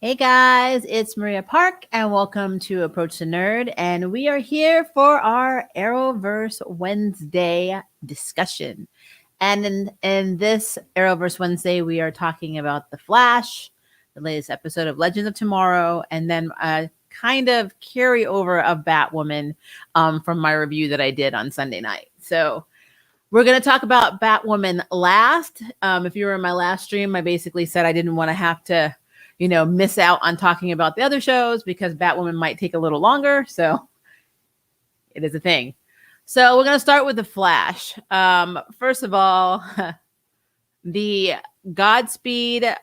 Hey guys, it's Maria Park and welcome to Approach the Nerd. And we are here for our Arrowverse Wednesday discussion. And in this Arrowverse Wednesday, we are talking about The Flash, the latest episode of Legends of Tomorrow, and then a kind of carryover of Batwoman from my review that I did on Sunday night. So we're going to talk about Batwoman last. If you were in my last stream, I basically said I didn't want to have to miss out on talking about the other shows because Batwoman might take a little longer. So it is a thing. So we're going to start with The Flash. First of all, the Godspeed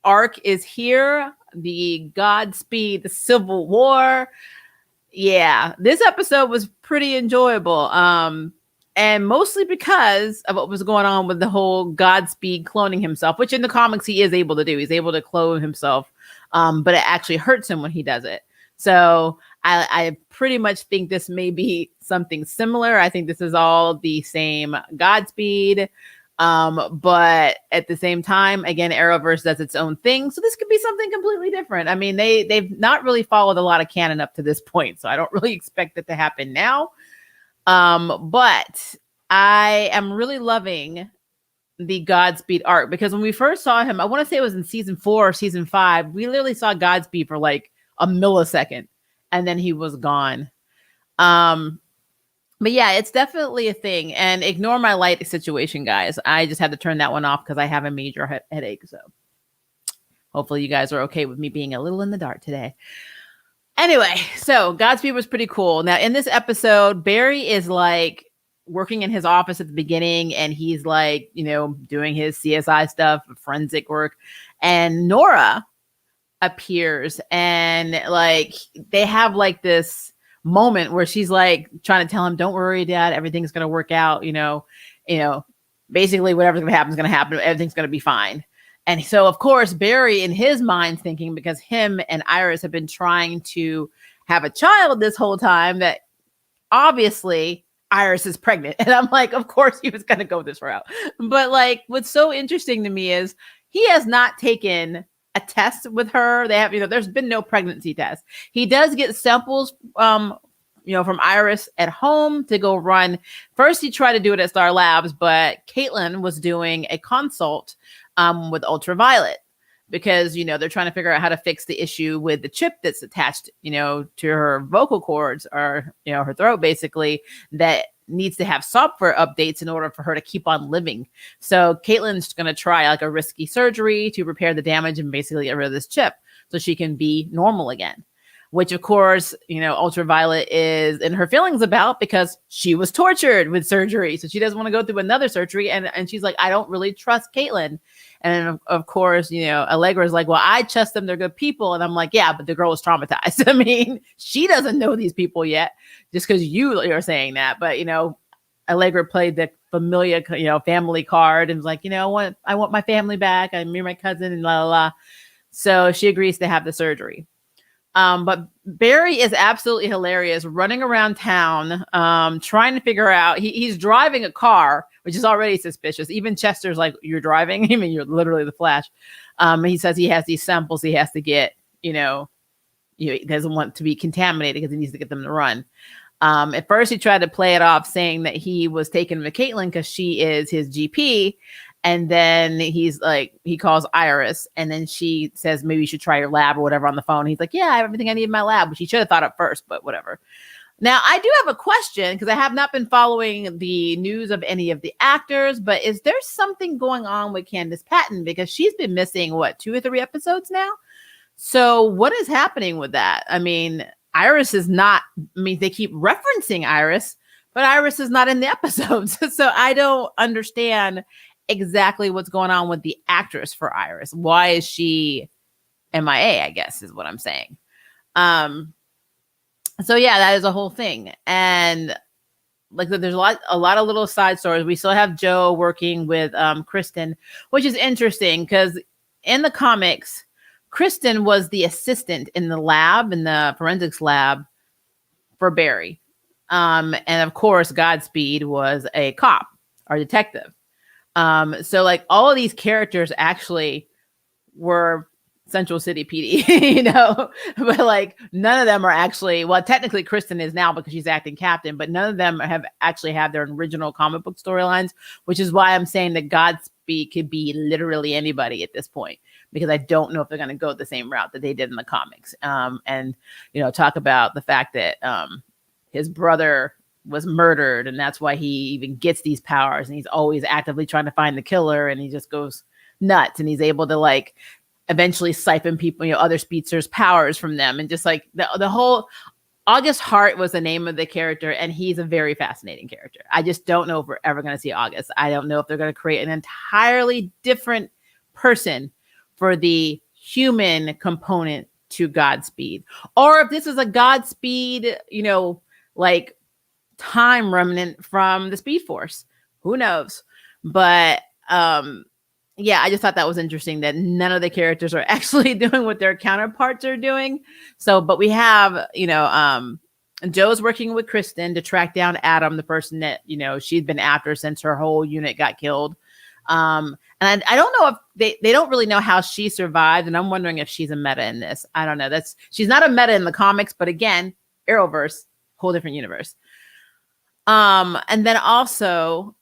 arc is here. The Godspeed Civil War. Yeah, this episode was pretty enjoyable. And mostly because of what was going on with the whole Godspeed cloning himself, which in the comics he is able to do. He's able to clone himself, but it actually hurts him when he does it. So I pretty much think this may be something similar. I think this is all the same Godspeed. But at the same time, again, Arrowverse does its own thing. So this could be something completely different. I mean, they've not really followed a lot of canon up to this point. So I don't really expect it to happen now. But I am really loving the Godspeed arc because when we first saw him, I want to say it was in season 4 or season 5, we literally saw Godspeed for like a millisecond and then he was gone. But yeah, it's definitely a thing, and ignore my light situation, guys. I just had to turn that one off because I have a major headache. So hopefully you guys are okay with me being a little in the dark today. Anyway, so Godspeed was pretty cool. Now, in this episode, Barry is like working in his office at the beginning, and he's like, doing his CSI stuff, forensic work. And Nora appears, and like they have like this moment where she's like trying to tell him, "Don't worry, Dad, everything's gonna work out. Basically whatever's gonna happen is gonna happen. Everything's gonna be fine." And so, of course, Barry, in his mind, thinking because him and Iris have been trying to have a child this whole time, that obviously Iris is pregnant. And I'm like, of course he was going to go this route. But like, what's so interesting to me is he has not taken a test with her. They have, there's been no pregnancy test. He does get samples, from Iris at home to go run. First, he tried to do it at Star Labs, but Caitlin was doing a consult with Ultraviolet because, they're trying to figure out how to fix the issue with the chip that's attached, to her vocal cords or, her throat, basically, that needs to have software updates in order for her to keep on living. So Caitlin's going to try like a risky surgery to repair the damage and basically get rid of this chip so she can be normal again. Which, of course, Ultraviolet is in her feelings about because she was tortured with surgery. So she doesn't want to go through another surgery. And she's like, I don't really trust Caitlin. And of course, Allegra's like, well, I trust them. They're good people. And I'm like, yeah, but the girl is traumatized. I mean, she doesn't know these people yet just because you are saying that. But, Allegra played the familiar, family card and was like, I want my family back. I'm me and my cousin and la la la. So she agrees to have the surgery. But Barry is absolutely hilarious, running around town, trying to figure out, he's driving a car, which is already suspicious. Even Chester's like, you're driving? I mean, you're literally the Flash. He says he has these samples he has to get, he doesn't want to be contaminated because he needs to get them to run. At first he tried to play it off saying that he was taken with Caitlin because she is his GP. And then he's like, he calls Iris, and then she says, maybe you should try your lab or whatever on the phone. He's like, yeah, I have everything I need in my lab, which he should have thought of first, but whatever. Now, I do have a question because I have not been following the news of any of the actors, but is there something going on with Candace Patton? Because she's been missing, 2 or 3 episodes now? So what is happening with that? I mean, Iris is not, they keep referencing Iris, but Iris is not in the episodes. So I don't understand exactly what's going on with the actress for Iris. Why is she MIA, I guess is what I'm saying. So yeah, that is a whole thing. And like there's a lot of little side stories. We still have Joe working with Kristen, which is interesting because in the comics, Kristen was the assistant in the lab, in the forensics lab for Barry. And of course, Godspeed was a cop or detective. So like all of these characters actually were Central City PD, you know, but like none of them are actually, well, technically Kristen is now because she's acting captain, but none of them have actually had their original comic book storylines, which is why I'm saying that Godspeed could be literally anybody at this point, because I don't know if they're going to go the same route that they did in the comics. And, you know, talk about the fact that his brother was murdered and that's why he even gets these powers, and he's always actively trying to find the killer, and he just goes nuts, and he's able to like eventually siphon people, you know, other speedsters' powers from them. And just like the whole August Hart was the name of the character, and he's a very fascinating character. I just don't know if we're ever going to see August. I don't know if they're going to create an entirely different person for the human component to Godspeed, or if this is a Godspeed, you know, like time remnant from the Speed Force. Who knows? But yeah, I just thought that was interesting that none of the characters are actually doing what their counterparts are doing. So, but we have, you know, Joe's working with Kristen to track down Adam, the person that, you know, she'd been after since her whole unit got killed. And I don't know if they don't really know how she survived. And I'm wondering if she's a meta in this. I don't know. She's not a meta in the comics, but again, Arrowverse, whole different universe. And then also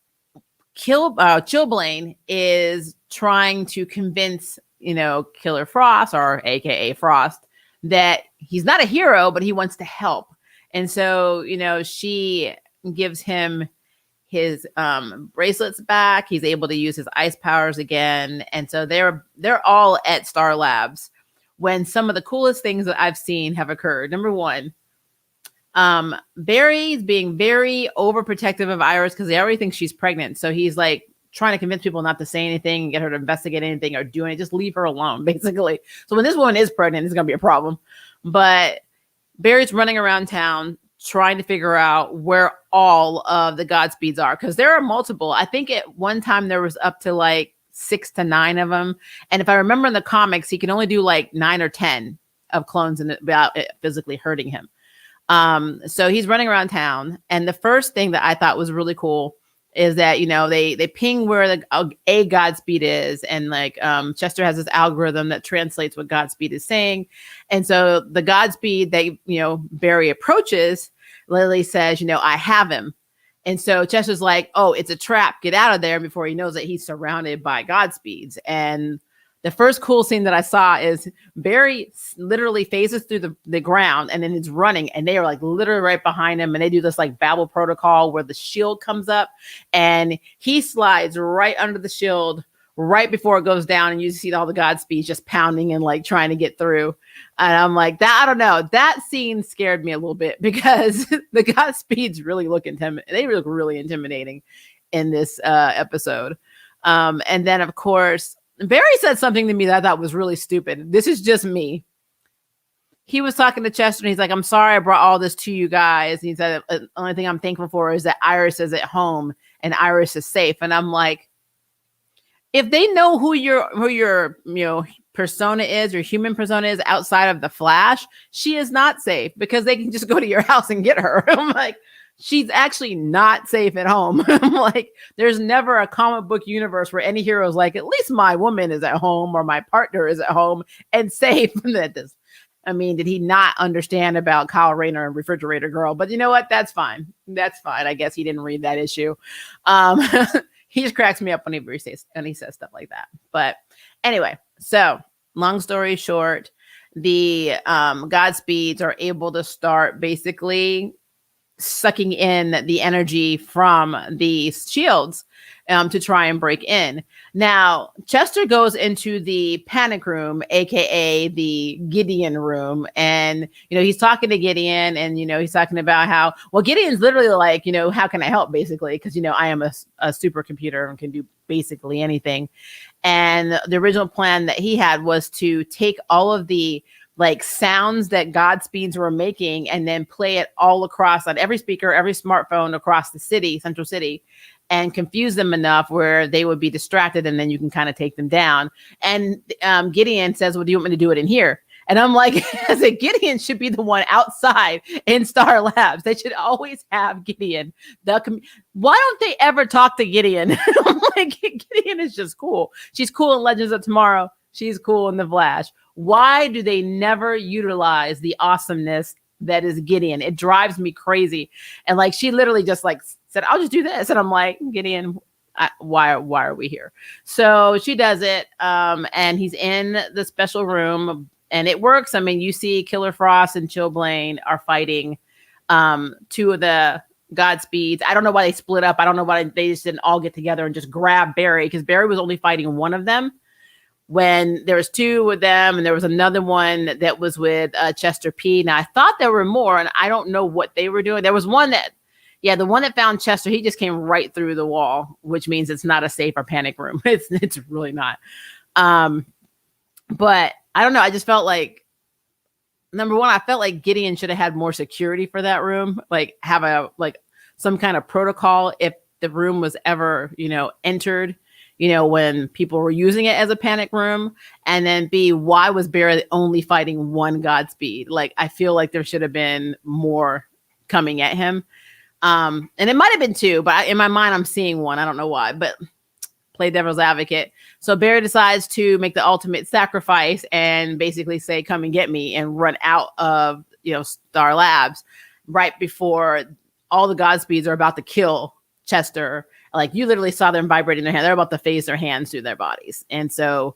Chillblaine is trying to convince, you know, Killer Frost, or AKA Frost, that he's not a hero, but he wants to help. And so, you know, she gives him his bracelets back. He's able to use his ice powers again. And so they're all at Star Labs when some of the coolest things that I've seen have occurred. Number one, Barry's being very overprotective of Iris because they already think she's pregnant. So he's like trying to convince people not to say anything and get her to investigate anything or do anything. Just leave her alone, basically. So when this woman is pregnant, it's going to be a problem. But Barry's running around town trying to figure out where all of the Godspeeds are, because there are multiple. I think at one time there was up to like 6 to 9 of them. And if I remember in the comics, he can only do like 9 or 10 of clones without it physically hurting him. So he's running around town. And the first thing that I thought was really cool is that, you know, they ping where a Godspeed is. And like, Chester has this algorithm that translates what Godspeed is saying. And so the Godspeed that, you know, Barry approaches, Lily says, you know, I have him. And so Chester's like, oh, it's a trap. Get out of there, before he knows that he's surrounded by Godspeeds. And the first cool scene that I saw is Barry literally phases through the ground and then it's running, and they are like literally right behind him. And they do this like Babel protocol where the shield comes up and he slides right under the shield right before it goes down. And you see all the Godspeeds just pounding and like trying to get through. And I'm like, I don't know. That scene scared me a little bit because the Godspeeds really look intimidating. They look really intimidating in this episode. And then of course, Barry said something to me that I thought was really stupid. This is just me. He was talking to Chester and he's like, I'm sorry I brought all this to you guys. And he said, the only thing I'm thankful for is that Iris is at home and Iris is safe. And I'm like, if they know who your you know, persona is, or human persona is outside of the Flash, she is not safe, because they can just go to your house and get her. I'm like, she's actually not safe at home. I'm like, there's never a comic book universe where any hero is like, at least my woman is at home or my partner is at home and safe. I mean, did he not understand about Kyle Rayner and Refrigerator Girl? But you know what? That's fine. That's fine. I guess he didn't read that issue. He just cracks me up when he says stuff like that. But anyway, so long story short, the Godspeeds are able to start basically sucking in the energy from the shields to try and break in. Now, Chester goes into the panic room, aka the Gideon room, and you know, he's talking to Gideon, and you know, he's talking about how, well, Gideon's literally like, you know, how can I help, basically, because you know, I am a supercomputer and can do basically anything. And the original plan that he had was to take all of the like sounds that Godspeeds were making and then play it all across on every speaker, every smartphone across the city, Central City, and confuse them enough where they would be distracted, and then you can kind of take them down. And Gideon says, well, do you want me to do it in here? And I'm like, I said, Gideon should be the one outside in Star Labs. They should always have Gideon. Why don't they ever talk to Gideon? I'm like, Gideon is just cool. She's cool in Legends of Tomorrow. she's cool in the Flash. Why do they never utilize the awesomeness that is Gideon? It drives me crazy. And like, she literally just like said, I'll just do this. And I'm like, Gideon, why are we here? So she does it. And he's in the special room and it works. I mean, you see Killer Frost and Chillblaine are fighting two of the Godspeeds. I don't know why they split up. I don't know why they just didn't all get together and just grab Barry, because Barry was only fighting one of them when there was two with them, and there was another one that was with Chester P. Now, I thought there were more, and I don't know what they were doing. There was one that, the one that found Chester, he just came right through the wall, which means it's not a safe or panic room. It's really not. But I don't know. I just felt like, number one, I felt like Gideon should have had more security for that room, like have some kind of protocol if the room was ever, entered, when people were using it as a panic room. And then B, why was Barry only fighting one Godspeed? Like, I feel like there should have been more coming at him. And it might have been two, but in my mind, I'm seeing one. I don't know why, but play devil's advocate. So Barry decides to make the ultimate sacrifice and basically say, come and get me, and run out of, Star Labs right before all the Godspeeds are about to kill Chester. Like, you literally saw them vibrating their hand. They're about to phase their hands through their bodies. And so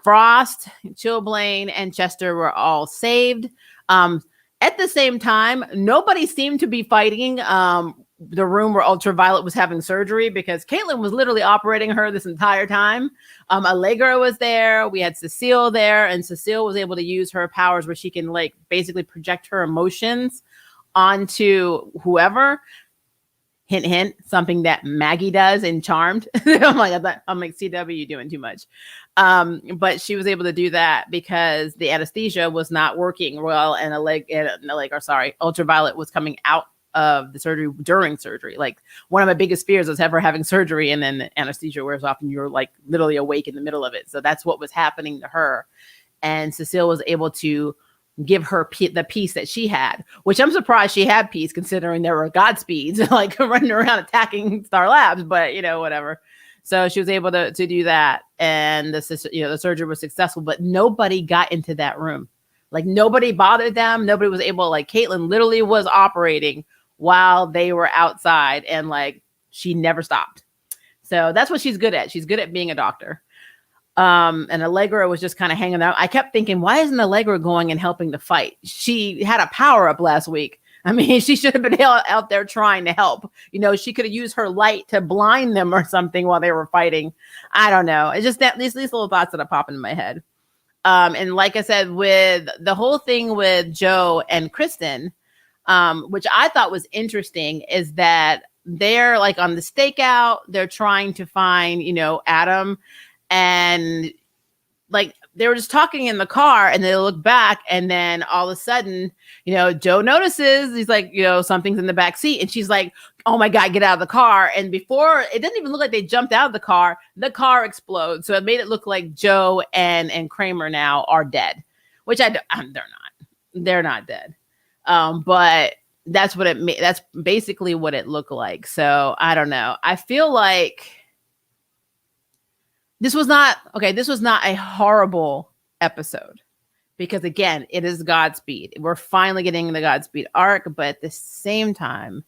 Frost, Chillblaine, and Chester were all saved. At the same time, nobody seemed to be fighting the room where Ultraviolet was having surgery, because Caitlin was literally operating her this entire time. Allegra was there. We had Cecile there, and Cecile was able to use her powers where she can like basically project her emotions onto whoever. Hint, hint, something that Maggie does in Charmed. I'm like, CW, you doing too much. But she was able to do that because the anesthesia was not working well, and Ultraviolet was coming out of the surgery during surgery. Like, one of my biggest fears was ever having surgery and then the anesthesia wears off and you're like literally awake in the middle of it. So that's what was happening to her. And Cecile was able to give her the peace that she had, which I'm surprised she had peace considering there were Godspeeds like running around attacking Star Labs, but whatever. So she was able to do that, and the surgery was successful, but nobody got into that room. Like, nobody bothered them. Nobody was able, like, Caitlin literally was operating while they were outside, and like, she never stopped. So that's what she's good at. She's good at being a doctor. And Allegra was just kind of hanging out. I kept thinking, why isn't Allegra going and helping the fight? She had a power up last week. I mean, she should have been out there trying to help. She could have used her light to blind them or something while they were fighting. I don't know. It's just that these little thoughts that are popping in my head. And like I said, with the whole thing with Joe and Kristen, which I thought was interesting, is that they're like on the stakeout, they're trying to find, Adam, and like they were just talking in the car, and they look back, and then all of a sudden, Joe notices, he's like, something's in the back seat, and she's like, oh my God, get out of the car. And before, it didn't even look like they jumped out of the car explodes. So it made it look like Joe and Kramer now are dead, which they're not dead. But that's what that's basically what it looked like. So I don't know. I feel like this was not a horrible episode, because again, it is Godspeed. We're finally getting the Godspeed arc, but at the same time,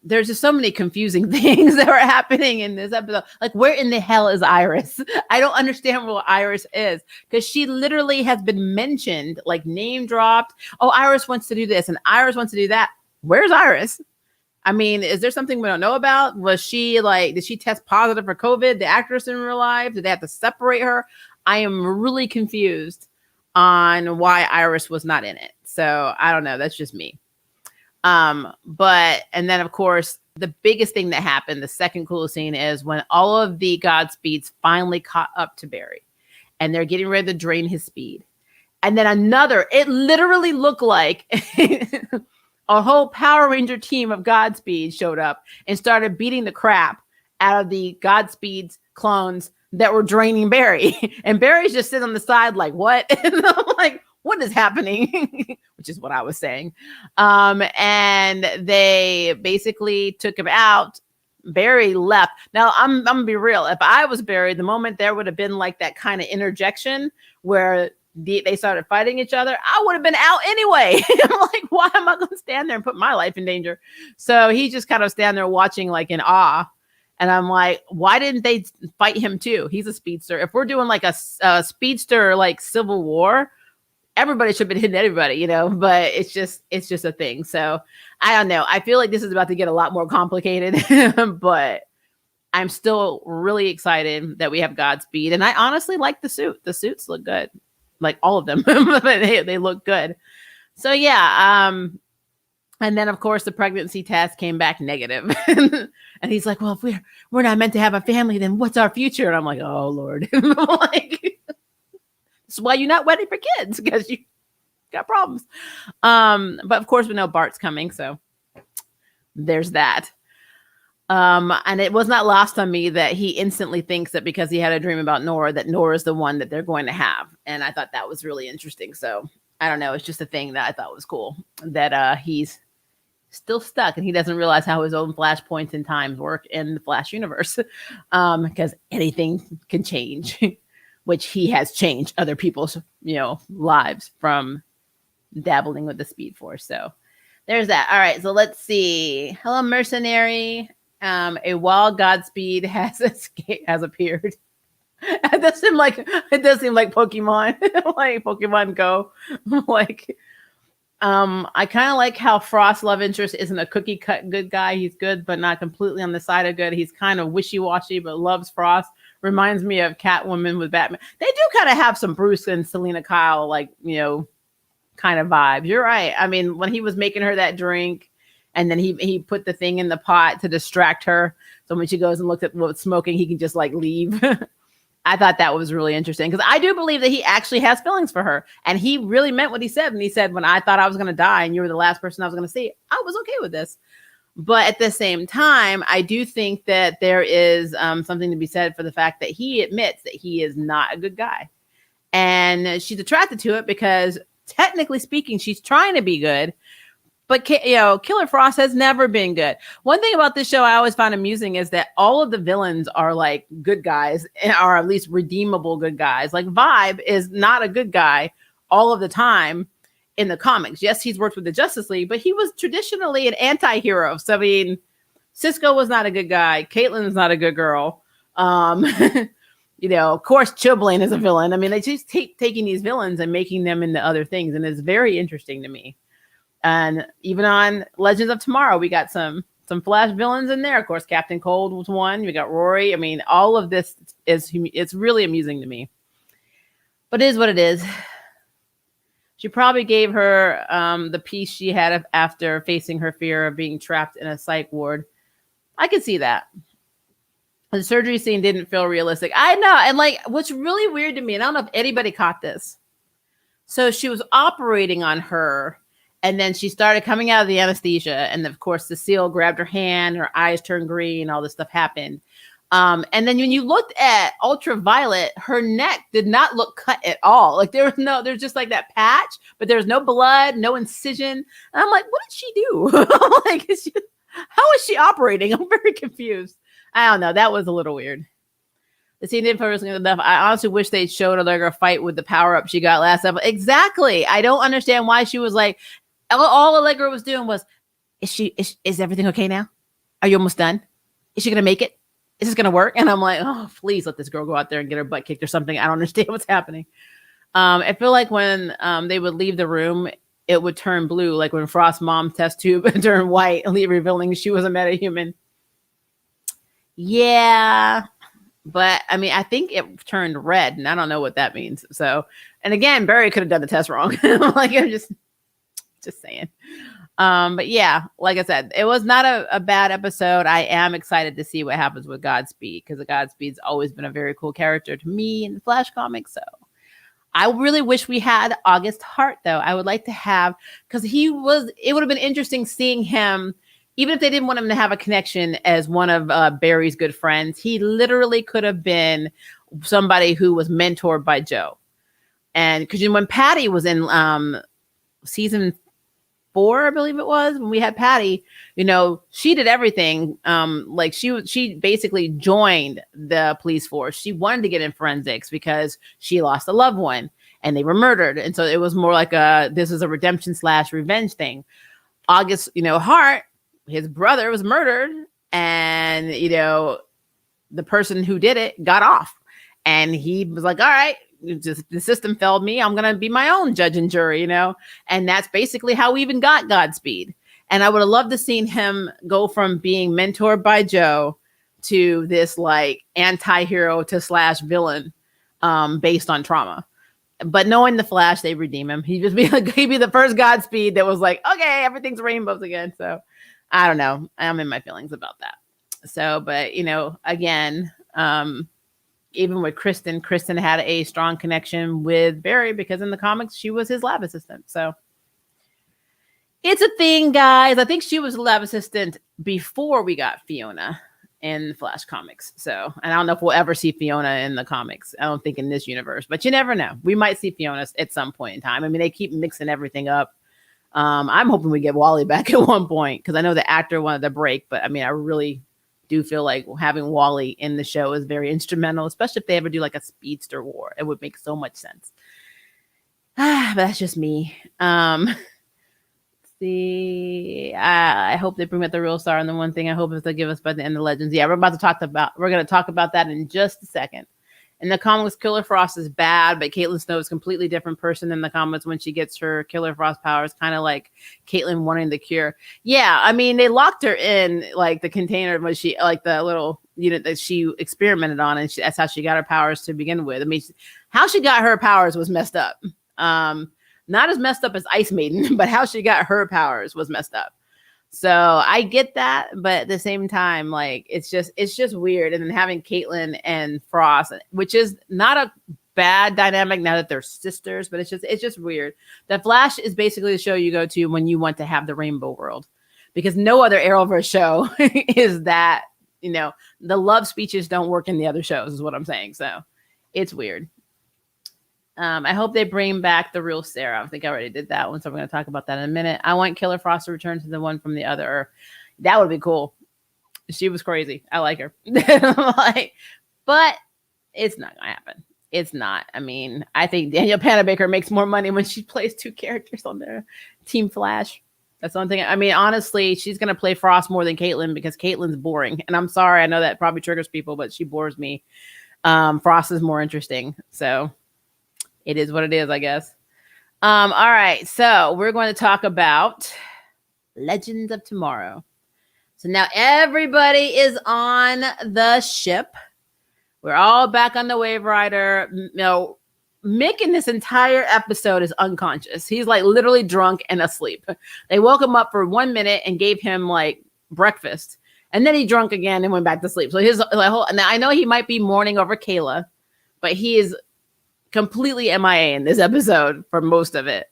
there's just so many confusing things that are happening in this episode. Like, where in the hell is Iris? I don't understand where Iris is, because she literally has been mentioned, like name dropped. Oh, Iris wants to do this and Iris wants to do that. Where's Iris? I mean, is there something we don't know about? Did she test positive for COVID, the actress in real life? Did they have to separate her? I am really confused on why Iris was not in it. So I don't know. That's just me. And then of course, the biggest thing that happened, the second coolest scene, is when all of the Godspeeds finally caught up to Barry, and they're getting ready to drain his speed. And then it literally looked like a whole Power Ranger team of Godspeed showed up and started beating the crap out of the Godspeeds clones that were draining Barry. And Barry's just sitting on the side like, what? And I'm like, what is happening? Which is what I was saying. And they basically took him out. Barry left. Now I'm gonna be real. If I was Barry, the moment there would have been like that kind of interjection where they started fighting each other, I would have been out anyway. I'm like, why am I going to stand there and put my life in danger? So he just kind of stand there watching like in awe. And I'm like, why didn't they fight him too? He's a speedster. If we're doing like a speedster like Civil War, everybody should have been hitting everybody, you know, but it's just a thing. So I don't know. I feel like this is about to get a lot more complicated, but I'm still really excited that we have Godspeed. And I honestly like the suit. The suits look good. Like all of them, they look good. So yeah. And then of course the pregnancy test came back negative. And he's like, well, if we're not meant to have a family, then what's our future? And I'm like, oh Lord. Like, that's why you're not ready for kids, because you got problems. But of course we know Bart's coming, so there's that. And it was not lost on me that he instantly thinks that because he had a dream about Nora, that Nora is the one that they're going to have. And I thought that was really interesting. So I don't know. It's just a thing that I thought was cool, that he's still stuck and he doesn't realize how his own flashpoints in times work in the Flash universe. Because anything can change, which he has changed other people's, lives from dabbling with the Speed Force. So there's that. All right. So let's see. Hello, mercenary. A wild Godspeed has appeared. It does seem like Pokemon, like Pokemon Go. Like, I kind of like how Frost's love interest isn't a cookie cut good guy. He's good, but not completely on the side of good. He's kind of wishy-washy, but loves Frost. Reminds me of Catwoman with Batman. They do kind of have some Bruce and Selena Kyle, like, kind of vibes. You're right. I mean, when he was making her that drink, and then he put the thing in the pot to distract her, so when she goes and looks at what's smoking, he can just like leave. I thought that was really interesting, because I do believe that he actually has feelings for her, and he really meant what he said. And he said, when I thought I was going to die and you were the last person I was going to see, I was okay with this. But at the same time, I do think that there is something to be said for the fact that he admits that he is not a good guy, and she's attracted to it because technically speaking, she's trying to be good. But, Killer Frost has never been good. One thing about this show I always find amusing is that all of the villains are like good guys, or at least redeemable good guys. Like Vibe is not a good guy all of the time in the comics. Yes, he's worked with the Justice League, but he was traditionally an anti-hero. So, I mean, Cisco was not a good guy. Caitlyn's not a good girl. Of course, Chilblain is a villain. I mean, they just taking these villains and making them into other things. And it's very interesting to me. And even on Legends of Tomorrow, we got some Flash villains in there. Of course, Captain Cold was one. We got Rory. I mean, all of this it's really amusing to me. But it is what it is. She probably gave her the peace she had after facing her fear of being trapped in a psych ward. I can see that. The surgery scene didn't feel realistic. I know. And like, what's really weird to me, and I don't know if anybody caught this. So she was operating on her, and then she started coming out of the anesthesia. And of course, Cecile grabbed her hand, her eyes turned green, all this stuff happened. And then when you looked at Ultraviolet, her neck did not look cut at all. Like there's just like that patch, but there's no blood, no incision. And I'm like, what did she do? Like, how is she operating? I'm very confused. I don't know. That was a little weird. The scene didn't feel enough. I honestly wish they showed Allegra fight with the power up she got last episode. Exactly. I don't understand why she was like, all Allegra was doing was, is everything okay now? Are you almost done? Is she going to make it? Is this going to work? And I'm like, oh, please let this girl go out there and get her butt kicked or something. I don't understand what's happening. I feel like when they would leave the room, it would turn blue. Like when Frost's mom's test tube turned white, revealing she was a metahuman. Yeah. But I mean, I think it turned red, and I don't know what that means. So, and again, Barry could have done the test wrong. Like, I'm just saying. But yeah, like I said, it was not a bad episode. I am excited to see what happens with Godspeed, because Godspeed's always been a very cool character to me in the Flash comics. So I really wish we had August Hart, though. I would like to have, because it would have been interesting seeing him, even if they didn't want him to have a connection as one of Barry's good friends. He literally could have been somebody who was mentored by Joe. And because when Patty was in season 4, I believe it was, when we had Patty, you know, she did everything. Like she basically joined the police force. She wanted to get in forensics because she lost a loved one and they were murdered. And so it was more like this is a redemption / revenge thing. August, you know, Hart, his brother was murdered, and, you know, the person who did it got off, and he was like, all right, just, the system failed me. I'm going to be my own judge and jury, you know? And that's basically how we even got Godspeed. And I would have loved to seen him go from being mentored by Joe to this like anti-hero to / villain based on trauma. But knowing the Flash, they redeem him. He'd be the first Godspeed that was like, okay, everything's rainbows again. So I don't know. I'm in my feelings about that. So, but, you know, again, even with Kristen had a strong connection with Barry because in the comics, she was his lab assistant. So it's a thing, guys. I think she was a lab assistant before we got Fiona in Flash comics. So, and I don't know if we'll ever see Fiona in the comics. I don't think in this universe, but you never know. We might see Fiona at some point in time. I mean, they keep mixing everything up. I'm hoping we get Wally back at one point because I know the actor wanted to break, but I mean, I really do feel like having Wally in the show is very instrumental, especially if they ever do like a speedster war. It would make so much sense. But that's just me. I hope they bring back the real star. And the one thing I hope is they'll give us by the end of Legends. Yeah, we're going to talk about that in just a second. In the comics, Killer Frost is bad, but Caitlin Snow is a completely different person in the comics when she gets her Killer Frost powers, kind of like Caitlin wanting the cure. Yeah, I mean, they locked her in like the container when she, like the little unit that she experimented on, and that's how she got her powers to begin with. I mean, how she got her powers was messed up. Not as messed up as Ice Maiden, but how she got her powers was messed up. So I get that, but at the same time, like it's just weird. And then having Caitlin and Frost, which is not a bad dynamic now that they're sisters, but it's just weird. The Flash is basically the show you go to when you want to have the rainbow world, because no other Arrowverse show is that, you know, the love speeches don't work in the other shows, is what I'm saying. So it's weird. I hope they bring back the real Sarah. I think I already did that one, so we're going to talk about that in a minute. I want Killer Frost to return to the one from the other. That would be cool. She was crazy. I like her. But it's not going to happen. It's not. I mean, I think Danielle Panabaker makes more money when she plays 2 characters on their Team Flash. That's one thing. I mean, honestly, she's going to play Frost more than Caitlin because Caitlin's boring. And I'm sorry. I know that probably triggers people, but she bores me. Frost is more interesting. So it is what it is, I guess. All right. So we're going to talk about Legends of Tomorrow. So now everybody is on the ship. We're all back on the Wave Rider. You know, Mick in this entire episode is unconscious. He's like literally drunk and asleep. They woke him up for 1 minute and gave him like breakfast. And then he drunk again and went back to sleep. So his like, whole, now I know he might be mourning over Kayla, but he is completely MIA in this episode for most of it.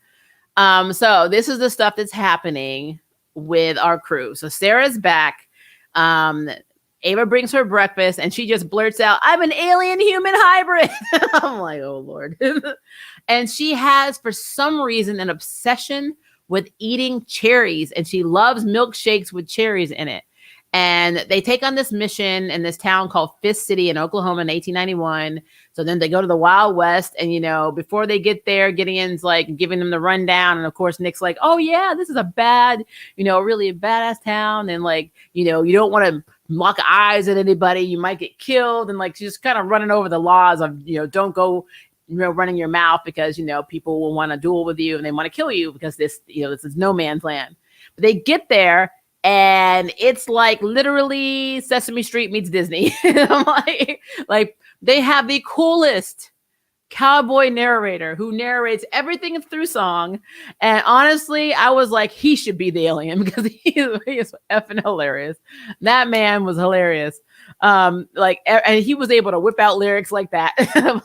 So this is the stuff that's happening with our crew. So Sarah's back. Ava brings her breakfast and she just blurts out, "I'm an alien human hybrid." I'm like, oh Lord. And she has, for some reason, an obsession with eating cherries, and she loves milkshakes with cherries in it. And they take on this mission in this town called Fist City in Oklahoma in 1891. So then they go to the Wild West. And, you know, before they get there, Gideon's like giving them the rundown. And of course, Nick's like, oh, yeah, this is a bad, you know, really a badass town. And like, you know, you don't want to lock eyes at anybody. You might get killed. And like, she's just kind of running over the laws of, you know, don't go, you know, running your mouth because, you know, people will want to duel with you and they want to kill you because this, you know, this is no man's land. But they get there. And it's like literally Sesame Street meets Disney. I'm like they have the coolest cowboy narrator who narrates everything through song. And honestly, I was like, he should be the alien because he is effing hilarious. That man was hilarious. And he was able to whip out lyrics like that.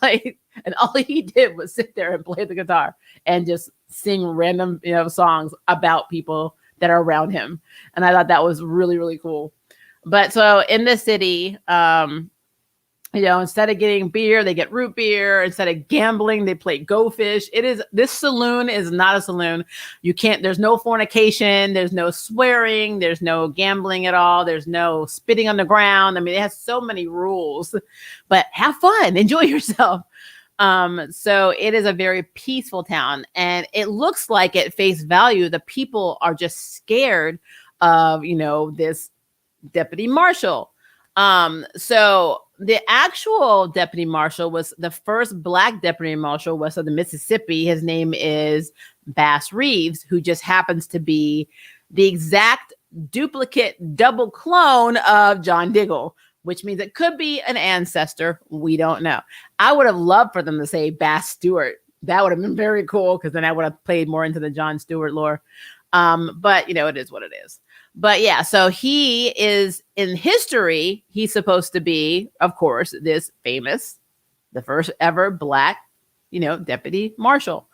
Like, and all he did was sit there and play the guitar and just sing random, you know, songs about people that are around him. And I thought that was really, really cool. But so in the city, Instead of getting beer, they get root beer. Instead of gambling, they play Go Fish. This saloon is not a saloon. There's no fornication. There's no swearing. There's no gambling at all. There's no spitting on the ground. I mean, it has so many rules, but have fun, enjoy yourself. So it is a very peaceful town, and it looks like at face value, the people are just scared of, this deputy marshal. So the actual deputy marshal was the first Black deputy marshal west of the Mississippi. His name is Bass Reeves, who just happens to be the exact duplicate double clone of John Diggle, which means it could be an ancestor. We don't know. I would have loved for them to say Bass Stewart. That would have been very cool, because then I would have played more into the John Stewart lore. But it is what it is. But yeah, so he is, in history, he's supposed to be, of course, this famous, the first ever Black, deputy marshal.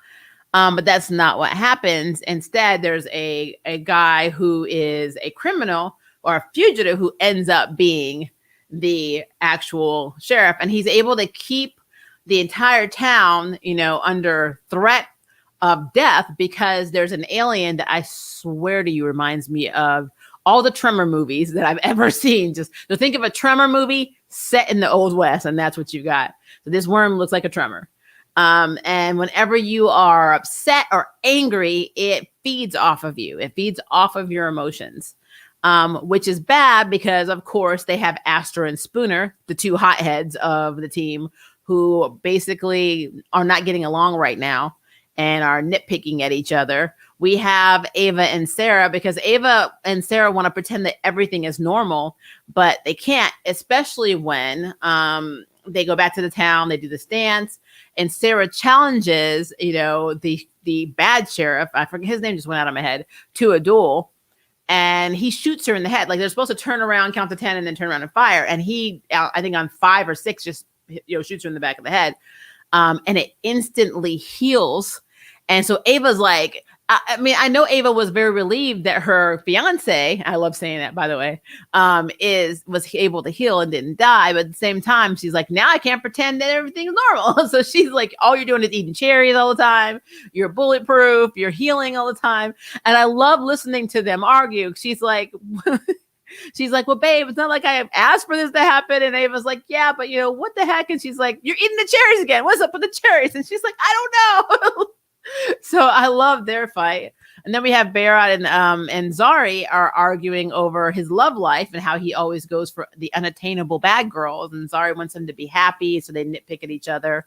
But that's not what happens. Instead, there's a guy who is a criminal or a fugitive who ends up being the actual sheriff. And he's able to keep the entire town, under threat of death, because there's an alien that I swear to you reminds me of all the Tremor movies that I've ever seen. So think of a Tremor movie set in the Old West, and that's what you got. So this worm looks like a tremor. And whenever you are upset or angry, it feeds off of you. It feeds off of your emotions, which is bad because, of course, they have Astor and Spooner, the two hotheads of the team, who basically are not getting along right now and are nitpicking at each other. We have Ava and Sarah, because Ava and Sarah want to pretend that everything is normal, but they can't, especially when they go back to the town, they do this dance, and Sarah challenges, the bad sheriff, I forget his name, just went out of my head, to a duel, and he shoots her in the head. Like, they're supposed to turn around, count to 10, and then turn around and fire, and he, I think on 5 or 6, just shoots her in the back of the head, and it instantly heals. And so Ava's like, I know Ava was very relieved that her fiance, I love saying that, by the way, was able to heal and didn't die. But at the same time, she's like, now I can't pretend that everything's normal. So she's like, all you're doing is eating cherries all the time. You're bulletproof. You're healing all the time. And I love listening to them argue. She's like, well, babe, it's not like I asked for this to happen. And Ava's like, yeah, but what the heck? And she's like, you're eating the cherries again. What's up with the cherries? And she's like, I don't know. So I love their fight. And then we have Berat and Zari are arguing over his love life and how he always goes for the unattainable bad girls. And Zari wants him to be happy, so they nitpick at each other.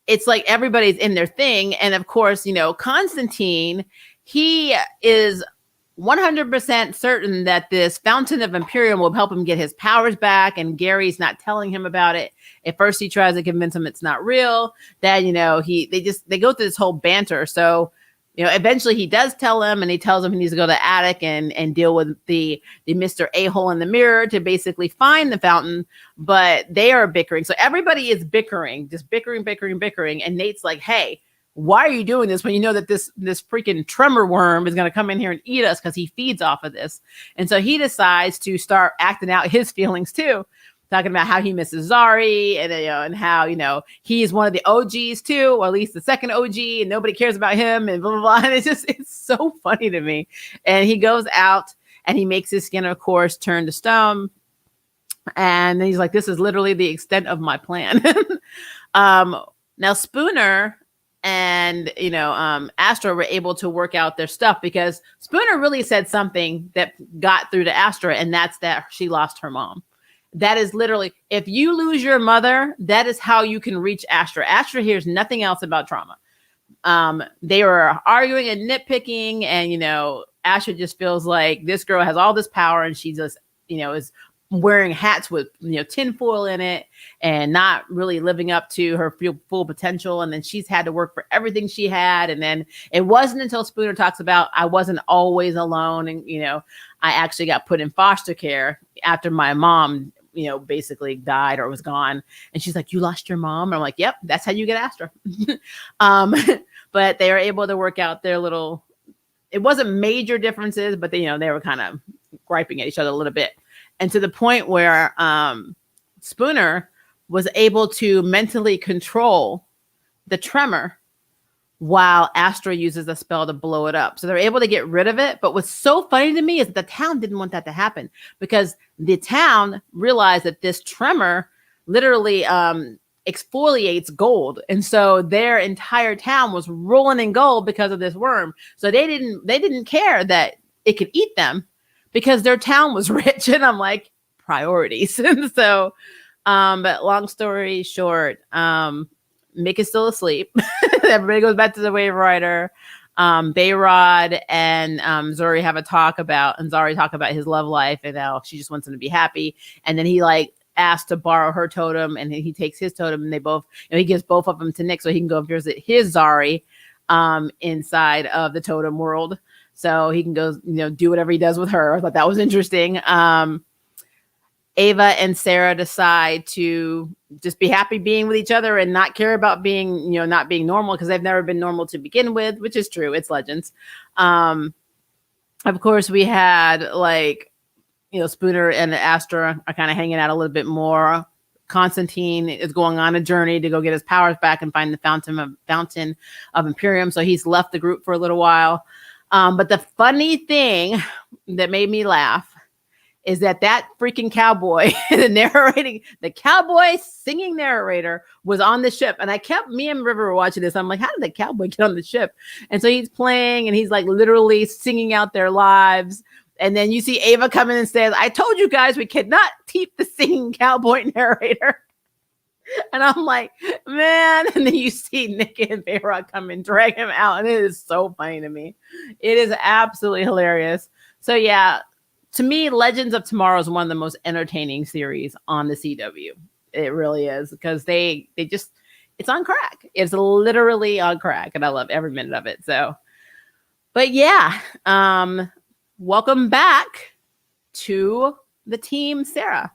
It's like everybody's in their thing. And of course, Constantine, he is 100% certain that this Fountain of Imperium will help him get his powers back, and Gary's not telling him about it. At first, he tries to convince him it's not real. Then, they go through this whole banter. So, eventually he does tell him, and he tells him he needs to go to the attic and deal with the Mr. A-hole in the mirror to basically find the fountain. But they are bickering. So everybody is bickering, just bickering. And Nate's like, hey, why are you doing this when you know that this freaking tremor worm is going to come in here and eat us, because he feeds off of this? And so he decides to start acting out his feelings too, talking about how he misses Zari and how, he's one of the OGs too, or at least the second OG, and nobody cares about him, and blah, blah, blah. And it's so funny to me. And he goes out and he makes his skin, of course, turn to stone. And he's like, this is literally the extent of my plan. Now Spooner and Astra were able to work out their stuff, because Spooner really said something that got through to Astra, and that's that she lost her mom. That is literally, if you lose your mother, that is how you can reach Astra. Astra hears nothing else about trauma. They were arguing and nitpicking, and Astra just feels like this girl has all this power, and she just is wearing hats with tinfoil in it and not really living up to her full potential. And then she's had to work for everything she had. And then it wasn't until Spooner talks about, I wasn't always alone, and I actually got put in foster care after my mom basically died or was gone. And she's like, you lost your mom? And I'm like, yep, that's how you get Astra. But they were able to work out their little, it wasn't major differences, but they were kind of griping at each other a little bit. And to the point where Spooner was able to mentally control the tremor while Astra uses a spell to blow it up. So they're able to get rid of it. But what's so funny to me is that the town didn't want that to happen, because the town realized that this tremor literally exfoliates gold. And so their entire town was rolling in gold because of this worm. So they didn't care that it could eat them because their town was rich. And I'm like, priorities. And so, but long story short, Mick is still asleep. Everybody goes back to the Wave Rider. Bayrod and Zuri have a talk about his love life and how she just wants him to be happy. And then he like asked to borrow her totem, and he takes his totem, and they both, he gives both of them to Nick so he can go visit his Zari inside of the totem world. So he can go, do whatever he does with her. I thought that was interesting. Ava and Sarah decide to just be happy being with each other and not care about being, not being normal, because they've never been normal to begin with, which is true. It's Legends. Of course, we had Spooner and Astra are kind of hanging out a little bit more. Constantine is going on a journey to go get his powers back and find the fountain of Imperium. So he's left the group for a little while. But the funny thing that made me laugh is that freaking cowboy, the cowboy singing narrator was on the ship. And me and River were watching this. I'm like, how did the cowboy get on the ship? And so he's playing and he's like literally singing out their lives. And then you see Ava come in and says, I told you guys we cannot keep the singing cowboy narrator. And I'm like, man. And then you see Nick and Bayrod come and drag him out. And it is so funny to me. It is absolutely hilarious. So yeah, to me, Legends of Tomorrow is one of the most entertaining series on the CW. It really is, because they just, it's on crack. It's literally on crack, and I love every minute of it. So, but yeah, welcome back to the team Sarah,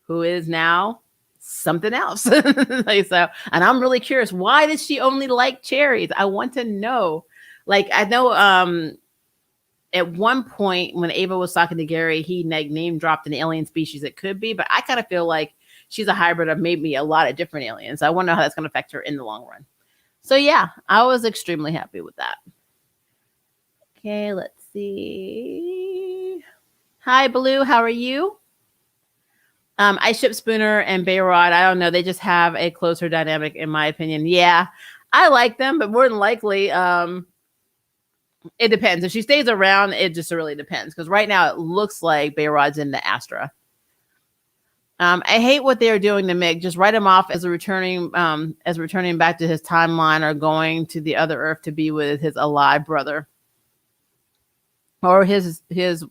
who is now something else. So, and I'm really curious, why does she only like cherries? I want to know. I know, at one point when Ava was talking to Gary, he name dropped an alien species it could be, but I kind of feel like she's a hybrid of maybe a lot of different aliens. I want to know how that's going to affect her in the long run. So yeah, I was extremely happy with that. Okay, let's see. Hi, Blue. How are you? I ship Spooner and Bayrod. I don't know. They just have a closer dynamic, in my opinion. Yeah, I like them, but more than likely, it depends. If she stays around, it just really depends. Because right now it looks like Bayrod's into Astra. I hate what they are doing to Mick. Just write him off as returning back to his timeline, or going to the other Earth to be with his alive brother, or his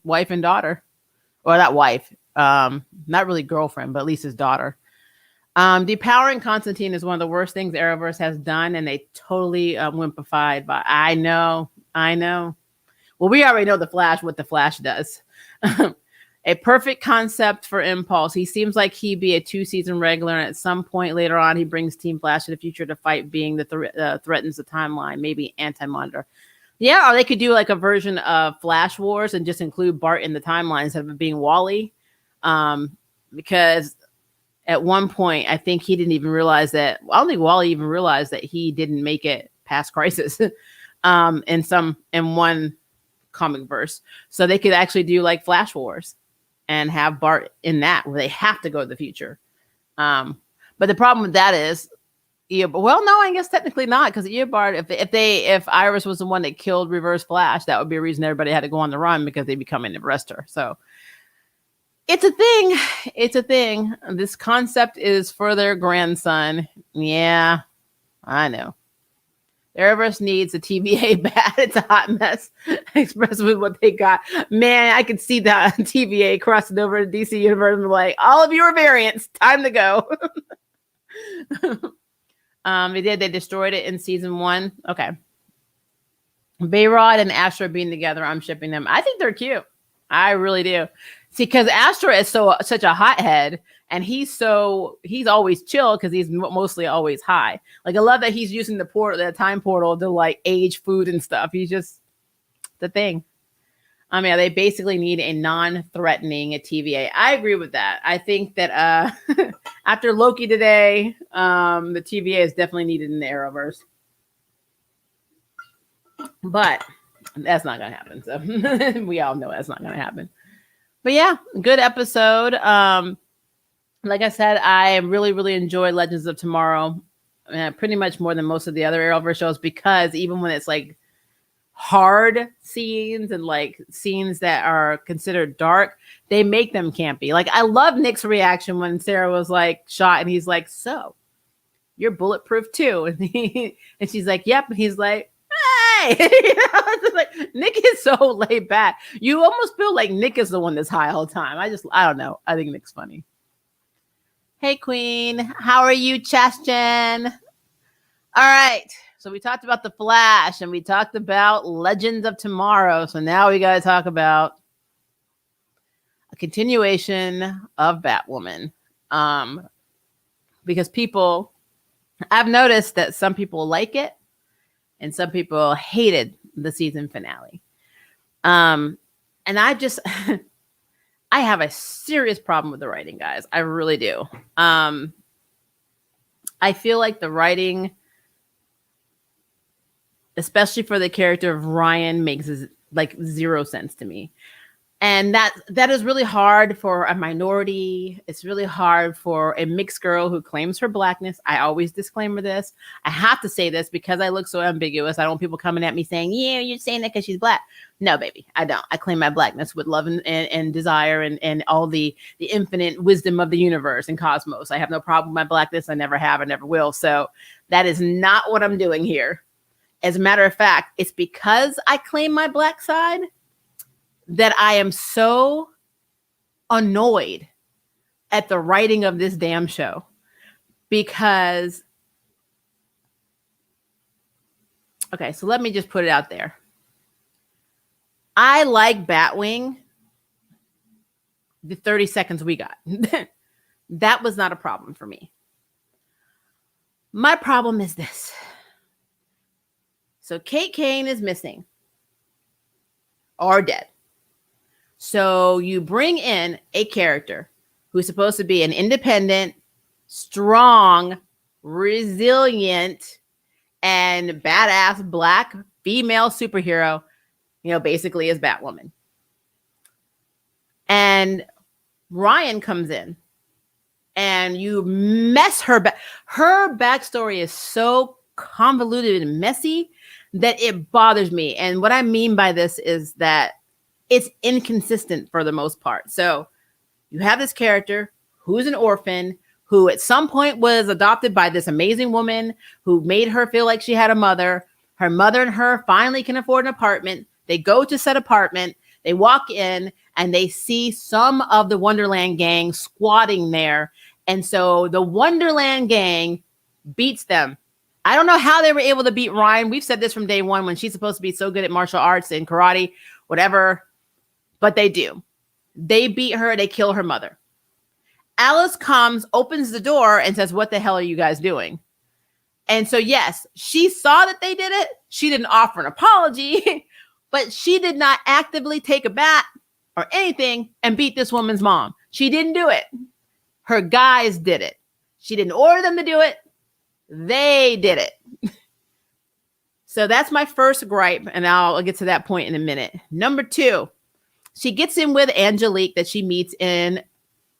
wife and daughter, or that wife, not really girlfriend, but at least his daughter. Depowering Constantine is one of the worst things Arrowverse has done, and they totally wimpified. But I know. Well, we already know what the Flash does. A perfect concept for Impulse. He seems like he'd be a 2-season regular, and at some point later on, he brings Team Flash to the future to fight being that threatens the timeline, maybe Anti-Monitor. Yeah, or they could do like a version of Flash Wars and just include Bart in the timeline instead of it being Wally. Because at one point, I think he didn't even realize that. I don't think Wally even realized that he didn't make it past Crisis in one comic verse. So they could actually do like Flash Wars and have Bart in that, where they have to go to the future. But the problem with that is, well, no, I guess technically not, because Eobard, if Iris was the one that killed Reverse Flash, that would be a reason everybody had to go on the run, because they'd be coming to arrest her. So it's a thing. This concept is for their grandson. Yeah, I know. Arrowverse needs a TVA bad. It's a hot mess, expressed with what they got. Man, I could see that TVA crossing over to DC Universe and like, all of your variants, time to go. They destroyed it in season 1. Okay. Bayrod and Astra being together, I'm shipping them. I think they're cute. I really do. See, because Astra is such a hothead, and he's always chill because he's mostly always high. Like, I love that he's using the time portal to like age food and stuff. He's just the thing. Yeah, they basically need a non-threatening TVA. I agree with that. I think that after Loki today, the TVA is definitely needed in the Arrowverse. But that's not going to happen. So we all know that's not going to happen. But yeah, good episode. Like I said, I really, really enjoy Legends of Tomorrow pretty much more than most of the other Arrowverse shows, because even when it's like hard scenes and like scenes that are considered dark, they make them campy. Like, I love Nick's reaction when Sarah was like shot and he's like, so you're bulletproof too. And she's like, yep. And he's like, hey, it's like, Nick is so laid back. You almost feel like Nick is the one that's high all the time. I don't know. I think Nick's funny. Hey, Queen. How are you, Chastin? All right. So we talked about The Flash and we talked about Legends of Tomorrow. So now we got to talk about a continuation of Batwoman. Because I've noticed that some people like it and some people hated the season finale. And I just, I have a serious problem with the writing, guys. I really do. I feel like the writing, especially for the character of Ryan, makes like zero sense to me. And that is really hard for a minority. It's really hard for a mixed girl who claims her blackness. I always disclaimer this. I have to say this because I look so ambiguous. I don't want people coming at me saying, yeah, you're saying that because she's black. No, baby, I don't. I claim my blackness with love and desire and all the infinite wisdom of the universe and cosmos. I have no problem with my blackness. I never have. I never will. So that is not what I'm doing here. As a matter of fact, it's because I claim my black side that I am so annoyed at the writing of this damn show. Because, okay, so let me just put it out there. I like Batwing the 30 seconds we got. That was not a problem for me. My problem is this. So Kate Kane is missing or dead. So you bring in a character who's supposed to be an independent, strong, resilient, and badass black female superhero, basically as Batwoman. And Ryan comes in and you mess her back. Her backstory is so convoluted and messy that it bothers me. And what I mean by this is that it's inconsistent for the most part. So you have this character who's an orphan, who at some point was adopted by this amazing woman who made her feel like she had a mother. Her mother and her finally can afford an apartment. They go to said apartment. They walk in and they see some of the Wonderland gang squatting there. And so the Wonderland gang beats them. I don't know how they were able to beat Ryan. We've said this from day one when she's supposed to be so good at martial arts and karate, whatever. But they do. They beat her. They kill her mother. Alice comes, opens the door, and says, what the hell are you guys doing? And so, yes, she saw that they did it. She didn't offer an apology, but she did not actively take a bat or anything and beat this woman's mom. She didn't do it. Her guys did it. She didn't order them to do it. They did it. So that's my first gripe, and I'll get to that point in a minute. Number 2. She gets in with Angelique that she meets in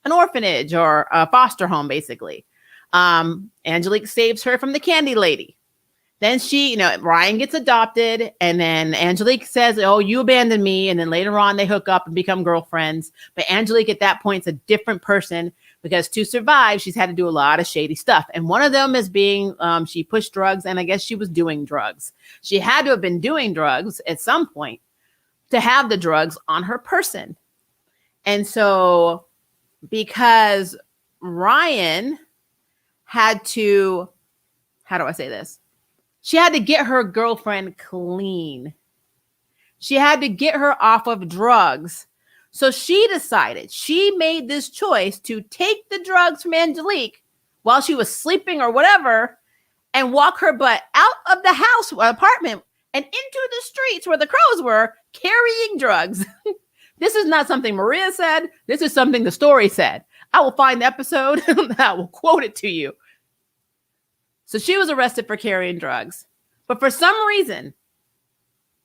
an orphanage or a foster home, basically. Angelique saves her from the candy lady. Then Ryan gets adopted, and then Angelique says, oh, you abandoned me. And then later on, they hook up and become girlfriends. But Angelique at that point is a different person because to survive, she's had to do a lot of shady stuff. And one of them is being, she pushed drugs, and I guess she was doing drugs. She had to have been doing drugs at some point to have the drugs on her person. And so because Ryan had to, how do I say this? She had to get her girlfriend clean. She had to get her off of drugs. So she made this choice to take the drugs from Angelique while she was sleeping or whatever and walk her butt out of the house or apartment and into the streets where the crows were carrying drugs. This is not something Maria said. This is something the story said. I will find the episode and I will quote it to you. So she was arrested for carrying drugs. But for some reason,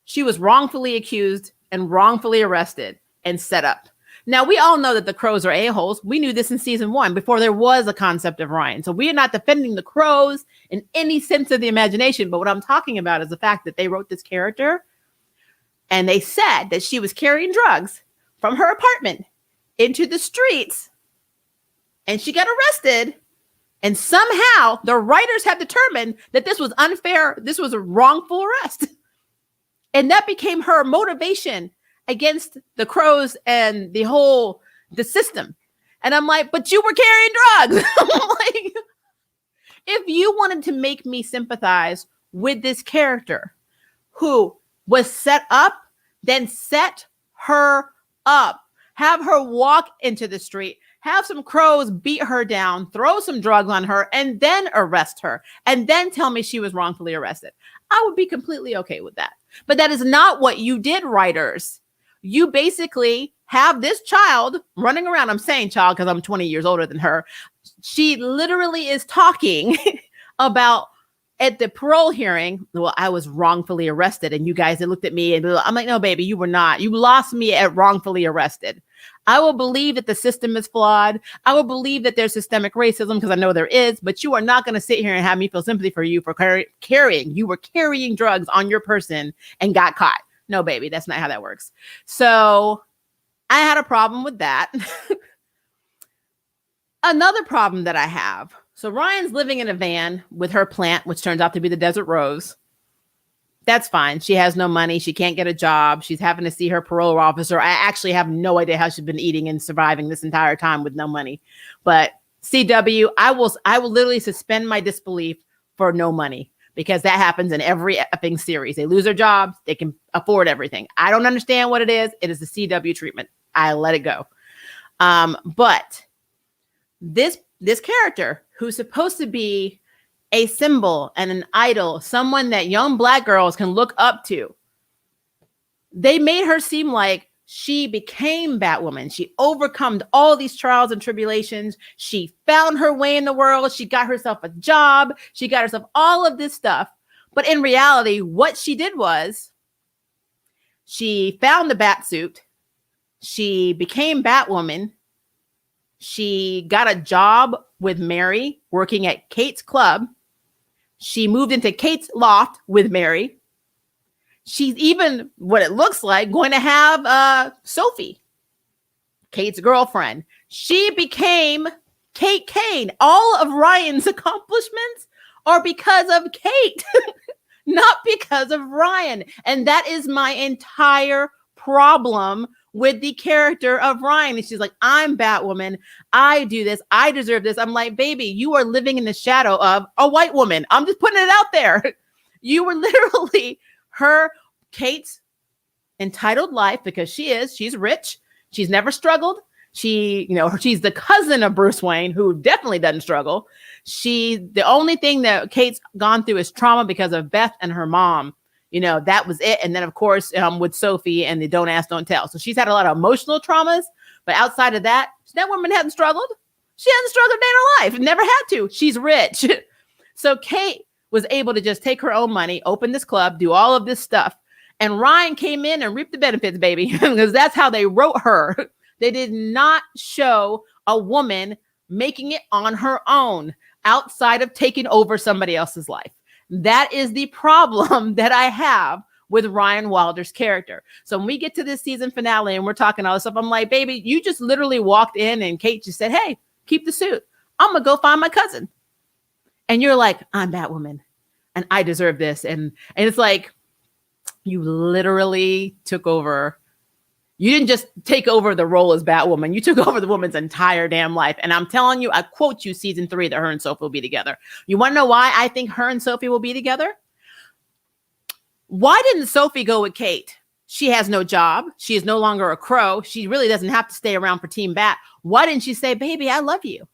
she was wrongfully accused and wrongfully arrested and set up. Now, we all know that the crows are a-holes. We knew this in season 1 before there was a concept of Ryan. So we are not defending the crows in any sense of the imagination. But what I'm talking about is the fact that they wrote this character and they said that she was carrying drugs from her apartment into the streets and she got arrested. And somehow the writers have determined that this was unfair. This was a wrongful arrest. And that became her motivation against the crows and the system. And I'm like, but you were carrying drugs. I'm like, if you wanted to make me sympathize with this character who was set up, then set her up. Have her walk into the street, have some crows beat her down, throw some drugs on her, and then arrest her, and then tell me she was wrongfully arrested. I would be completely okay with that. But that is not what you did, writers. You basically have this child running around. I'm saying child because I'm 20 years older than her. She literally is talking about at the parole hearing, well, I was wrongfully arrested and you guys had looked at me and I'm like, no, baby, you were not. You lost me at wrongfully arrested. I will believe that the system is flawed. I will believe that there's systemic racism because I know there is, but you are not going to sit here and have me feel sympathy for you for carrying. You were carrying drugs on your person and got caught. No, baby, that's not how that works. So I had a problem with that. Another problem that I have. So Ryan's living in a van with her plant, which turns out to be the Desert Rose. That's fine. She has no money. She can't get a job. She's having to see her parole officer. I actually have no idea how she's been eating and surviving this entire time with no money. But CW, I will literally suspend my disbelief for no money because that happens in every effing series. They lose their jobs. They can afford everything. I don't understand what it is. It is the CW treatment. I let it go. But this character who's supposed to be a symbol and an idol, someone that young Black girls can look up to, they made her seem like she became Batwoman. She overcome all these trials and tribulations. She found her way in the world. She got herself a job. She got herself all of this stuff. But in reality, what she did was she found the bat suit. She became Batwoman. She got a job with Mary working at Kate's club. She moved into Kate's loft with Mary. She's even, what it looks like, going to have Sophie, Kate's girlfriend. She became Kate Kane. All of Ryan's accomplishments are because of Kate, not because of Ryan. And that is my entire problem with the character of Ryan. And she's like, I'm Batwoman. I do this. I deserve this. I'm like, baby, you are living in the shadow of a white woman. I'm just putting it out there. You were literally Kate's entitled life because she's rich. She's never struggled. She's the cousin of Bruce Wayne, who definitely doesn't struggle. The only thing that Kate's gone through is trauma because of Beth and her mom. That was it. And then, of course, with Sophie and the don't ask, don't tell. So she's had a lot of emotional traumas. But outside of that woman hasn't struggled. She hasn't struggled a day in her life. Never had to. She's rich. So Kate was able to just take her own money, open this club, do all of this stuff. And Ryan came in and reaped the benefits, baby, because that's how they wrote her. They did not show a woman making it on her own outside of taking over somebody else's life. That is the problem that I have with Ryan Wilder's character. So when we get to this season finale and we're talking all this stuff, I'm like, baby, you just literally walked in and Kate just said, hey, keep the suit. I'm going to go find my cousin. And you're like, I'm Batwoman and I deserve this. And it's like, you literally took over. You didn't just take over the role as Batwoman. You took over the woman's entire damn life. And I'm telling you, I quote you season 3 that her and Sophie will be together. You want to know why I think her and Sophie will be together? Why didn't Sophie go with Kate? She has no job. She is no longer a crow. She really doesn't have to stay around for Team Bat. Why didn't she say, baby, I love you.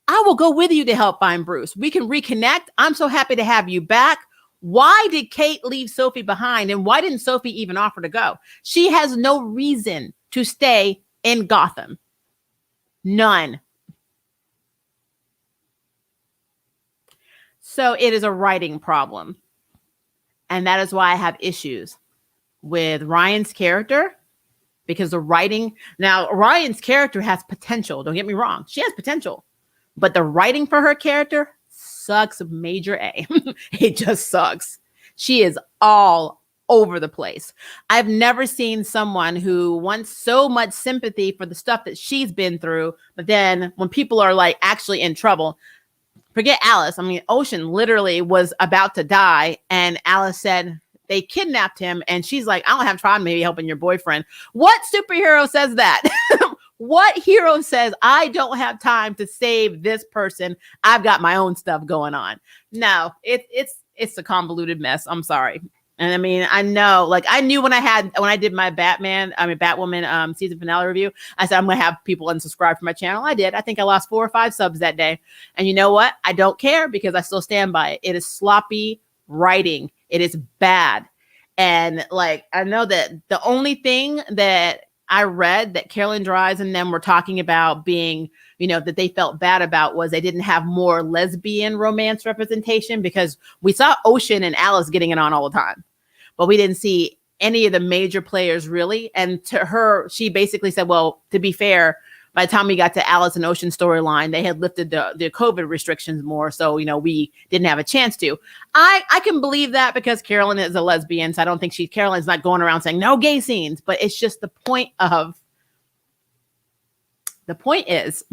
I will go with you to help find Bruce. We can reconnect. I'm so happy to have you back. Why did Kate leave Sophie behind? And why didn't Sophie even offer to go? She has no reason to stay in Gotham. None. So it is a writing problem. And that is why I have issues with Ryan's character, because the writing, now Ryan's character has potential. Don't get me wrong. She has potential, but the writing for her character sucks major A. It just sucks. She is all over the place. I've never seen someone who wants so much sympathy for the stuff that she's been through, but then when people are like actually in trouble, forget Alice. I mean, Ocean literally was about to die, and Alice said they kidnapped him, and she's like, I don't have time maybe helping your boyfriend. What superhero says that? What hero says, I don't have time to save this person? I've got my own stuff going on. No, it's a convoluted mess. I'm sorry. And I mean, I know, like I knew when I did my Batwoman season finale review, I said, I'm going to have people unsubscribe from my channel. I did. I think I lost 4 or 5 subs that day. And you know what? I don't care because I still stand by it. It is sloppy writing. It is bad. And like, I know that the only thing that I read that Carolyn Dries and them were talking about being, you know, that they felt bad about was they didn't have more lesbian romance representation, because we saw Ocean and Alice getting it on all the time, but we didn't see any of the major players really. And to her, she basically said, well, to be fair, by the time we got to Alice and Ocean storyline, they had lifted the COVID restrictions more. So, you know, we didn't have a chance to. I can believe that because Carolyn is a lesbian. So I don't think Carolyn's not going around saying no gay scenes, but it's just the point is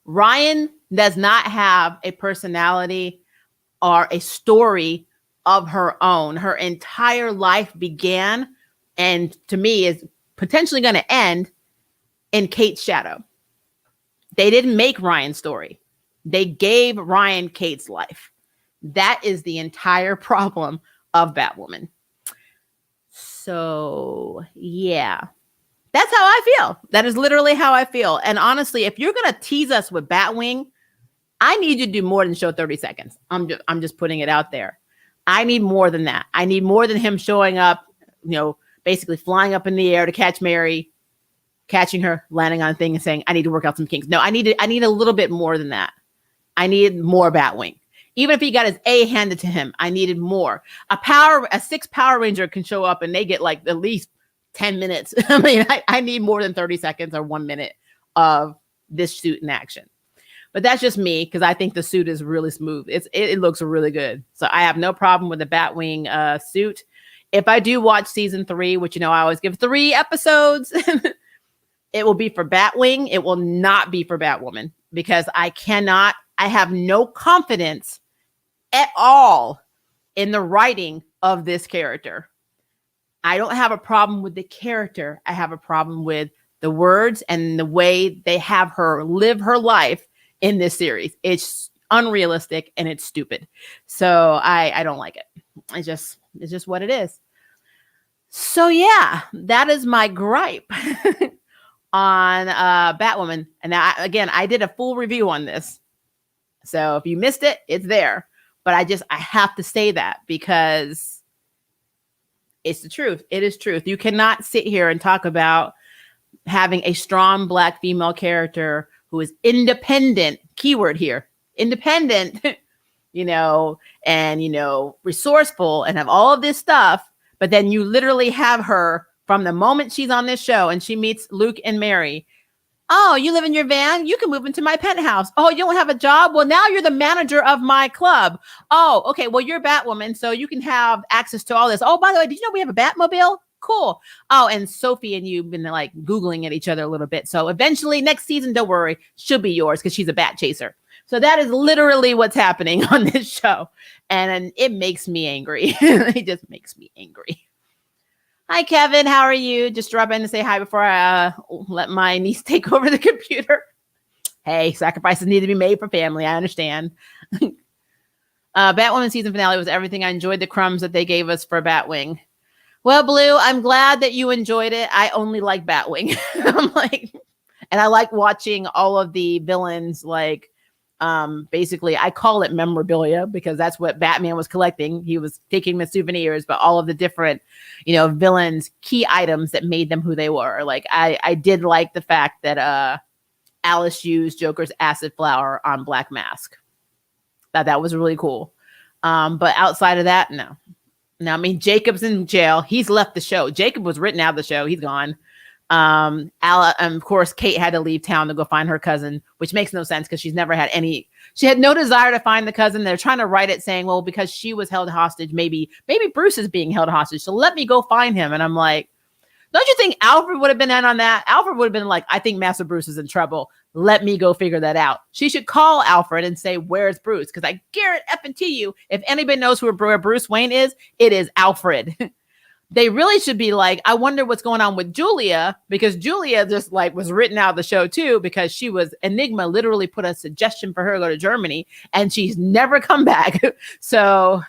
Ryan does not have a personality or a story of her own. Her entire life began, and to me is potentially going to end, in Kate's shadow. They didn't make Ryan's story. They gave Ryan Kate's life. That is the entire problem of Batwoman. So, yeah. That's how I feel. That is literally how I feel. And honestly, if you're going to tease us with Batwing, I need you to do more than show 30 seconds. I'm just putting it out there. I need more than that. I need more than him showing up, you know, basically flying up in the air to catch Mary, catching her, landing on a thing and saying, I need to work out some kinks. No, I need a little bit more than that. I needed more Batwing. Even if he got his A handed to him, I needed more. A 6 Power Ranger can show up and they get like at least 10 minutes. I mean, I need more than 30 seconds or 1 minute of this suit in action. But that's just me, because I think the suit is really smooth. It looks really good. So I have no problem with the Batwing suit. If I do watch season 3, which, you know, I always give 3 episodes, it will be for Batwing. It will not be for Batwoman, because I have no confidence at all in the writing of this character. I don't have a problem with the character. I have a problem with the words and the way they have her live her life in this series. It's unrealistic and it's stupid. So I don't like it. It's just what it is. So yeah, that is my gripe on Batwoman. And now, I did a full review on this. So if you missed it, it's there. But I have to say that because it's the truth. It is truth. You cannot sit here and talk about having a strong Black female character who is independent, keyword here, independent, you know, and, you know, resourceful and have all of this stuff. But then you literally have her from the moment she's on this show and she meets Luke and Mary. Oh, you live in your van? You can move into my penthouse. Oh, you don't have a job? Well, now you're the manager of my club. Oh, okay. Well, you're Batwoman, so you can have access to all this. Oh, by the way, did you know we have a Batmobile? Cool. Oh, and Sophie and you've been like Googling at each other a little bit. So eventually next season, don't worry, she'll be yours because she's a bat chaser. So that is literally what's happening on this show. And it makes me angry. It just makes me angry. Hi, Kevin. How are you? Just drop in and say hi before I let my niece take over the computer. Hey, sacrifices need to be made for family. I understand. Batwoman season finale was everything. I enjoyed the crumbs that they gave us for Batwing. Well, Blue, I'm glad that you enjoyed it. I only like Batwing. And I like watching all of the villains like Basically, I call it memorabilia because that's what Batman was collecting. He was taking the souvenirs, but all of the different, villains, key items that made them who they were. Like I did like the fact that Alice used Joker's acid flower on Black Mask. That was really cool. But outside of that, no. Now, I mean, Jacob's in jail. He's left the show. Jacob was written out of the show. He's gone. Of course, Kate had to leave town to go find her cousin, which makes no sense because she had no desire to find the cousin. They're trying to write it saying, well, because she was held hostage, maybe Bruce is being held hostage. So let me go find him. And I'm like, don't you think Alfred would have been in on that? Alfred would have been like, I think Master Bruce is in trouble. Let me go figure that out. She should call Alfred and say, where's Bruce? Because I guarantee you, if anybody knows where Bruce Wayne is, it is Alfred. They really should be like, I wonder what's going on with Julia, because Julia just like was written out of the show too, because she was Enigma literally put a suggestion for her to go to Germany and she's never come back. So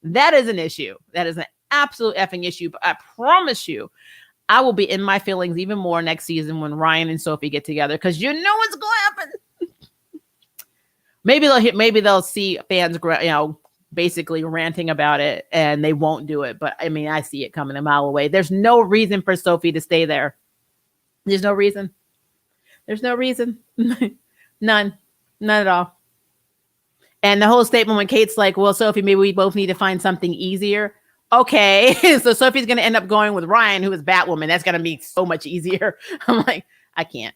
that is an issue. That is an absolute effing issue. But I promise you, I will be in my feelings even more next season when Ryan and Sophie get together, because you know what's going to happen. Maybe they'll see fans, basically ranting about it and they won't do it. But I mean, I see it coming a mile away. There's no reason for Sophie to stay there. There's no reason. None at all. And the whole statement when Kate's like, well, Sophie, maybe we both need to find something easier. Okay. So Sophie's going to end up going with Ryan, who is Batwoman. That's going to be so much easier. I'm like, I can't.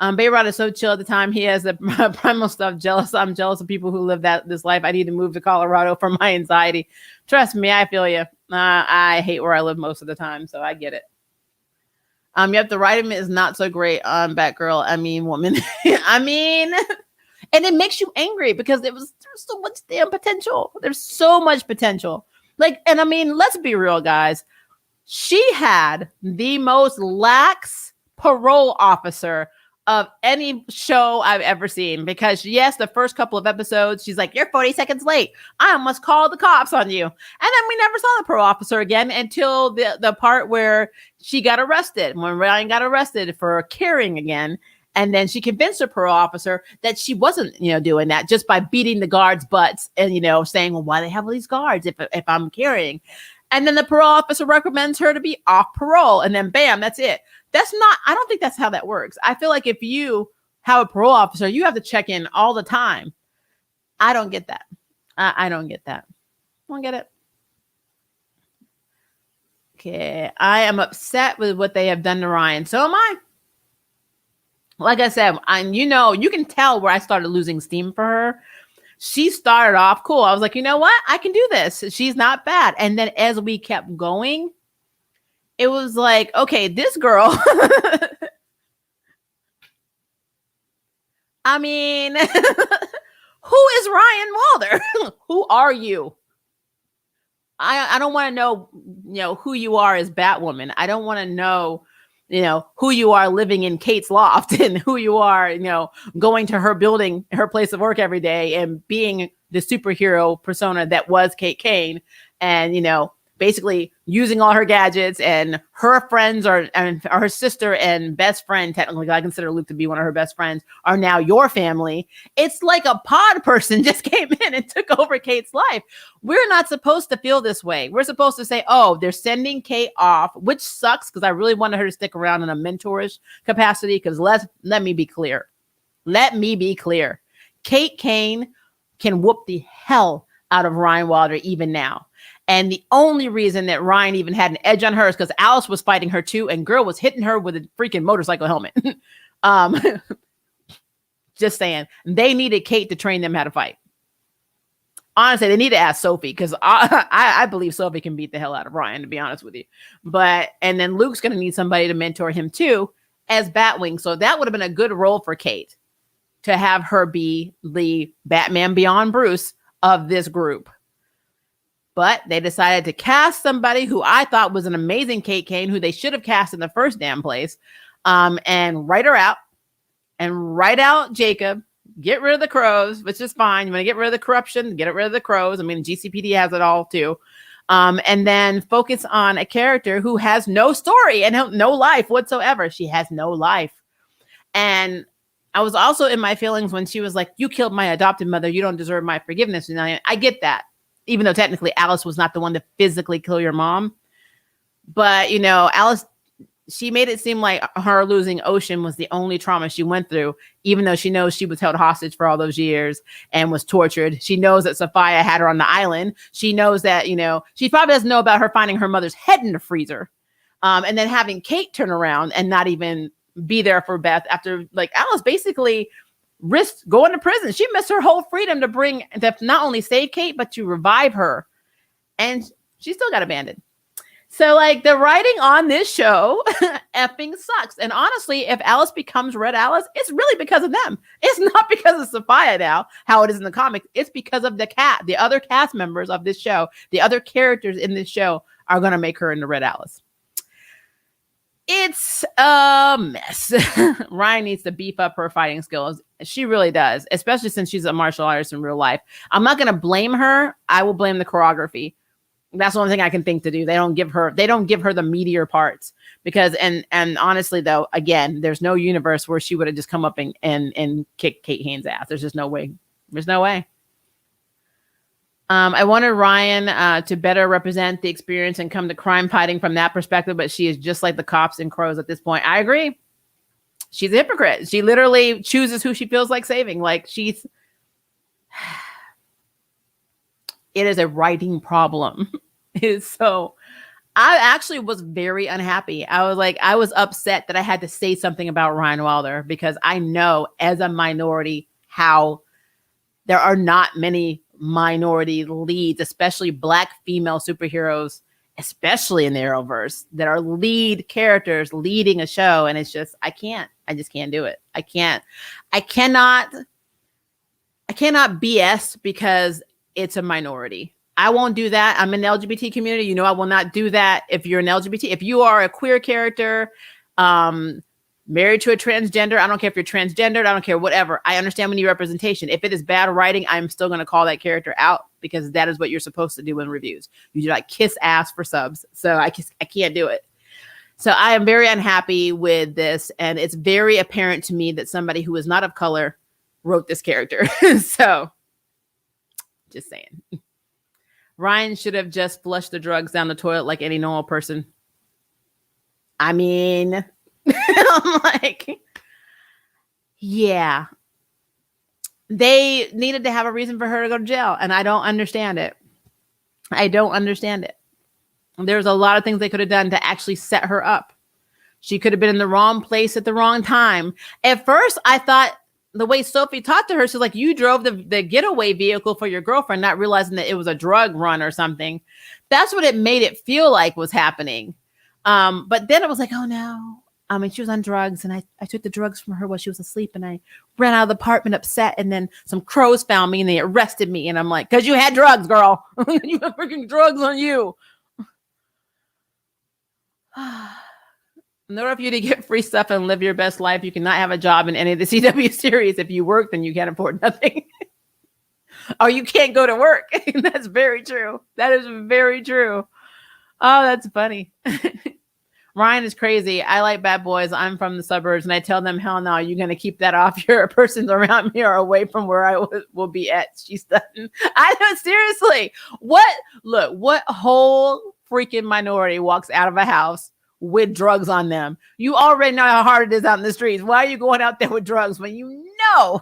Bayrod is so chill at the time. He has the primal stuff. I'm jealous of people who live this life. I need to move to Colorado for my anxiety. Trust me, I feel you. I hate where I live most of the time, so I get it. Yep, the writing is not so great on Batgirl. I mean, woman. And it makes you angry because there's so much damn potential. There's so much potential. Like, and I mean, let's be real, guys. She had the most lax parole officer of any show I've ever seen, because yes, the first couple of episodes, she's like, you're 40 seconds late. I must call the cops on you. And then we never saw the parole officer again until the part where she got arrested, when Ryan got arrested for carrying again. And then she convinced the parole officer that she wasn't, doing that, just by beating the guards' butts and, saying, well, why do they have all these guards if I'm carrying? And then the parole officer recommends her to be off parole. And then bam, that's it. I don't think that's how that works. I feel like if you have a parole officer, you have to check in all the time. I don't get that. I don't get that. I don't get it. Okay. I am upset with what they have done to Ryan. So am I. Like I said, you can tell where I started losing steam for her. She started off cool. I was like, you know what? I can do this. She's not bad. And then as we kept going, it was like, okay, this girl. I mean, who is Ryan Walder? Who are you? I don't want to know, who you are as Batwoman. I don't want to know, who you are living in Kate's loft and who you are, going to her building, her place of work every day and being the superhero persona that was Kate Kane. And, basically using all her gadgets, and her friends and her sister and best friend, technically, I consider Luke to be one of her best friends, are now your family. It's like a pod person just came in and took over Kate's life. We're not supposed to feel this way. We're supposed to say, oh, they're sending Kate off, which sucks because I really wanted her to stick around in a mentorish capacity. Because let me be clear. Kate Kane can whoop the hell out of Ryan Wilder even now. And the only reason that Ryan even had an edge on her is because Alice was fighting her too, and girl was hitting her with a freaking motorcycle helmet. Just saying. They needed Kate to train them how to fight. Honestly, they need to ask Sophie, because I believe Sophie can beat the hell out of Ryan, to be honest with you. And then Luke's going to need somebody to mentor him too as Batwing. So that would have been a good role for Kate, to have her be the Batman Beyond Bruce of this group. But they decided to cast somebody who I thought was an amazing Kate Kane, who they should have cast in the first damn place, and write her out and write out Jacob, get rid of the crows, which is fine. You want to get rid of the corruption, get rid of the crows. I mean, GCPD has it all too. And then focus on a character who has no story and no life whatsoever. She has no life. And I was also in my feelings when she was like, you killed my adopted mother. You don't deserve my forgiveness. And I get that, even though technically Alice was not the one to physically kill your mom. But, you know, Alice, she made it seem like her losing Ocean was the only trauma she went through, even though she knows she was held hostage for all those years and was tortured. She knows that Sophia had her on the island. She knows that, you know, she probably doesn't know about her finding her mother's head in the freezer. And then having Kate turn around and not even be there for Beth after, like, Alice basically risked going to prison. She missed her whole freedom to not only save Kate, but to revive her. And she still got abandoned. So, like, the writing on this show effing sucks. And honestly, if Alice becomes Red Alice, it's really because of them. It's not because of Sophia now, how it is in the comics. It's because of the other cast members of this show. The other characters in this show are going to make her into Red Alice. It's a mess. Ryan needs to beef up her fighting skills. She really does, especially since she's a martial artist in real life. I'm not going to blame her. I will blame the choreography. That's the only thing I can think to do. They don't give her the meatier parts because, and honestly though, again, there's no universe where she would have just come up and kicked Kate Haines' ass. There's just no way. There's no way. I wanted Ryan to better represent the experience and come to crime fighting from that perspective, but she is just like the cops and crows at this point. I agree. She's a hypocrite. She literally chooses who she feels like saving. Like it is a writing problem. So I actually was very unhappy. I was upset that I had to say something about Ryan Wilder because I know as a minority how there are not many minority leads, especially Black female superheroes, especially in the Arrowverse, that are lead characters leading a show. And it's just, I just can't do it. I cannot BS because it's a minority. I won't do that. I'm in the LGBT community. You know, I will not do that. If you're an LGBT, if you are a queer character, married to a transgender, I don't care if you're transgendered, I don't care, whatever. I understand we need representation. If it is bad writing, I'm still going to call that character out because that is what you're supposed to do in reviews. You do like kiss ass for subs. So I can't do it. So I am very unhappy with this. And it's very apparent to me that somebody who is not of color wrote this character. So just saying. Ryan should have just flushed the drugs down the toilet like any normal person. I mean, I'm like, yeah. They needed to have a reason for her to go to jail, and I don't understand it. There's a lot of things they could have done to actually set her up. She could have been in the wrong place at the wrong time. At first, I thought the way Sophie talked to her, she's like, you drove the getaway vehicle for your girlfriend, not realizing that it was a drug run or something. That's what it made it feel like was happening. But then it was like, oh no. I mean, she was on drugs and I took the drugs from her while she was asleep and I ran out of the apartment upset and then some crows found me and they arrested me. And I'm like, cause you had drugs, girl. You had freaking drugs on you. In order for you to get free stuff and live your best life, you cannot have a job in any of the CW series. If you work, then you can't afford nothing. Or you can't go to work. That's very true. That is very true. Oh, that's funny. Ryan is crazy. I like bad boys. I'm from the suburbs, and I tell them, hell no, you're going to keep that off your persons around me or away from where I will be at. She's done. I know, seriously. What whole freaking minority walks out of a house with drugs on them? You already know how hard it is out in the streets. Why are you going out there with drugs when you know?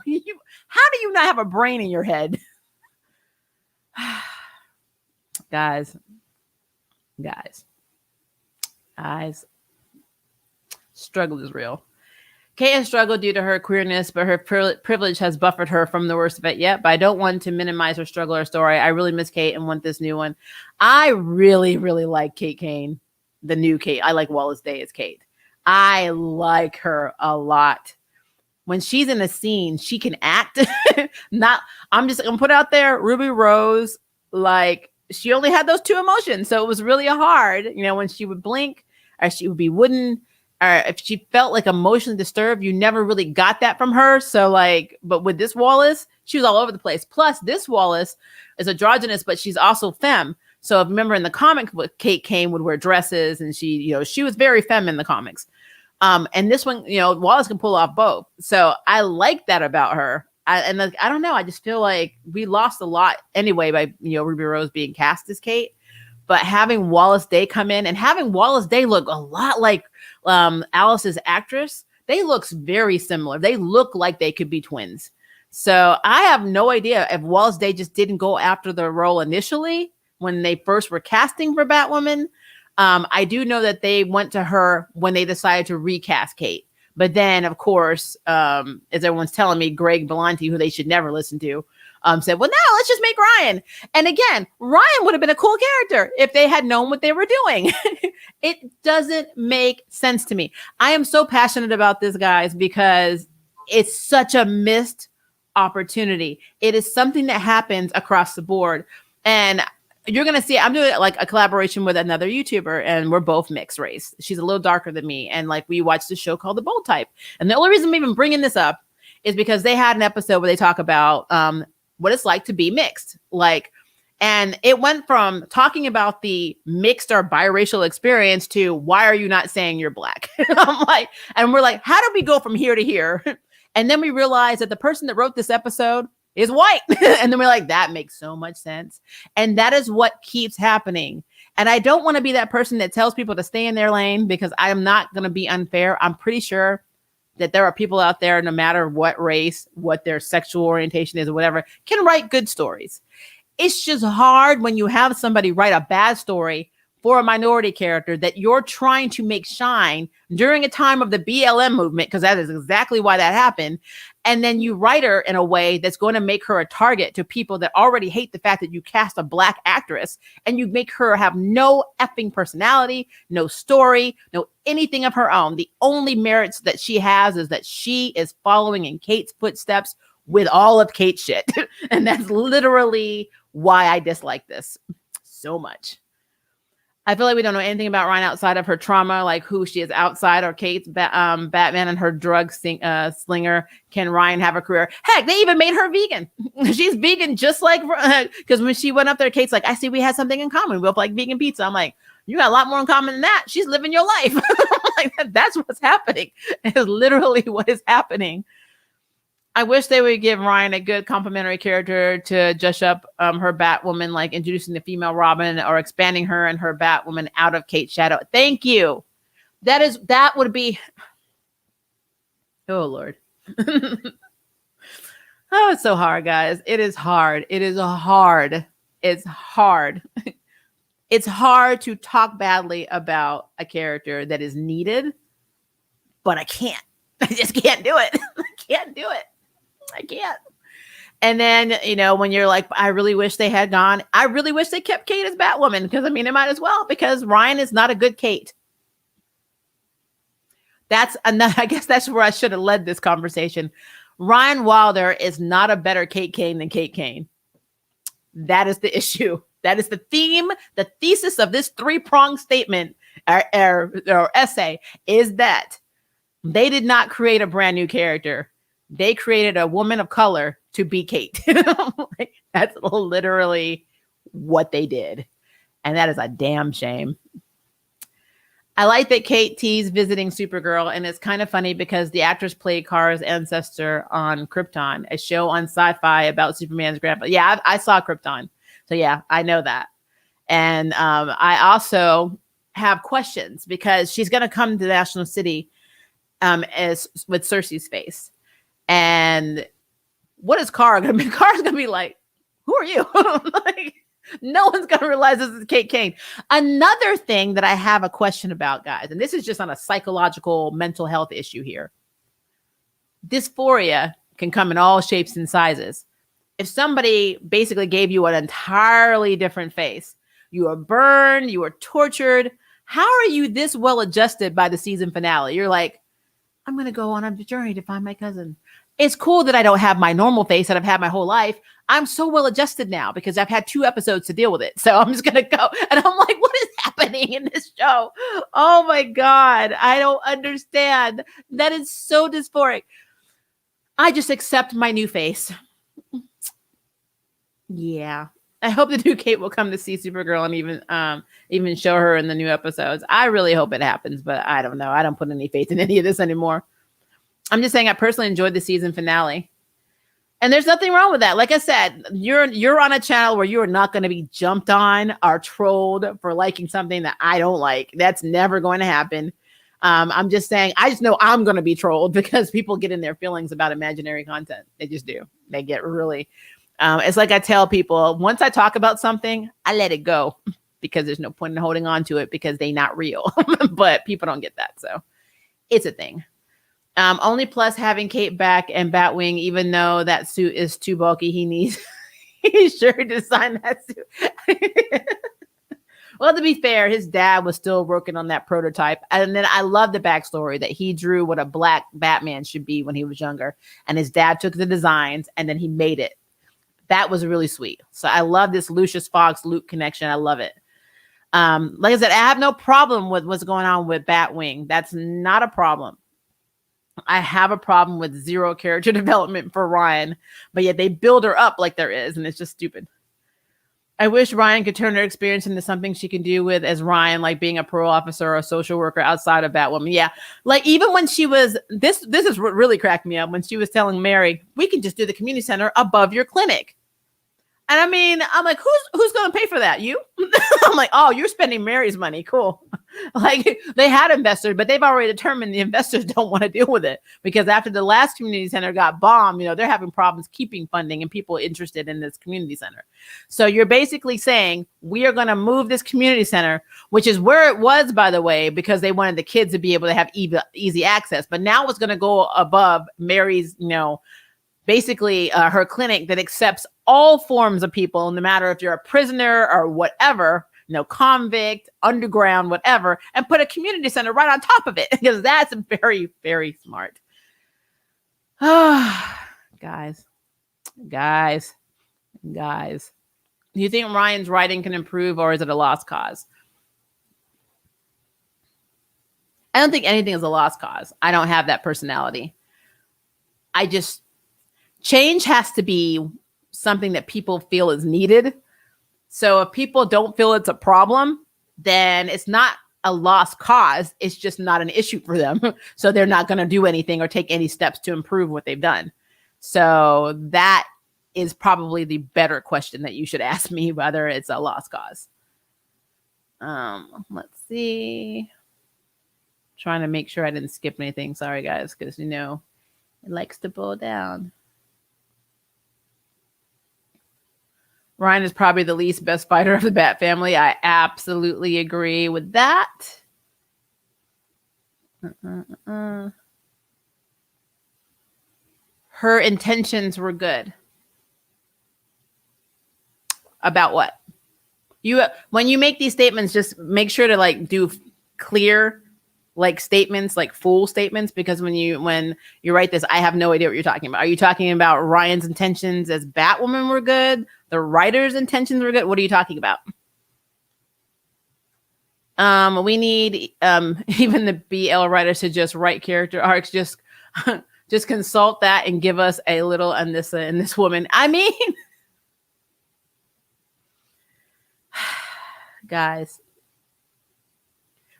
How do you not have a brain in your head? Guys, struggle is real. Kate has struggled due to her queerness, but her privilege has buffered her from the worst of it yet. But I don't want to minimize her struggle or story. I really miss Kate and want this new one. I really, really like Kate Kane, the new Kate. I like Wallace Day as Kate. I like her a lot. When she's in a scene, she can act. I'm gonna put out there, Ruby Rose, like, she only had those two emotions. So it was really hard, when she would blink or she would be wooden or if she felt like emotionally disturbed, you never really got that from her. So but with this Wallace, she was all over the place. Plus this Wallace is androgynous, but she's also femme. So if remember in the comic book, Kate Kane would wear dresses and she was very femme in the comics. And this one, Wallace can pull off both. So I like that about her. I don't know. I just feel like we lost a lot anyway by, Ruby Rose being cast as Kate. But having Wallace Day come in and having Wallace Day look a lot like Alice's actress, they look very similar. They look like they could be twins. So I have no idea if Wallace Day just didn't go after the role initially when they first were casting for Batwoman. I do know that they went to her when they decided to recast Kate. But then, of course, as everyone's telling me, Greg Berlanti, who they should never listen to, said, well, no, let's just make Ryan. And again, Ryan would have been a cool character if they had known what they were doing. It doesn't make sense to me. I am so passionate about this, guys, because it's such a missed opportunity. It is something that happens across the board. And you're going to see, I'm doing like a collaboration with another YouTuber, and we're both mixed race. She's a little darker than me. And like, we watched a show called The Bold Type. And the only reason I'm even bringing this up is because they had an episode where they talk about what it's like to be mixed. And it went from talking about the mixed or biracial experience to why are you not saying you're Black? I'm like, and we're like, how do we go from here to here? And then we realized that the person that wrote this episode is white. And then we're like, that makes so much sense. And that is what keeps happening. And I don't want to be that person that tells people to stay in their lane, because I am not going to be unfair. I'm pretty sure that there are people out there, no matter what race, what their sexual orientation is or whatever, can write good stories. It's just hard when you have somebody write a bad story for a minority character that you're trying to make shine during a time of the BLM movement, because that is exactly why that happened. And then you write her in a way that's going to make her a target to people that already hate the fact that you cast a Black actress, and you make her have no effing personality, no story, no anything of her own. The only merits that she has is that she is following in Kate's footsteps with all of Kate's shit. And that's literally why I dislike this so much. I feel like we don't know anything about Ryan outside of her trauma, like who she is outside or Kate's Batman and her drug slinger. Can Ryan have a career? Heck, they even made her vegan. She's vegan just like, because when she went up there, Kate's like, I see we had something in common. We both like vegan pizza. I'm like, you got a lot more in common than that. She's living your life. Like, that's what's happening. It's literally what is happening. I wish they would give Ryan a good complementary character to judge up her Batwoman, like introducing the female Robin or expanding her and her Batwoman out of Kate's shadow. Thank you. That would be. Oh, Lord. Oh, it's so hard, guys. It is hard. It is hard. It's hard. It's hard to talk badly about a character that is needed, but I can't. I just can't do it. I can't do it. I can't. And then, when you're like, I really wish they had gone. I really wish they kept Kate as Batwoman, because they might as well, because Ryan is not a good Kate. That's another, I guess that's where I should have led this conversation. Ryan Wilder is not a better Kate Kane than Kate Kane. That is the issue. That is the theme, the thesis of this 3-pronged statement or essay, is that they did not create a brand new character. They created a woman of color to be Kate. Like, that's literally what they did. And that is a damn shame. I like that Kate teased visiting Supergirl, and it's kind of funny because the actress played Kara's ancestor on Krypton, a show on Sci-Fi about Superman's grandpa. Yeah, I saw Krypton. So yeah, I know that. And I also have questions, because she's going to come to the National City as with Cersei's face. And what is Kara going to be? Kara's going to be like, who are you? Like, no one's going to realize this is Kate Kane. Another thing that I have a question about, guys, and this is just on a psychological mental health issue here. Dysphoria can come in all shapes and sizes. If somebody basically gave you an entirely different face, you were burned, you were tortured, how are you this well adjusted by the season finale? You're like, I'm going to go on a journey to find my cousin. It's cool that I don't have my normal face that I've had my whole life. I'm so well adjusted now because I've had 2 episodes to deal with it. So I'm just going to go. And I'm like, what is happening in this show? Oh my God. I don't understand. That is so dysphoric. I just accept my new face. Yeah. I hope the new Kate will come to see Supergirl and even show her in the new episodes. I really hope it happens, but I don't know. I don't put any faith in any of this anymore. I'm just saying I personally enjoyed the season finale. And there's nothing wrong with that. Like I said, you're on a channel where you are not going to be jumped on or trolled for liking something that I don't like. That's never going to happen. I'm just saying, I just know I'm going to be trolled because people get in their feelings about imaginary content. They just do. They get really, it's like I tell people, once I talk about something, I let it go because there's no point in holding on to it because they're not real. But people don't get that. So it's a thing. Only plus having Kate back and Batwing, even though that suit is too bulky, he's sure to design that suit. Well, to be fair, his dad was still working on that prototype. And then I love the backstory that he drew what a black Batman should be when he was younger. And his dad took the designs and then he made it. That was really sweet. So I love this Lucius Fox Luke connection. I love it. Like I said, I have no problem with what's going on with Batwing. That's not a problem. I have a problem with zero character development for Ryan, but yet they build her up like there is, and it's just stupid. I wish Ryan could turn her experience into something she can do with as Ryan, like being a parole officer or a social worker outside of Batwoman. Yeah, like even when she was, this is what really cracked me up, when she was telling Mary, we can just do the community center above your clinic. And I mean, I'm like, who's going to pay for that? You? I'm like, oh, you're spending Mary's money. Cool. Like they had investors, but they've already determined the investors don't want to deal with it because after the last community center got bombed, they're having problems keeping funding and people interested in this community center. So you're basically saying we are going to move this community center, which is where it was, by the way, because they wanted the kids to be able to have easy access. But now it's going to go above Mary's, basically her clinic that accepts all forms of people, no matter if you're a prisoner or whatever, convict, underground, whatever, and put a community center right on top of it because that's very, very smart. Guys. Do you think Ryan's writing can improve or is it a lost cause? I don't think anything is a lost cause. I don't have that personality. Change has to be something that people feel is needed. So if people don't feel it's a problem, then it's not a lost cause. It's just not an issue for them. So they're not going to do anything or take any steps to improve what they've done. So that is probably the better question that you should ask me, whether it's a lost cause. Let's see. Trying to make sure I didn't skip anything. Sorry, guys, because it likes to boil down. Ryan is probably the least best fighter of the Bat family. I absolutely agree with that. Her intentions were good. About what? When you make these statements, just make sure to do clear statements, full statements, because when you write this, I have no idea what you're talking about. Are you talking about Ryan's intentions as Batwoman were good? The writer's intentions were good? What are you talking about? We need even the BL writers to just write character arcs, just consult that and give us a little and this woman. I mean, guys.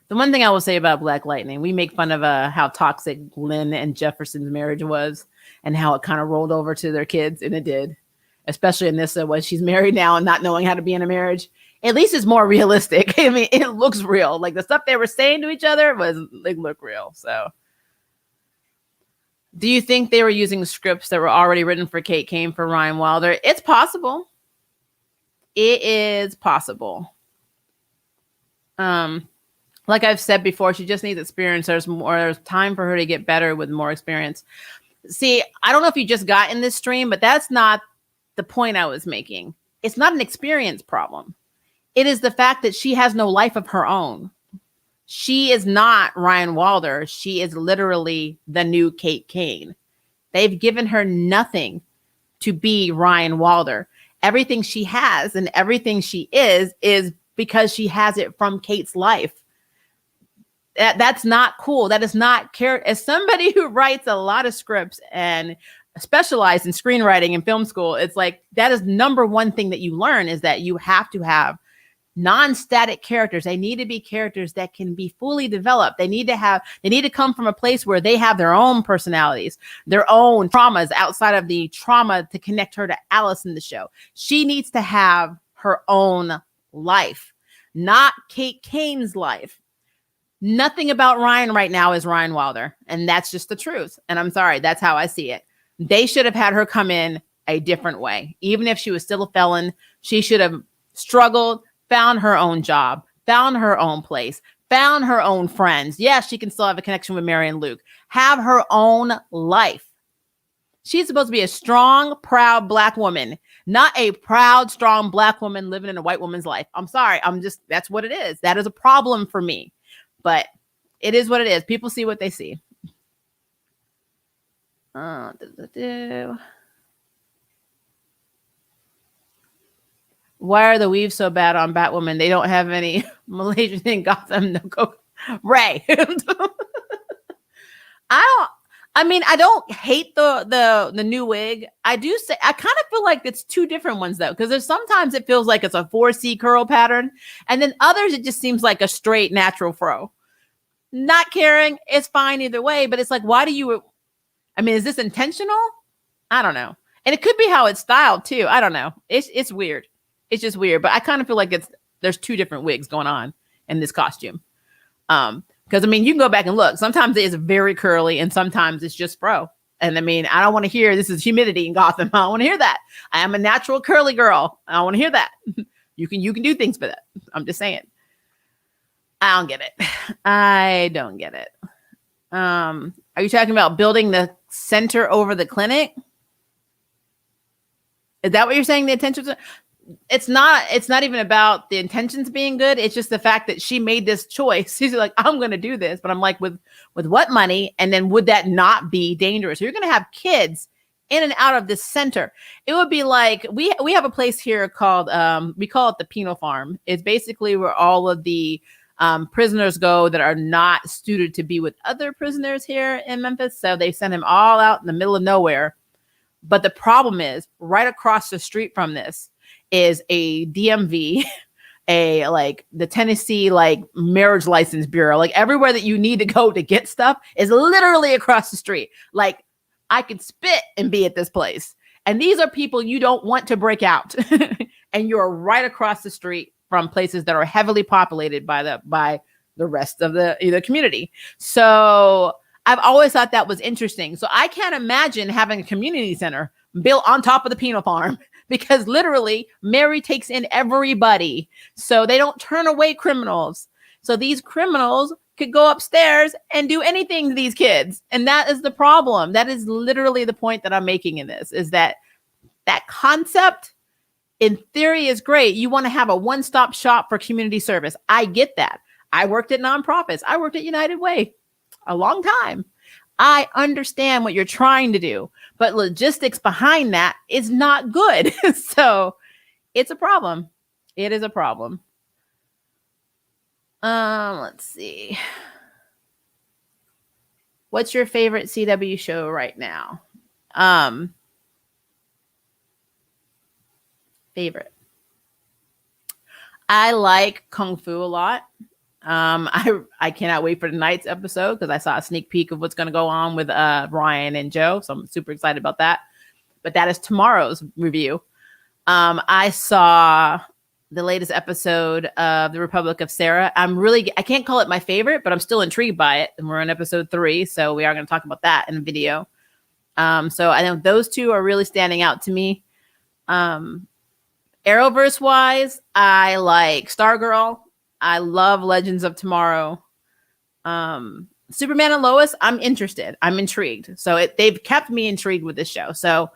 The one thing I will say about Black Lightning, we make fun of how toxic Lynn and Jefferson's marriage was and how it kind of rolled over to their kids, and it did. Especially in this, when she's married now and not knowing how to be in a marriage. At least it's more realistic. I mean, it looks real. Like the stuff they were saying to each other look real. So, do you think they were using scripts that were already written for Kate Kane for Ryan Wilder? It's possible. It is possible. Like I've said before, she just needs experience. There's time for her to get better with more experience. See, I don't know if you just got in this stream, but that's not the point I was making. It's not an experience problem. It is the fact that she has no life of her own. She is not Ryan Wilder. She is literally the new Kate Kane. They've given her nothing to be Ryan Wilder. Everything she has and everything she is because she has it from Kate's life. That's not cool. That is not care. As somebody who writes a lot of scripts and specialized in screenwriting in film school, it's like that is number one thing that you learn is that you have to have non-static characters. They need to be characters that can be fully developed. They need to come from a place where they have their own personalities, their own traumas outside of the trauma to connect her to Alice in the show. She needs to have her own life, not Kate Kane's life. Nothing about Ryan right now is Ryan Wilder. And that's just the truth. And I'm sorry, that's how I see it. They should have had her come in a different way. Even if she was still a felon, she should have struggled, found her own job, found her own place, found her own friends. Yes, she can still have a connection with Mary and Luke. Have her own life. She's supposed to be a strong, proud Black woman, not a proud, strong Black woman living in a white woman's life. I'm sorry. That's what it is. That is a problem for me. But it is what it is. People see what they see. Why are the weaves so bad on Batwoman? They don't have any Malaysian in Gotham. No go Ray. I don't hate the new wig. I do say I kind of feel like it's two different ones though, because there's sometimes it feels like it's a 4C curl pattern, and then others it just seems like a straight natural fro. Not caring, it's fine either way, but it's like, why do you? I mean, is this intentional? I don't know, and it could be how it's styled too. I don't know. It's weird. It's just weird, but I kind of feel like there's two different wigs going on in this costume. Because I mean, you can go back and look. Sometimes it's very curly, and sometimes it's just fro. And I mean, I don't want to hear this is humidity in Gotham. I don't want to hear that. I am a natural curly girl. I don't want to hear that. You can do things for that. I'm just saying. I don't get it. I don't get it. Are you talking about building the center over the clinic? Is that what you're saying? The intentions? It's not even about the intentions being good. It's just the fact that she made this choice. She's like, I'm going to do this, but I'm like, with what money? And then would that not be dangerous? You're going to have kids in and out of this center. It would be like, we have a place here called, we call it the Penal Farm. It's basically where all of the prisoners go that are not suited to be with other prisoners here in Memphis. So they send them all out in the middle of nowhere. But the problem is right across the street from this is a DMV, the Tennessee marriage license bureau. Like everywhere that you need to go to get stuff is literally across the street. Like I could spit and be at this place. And these are people you don't want to break out. And you're right across the street from places that are heavily populated by the rest of the community. So I've always thought that was interesting. So I can't imagine having a community center built on top of the penal farm, because literally Mary takes in everybody. So they don't turn away criminals. So these criminals could go upstairs and do anything to these kids. And that is the problem. That is literally the point that I'm making in this, is that concept in theory is great. You want to have a one-stop shop for community service. I get that. I worked at nonprofits. I worked at United Way a long time. I understand what you're trying to do, but logistics behind that is not good. So it's a problem. It is a problem. Let's see. What's your favorite CW show right now? Favorite. I like Kung Fu a lot. I cannot wait for tonight's episode because I saw a sneak peek of what's going to go on with Ryan and Joe. So I'm super excited about that. But that is tomorrow's review. I saw the latest episode of The Republic of Sarah. I can't call it my favorite, but I'm still intrigued by it. And we're on episode 3. So we are going to talk about that in a video. So I know those two are really standing out to me. Arrowverse wise, I like Stargirl. I love Legends of Tomorrow. Superman and Lois, I'm interested. I'm intrigued. So they've kept me intrigued with this show. So,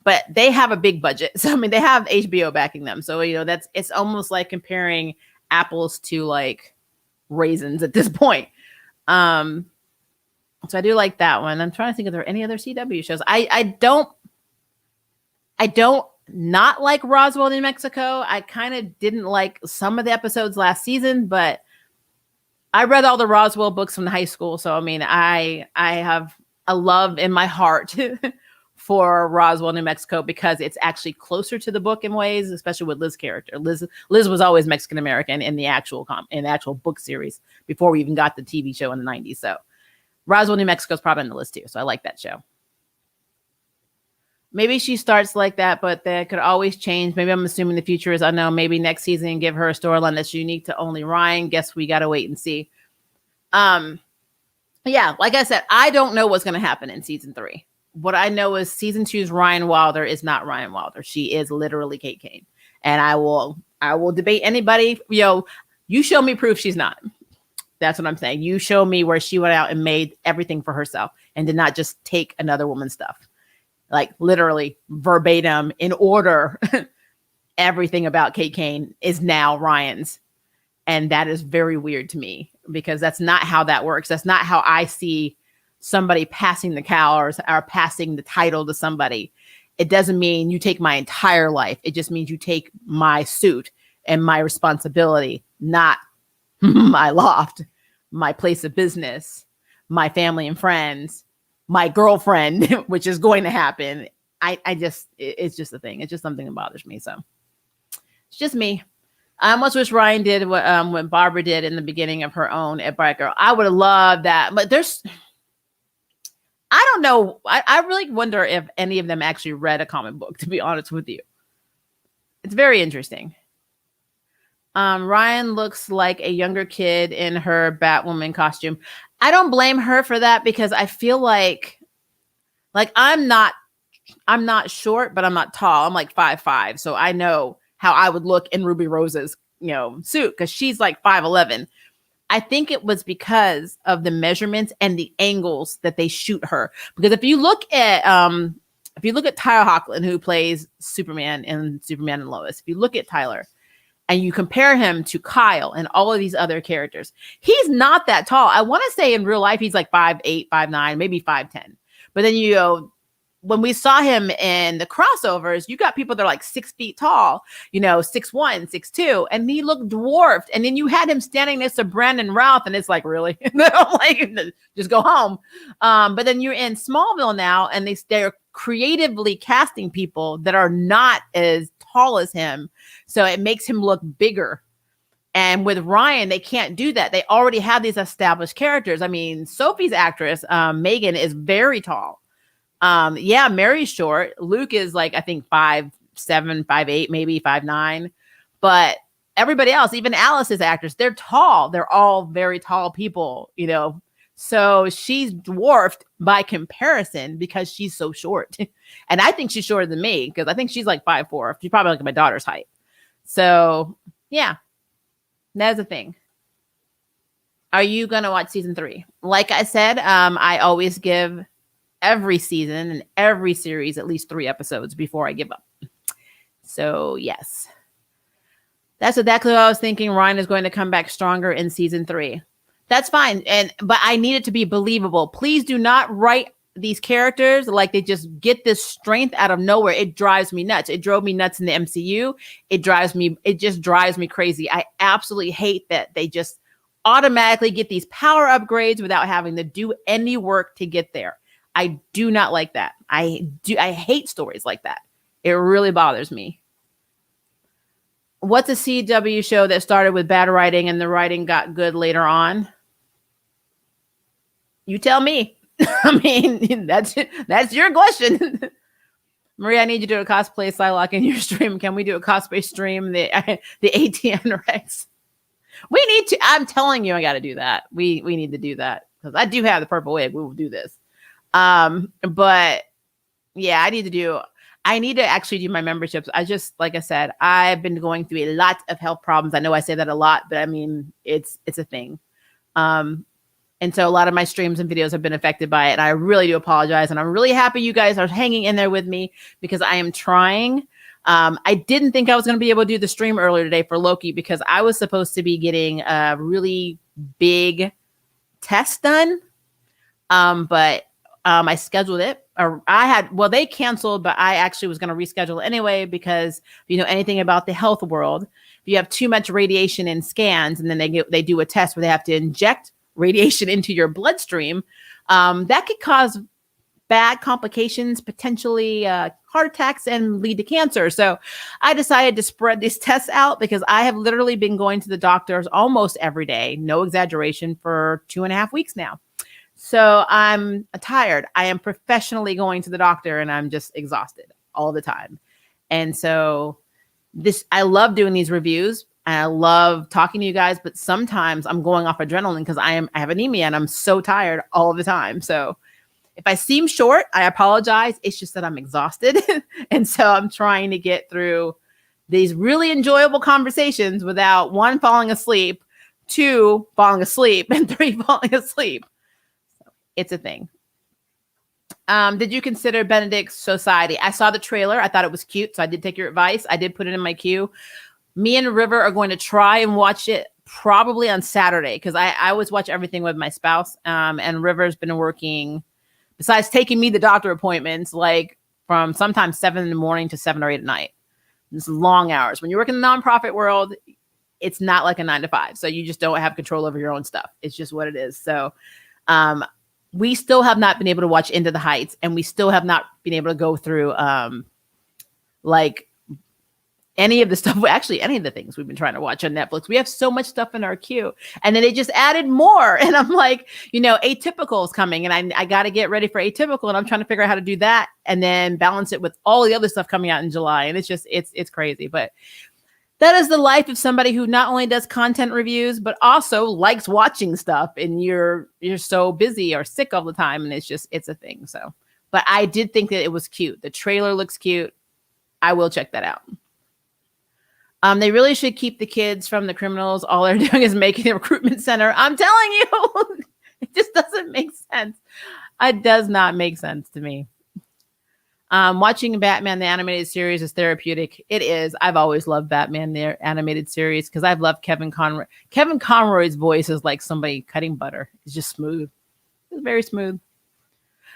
but they have a big budget. So, I mean, they have HBO backing them. So, it's almost like comparing apples to raisins at this point. So I do like that one. I'm trying to think if there are any other CW shows. I don't not like Roswell, New Mexico. I kind of didn't like some of the episodes last season, but I read all the Roswell books from high school. So, I mean, I have a love in my heart for Roswell, New Mexico, because it's actually closer to the book in ways, especially with Liz's character. Liz was always Mexican American in the actual book series before we even got the TV show in the 90s. So Roswell, New Mexico is probably on the list too. So I like that show. Maybe she starts like that, but that could always change. Maybe I'm assuming the future is unknown. Maybe next season give her a storyline that's unique to only Ryan. Guess we got to wait and see. Yeah, like I said, I don't know what's going to happen in season 3. What I know is season 2's Ryan Wilder is not Ryan Wilder. She is literally Kate Kane. And I will debate anybody. You show me proof she's not. That's what I'm saying. You show me where she went out and made everything for herself and did not just take another woman's stuff. Like literally verbatim in order. Everything about Kate Kane is now Ryan's. And that is very weird to me because that's not how that works. That's not how I see somebody passing the cow or passing the title to somebody. It doesn't mean you take my entire life. It just means you take my suit and my responsibility, not my loft, my place of business, my family and friends, my girlfriend, which is going to happen. It's just a thing. It's just something that bothers me. So it's just me. I almost wish Ryan did what Barbara did in the beginning of her own at Bright Girl. I would have loved that. But I don't know. I really wonder if any of them actually read a comic book, to be honest with you. It's very interesting. Ryan looks like a younger kid in her Batwoman costume. I don't blame her for that because I feel like I'm not short, but I'm not tall. I'm like 5'5". So I know how I would look in Ruby Rose's, suit because she's like 5'11". I think it was because of the measurements and the angles that they shoot her. Because if you look at Tyler Hoechlin, who plays Superman and Lois, if you look at Tyler and you compare him to Kyle and all of these other characters, he's not that tall. I want to say in real life he's like 5'8", 5'9", maybe 5'10". But then when we saw him in the crossovers, you got people that are like 6 feet tall, 6'1", 6'2", and he looked dwarfed. And then you had him standing next to Brandon Routh, and it's like, really? Like, just go home. But then you're in Smallville now, and they're creatively casting people that are not as tall as him. So it makes him look bigger. And with Ryan, they can't do that. They already have these established characters. I mean, Sophie's actress, Megan, is very tall. Mary's short. Luke is like, I think 5'7", 5'8", maybe 5'9". But everybody else, even Alice's actors, they're tall. They're all very tall people, So she's dwarfed by comparison because she's so short. And I think she's shorter than me because I think she's like 5'4". She's probably like my daughter's height. So yeah, that's the thing. Are you going to watch season 3? Like I said, I always give every season and every series at least 3 episodes before I give up. So yes, that's exactly what I was thinking. Ryan is going to come back stronger in season 3. That's fine. But I need it to be believable. Please do not write these characters like they just get this strength out of nowhere. It drives me nuts. It drove me nuts in the MCU. It just drives me crazy. I absolutely hate that they just automatically get these power upgrades without having to do any work to get there. I do not like that. I hate stories like that. It really bothers me. What's a CW show that started with bad writing and the writing got good later on? You tell me. I mean, that's your question. Maria, I need you to do a cosplay Psylocke in your stream. Can we do a cosplay stream? The ATN Rex. We need to. I'm telling you, I got to do that. We need to do that because I do have the purple wig. We will do this. But yeah, I need to actually do my memberships. Like I said, I've been going through a lot of health problems. I know I say that a lot, but I mean, it's a thing. And so a lot of my streams and videos have been affected by it. And I really do apologize. And I'm really happy you guys are hanging in there with me because I am trying. I didn't think I was going to be able to do the stream earlier today for Loki because I was supposed to be getting a really big test done. But I scheduled it. They canceled, but I actually was going to reschedule anyway because if you know anything about the health world, if you have too much radiation in scans and then they do a test where they have to inject radiation into your bloodstream, that could cause bad complications, potentially heart attacks, and lead to cancer. So I decided to spread these tests out because I have literally been going to the doctors almost every day, no exaggeration, for 2.5 weeks now. So I'm tired. I am professionally going to the doctor and I'm just exhausted all the time. And so I love doing these reviews. I love talking to you guys, but sometimes I'm going off adrenaline because I have anemia and I'm so tired all the time. So if I seem short, I apologize. It's just that I'm exhausted. And so I'm trying to get through these really enjoyable conversations without 1, falling asleep, 2, falling asleep, and 3, falling asleep. So it's a thing. Did you consider Benedict's Society? I saw the trailer. I thought it was cute. So I did take your advice. I did put it in my queue. Me and River are going to try and watch it probably on Saturday because I always watch everything with my spouse. And River's been working, besides taking me the doctor appointments, like from sometimes 7 in the morning to 7 or 8 at night. It's long hours. When you work in the nonprofit world, it's not like a 9 to 5. So you just don't have control over your own stuff. It's just what it is. So we still have not been able to watch Into the Heights, and we still have not been able to go through like any of the stuff, actually any of the things we've been trying to watch on Netflix. We have so much stuff in our queue, and then they just added more. And I'm like, Atypical is coming, and I got to get ready for Atypical, and I'm trying to figure out how to do that and then balance it with all the other stuff coming out in July. And it's just, it's crazy. But that is the life of somebody who not only does content reviews, but also likes watching stuff, and you're so busy or sick all the time. And it's a thing. So, but I did think that it was cute. The trailer looks cute. I will check that out. They really should keep the kids from the criminals. All they're doing is making a recruitment center. I'm telling you, it just doesn't make sense. It does not make sense to me. Watching Batman, the animated series, is therapeutic. It is. I've always loved Batman, the animated series, because I've loved Kevin Conroy. Kevin Conroy's voice is like somebody cutting butter. It's just smooth. It's very smooth.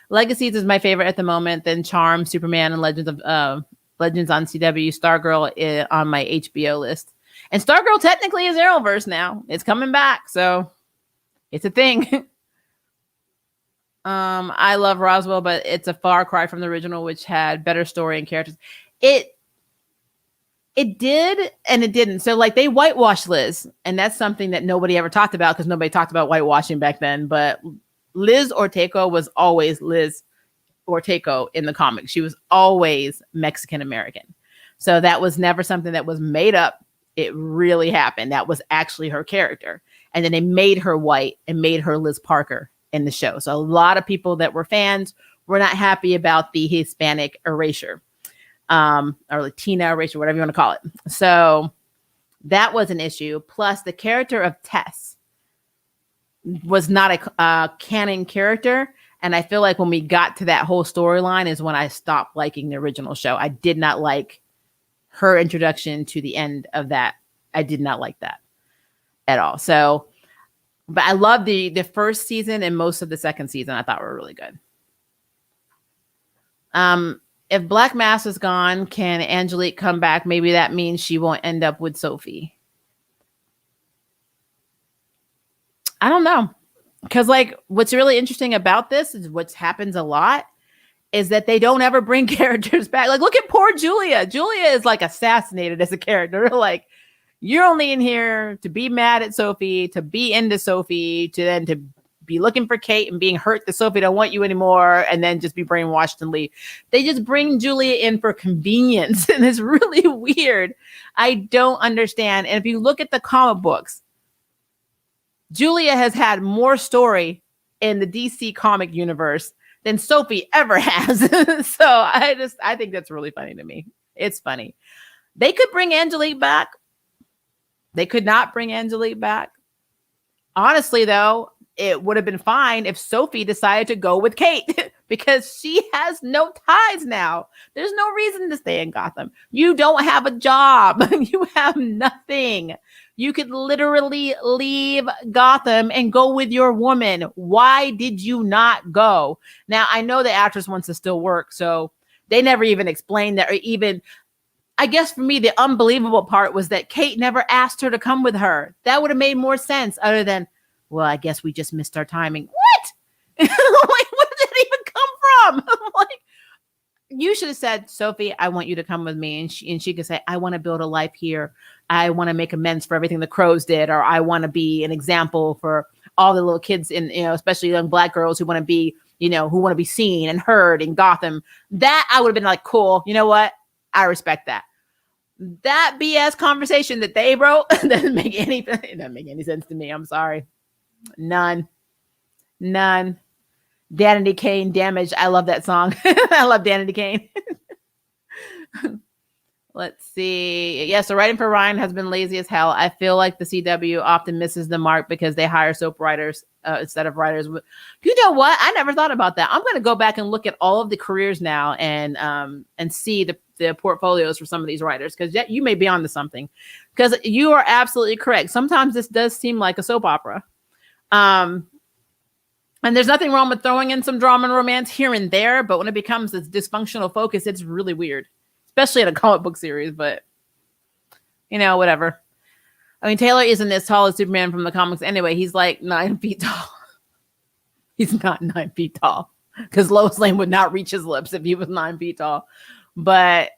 Legacies is my favorite at the moment. Then Charm, Superman, and Legends on CW. Stargirl is on my HBO list. And Stargirl technically is Arrowverse now. It's coming back. So it's a thing. I love Roswell, but it's a far cry from the original, which had better story and characters. It did and it didn't. So like they whitewashed Liz, and that's something that nobody ever talked about because nobody talked about whitewashing back then. But Liz Orteco was always Liz Orteco in the comics. She was always Mexican American. So that was never something that was made up. It really happened. That was actually her character. And then they made her white and made her Liz Parker in the show. So a lot of people that were fans were not happy about the Hispanic erasure, or Latina erasure, whatever you want to call it. So that was an issue. Plus the character of Tess was not a canon character. And I feel like when we got to that whole storyline is when I stopped liking the original show. I did not like her introduction to the end of that. I did not like that at all. So, but I love the first season and most of the second season. I thought were really good. If Black Mass is gone, can Angelique come back? Maybe that means she won't end up with Sophie. I don't know. Because like what's really interesting about this is what happens a lot is that they don't ever bring characters back. Like look at poor Julia. Julia is like assassinated as a character. Like you're only in here to be mad at Sophie, to be into Sophie, to then to be looking for Kate and being hurt that Sophie don't want you anymore, and then just be brainwashed and leave. They just bring Julia in for convenience, and it's really weird. I don't understand. And if you look at the comic books, Julia has had more story in the DC comic universe than Sophie ever has. So I think that's really funny to me. It's funny. They could bring Angelique back. They could not bring Angelique back. Honestly, though, it would have been fine if Sophie decided to go with Kate because she has no ties now. There's no reason to stay in Gotham. You don't have a job. You have nothing. You could literally leave Gotham and go with your woman. Why did you not go? Now, I know the actress wants to still work, so they never even explained that, or even, I guess for me, the unbelievable part was that Kate never asked her to come with her. That would have made more sense other than, well, I guess we just missed our timing. What? Like, where did that even come come? I'm like, you should have said, Sophie, I want you to come with me. And she could say, I want to build a life here. I want to make amends for everything the Crows did, or I want to be an example for all the little kids in, especially young Black girls who want to be, who want to be seen and heard in Gotham. That I would have been like, cool. You know what? I respect that. That BS conversation that they wrote doesn't make any sense to me. I'm sorry. None. Danity Kane, Damaged. I love that song. I love Danity Kane. Let's see. Yeah, so writing for Ryan has been lazy as hell. I feel like the CW often misses the mark because they hire soap writers instead of writers. You know what? I never thought about that. I'm going to go back and look at all of the careers now and see the portfolios for some of these writers, because you may be onto something. Because you are absolutely correct. Sometimes this does seem like a soap opera. And there's nothing wrong with throwing in some drama and romance here and there, but when it becomes this dysfunctional focus, it's really weird, especially in a comic book series. But, whatever. I mean, Taylor isn't as tall as Superman from the comics anyway. He's like 9 feet tall. He's not 9 feet tall, because Lois Lane would not reach his lips if he was 9 feet tall. But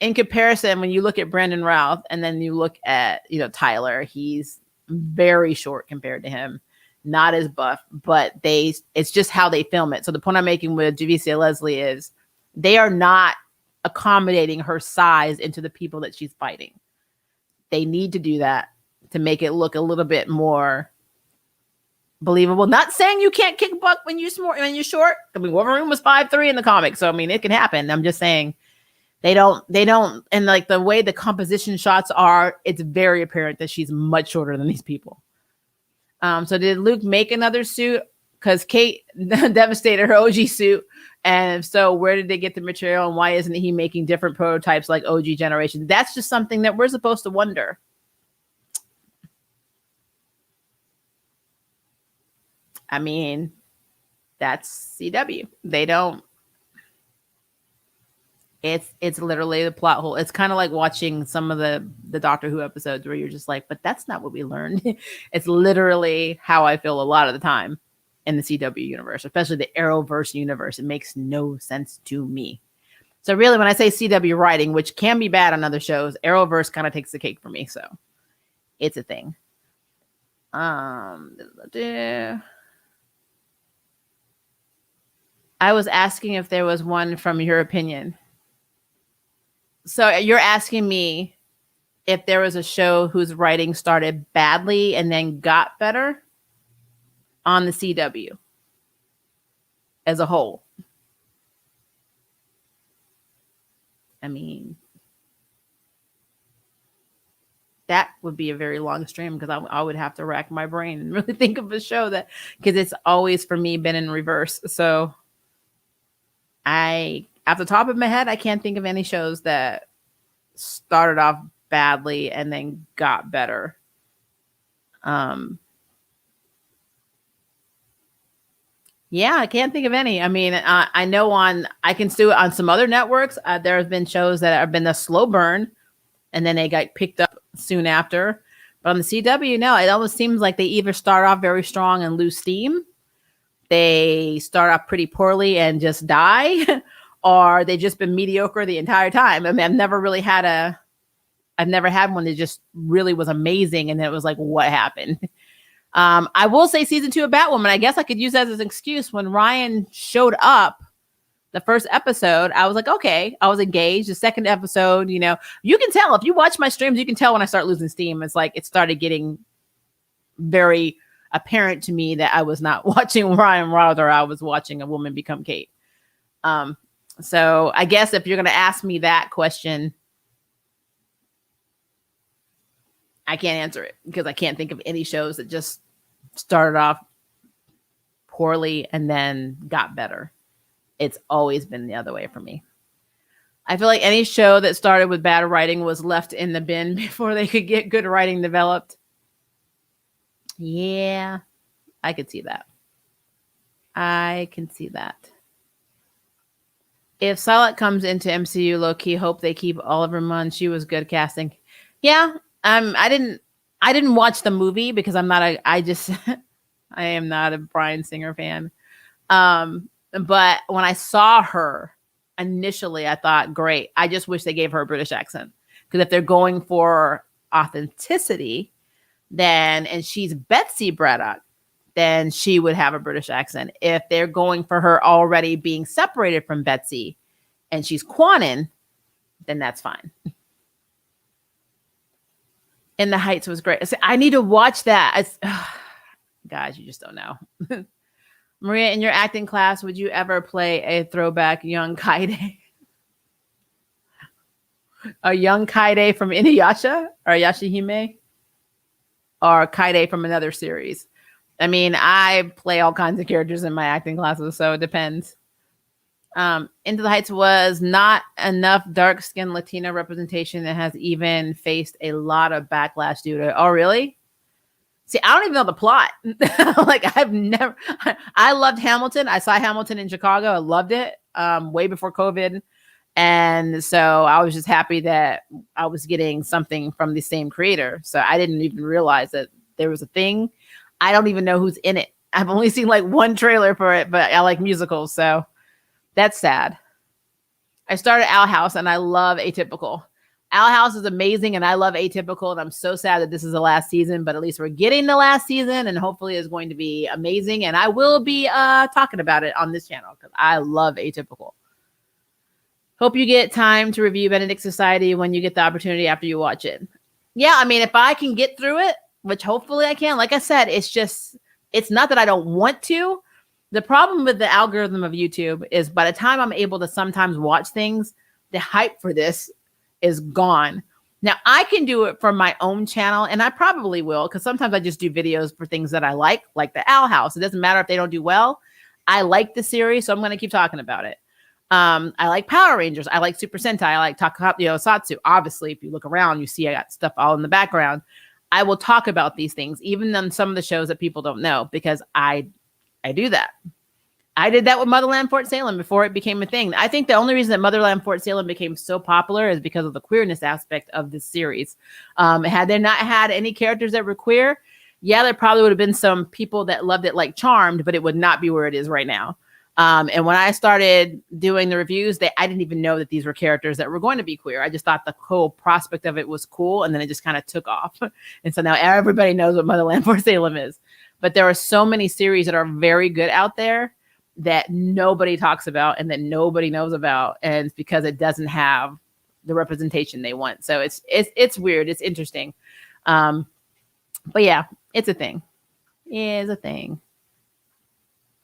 in comparison, when you look at Brandon Routh and then you look at, Tyler, he's very short compared to him. Not as buff, but it's just how they film it. So the point I'm making with Javicia Leslie is they are not accommodating her size into the people that she's fighting. They need to do that to make it look a little bit more believable. Not saying you can't kick butt when you're short. I mean, Wolverine was 5'3" in the comics, so I mean it can happen. I'm just saying they don't, and like the way the composition shots are, it's very apparent that she's much shorter than these people. So did Luke make another suit? Because Kate devastated her OG suit. And if so, where did they get the material, and why isn't he making different prototypes like OG generation? That's just something that we're supposed to wonder. I mean, that's CW. They don't. It's literally the plot hole. It's kind of like watching some of the Doctor Who episodes where you're just like, but that's not what we learned. It's literally how I feel a lot of the time in the CW universe, especially the Arrowverse universe. It makes no sense to me. So really, when I say CW writing, which can be bad on other shows, Arrowverse kind of takes the cake for me. So it's a thing. I was asking if there was one from your opinion. So you're asking me if there was a show whose writing started badly and then got better on the CW as a whole. I mean, that would be a very long stream, because I would have to rack my brain and really think of a show that, because it's always for me been in reverse. So off the top of my head, I can't think of any shows that started off badly and then got better. Yeah, I can't think of any. I mean, I know I can do it on some other networks. There have been shows that have been a slow burn and then they got picked up soon after. But on the CW, no, it almost seems like they either start off very strong and lose steam, they start off pretty poorly and just die, or they just been mediocre the entire time. I mean, I've never had one that just really was amazing and then it was like, what happened? I will say season 2 of Batwoman, I guess I could use that as an excuse. When Ryan showed up the first episode, I was like, okay, I was engaged. The second episode, you can tell if you watch my streams, you can tell when I start losing steam. It's like it started getting very apparent to me that I was not watching Ryan, rather I was watching a woman become Kate. So I guess if you're going to ask me that question, I can't answer it, because I can't think of any shows that just started off poorly and then got better. It's always been the other way for me. I feel like any show that started with bad writing was left in the bin before they could get good writing developed. Yeah, I could see that. I can see that. If Psylocke comes into MCU, low-key hope they keep Oliver Munn. She was good casting. Yeah. I didn't watch the movie because I am not a Bryan Singer fan. But when I saw her initially, I thought, great. I just wish they gave her a British accent. Because if they're going for authenticity, then, and she's Betsy Braddock, then she would have a British accent. If they're going for her already being separated from Betsy and she's Quanon, then that's fine. In the Heights was great. I need to watch that. Guys, you just don't know. Maria, in your acting class, would you ever play a throwback young Kaide? A young Kaide from Inuyasha or Yashahime? Or Kaide from another series? I mean, I play all kinds of characters in my acting classes, so it depends. Into the Heights was not enough dark-skinned Latina representation and has even faced a lot of backlash due to it. Oh, really? See, I don't even know the plot. Like, I loved Hamilton. I saw Hamilton in Chicago. I loved it way before COVID. And so I was just happy that I was getting something from the same creator. So I didn't even realize that there was a thing. I don't even know who's in it. I've only seen like one trailer for it, but I like musicals. So that's sad. I started Owl House and I love Atypical. Owl House is amazing and I love Atypical. And I'm so sad that this is the last season, but at least we're getting the last season and hopefully it's going to be amazing. And I will be talking about it on this channel because I love Atypical. Hope you get time to review Benedict Society when you get the opportunity after you watch it. Yeah, I mean, if I can get through it, which hopefully I can, like I said, it's not that I don't want to. The problem with the algorithm of YouTube is by the time I'm able to sometimes watch things, the hype for this is gone. Now, I can do it for my own channel, and I probably will, because sometimes I just do videos for things that I like the Owl House. It doesn't matter if they don't do well. I like the series, so I'm going to keep talking about it. I like Power Rangers. I like Super Sentai. I like Satsu. Obviously, if you look around, you see I got stuff all in the background. I will talk about these things, even on some of the shows that people don't know, because I do that. I did that with Motherland Fort Salem before it became a thing. I think the only reason that Motherland Fort Salem became so popular is because of the queerness aspect of this series. Had they not had any characters that were queer, yeah, there probably would have been some people that loved it like Charmed, but it would not be where it is right now. And when I started doing the reviews, I didn't even know that these were characters that were going to be queer. I just thought the whole prospect of it was cool. And then it just kind of took off. And so now everybody knows what Motherland Fort Salem is. But there are so many series that are very good out there that nobody talks about and that nobody knows about. And it's because it doesn't have the representation they want. So it's weird. It's interesting. But yeah, it's a thing. It's a thing.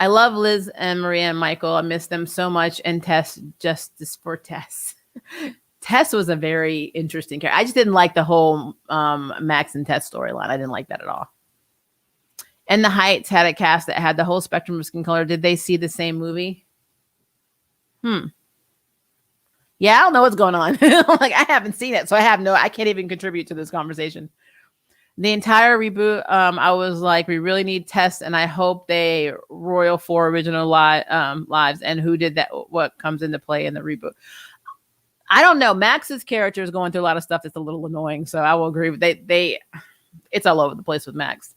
I love Liz and Maria and Michael. I miss them so much. And Tess, justice for Tess. Tess was a very interesting character. I just didn't like the whole Max and Tess storyline. I didn't like that at all. And the Heights had a cast that had the whole spectrum of skin color. Did they see the same movie? Yeah, I don't know what's going on. Like, I haven't seen it, so I can't even contribute to this conversation. The entire reboot, I was like, we really need Tess, and I hope they Royal 4 original lives. And who did that? What comes into play in the reboot? I don't know. Max's character is going through a lot of stuff that's a little annoying, so I will agree with it's all over the place with Max.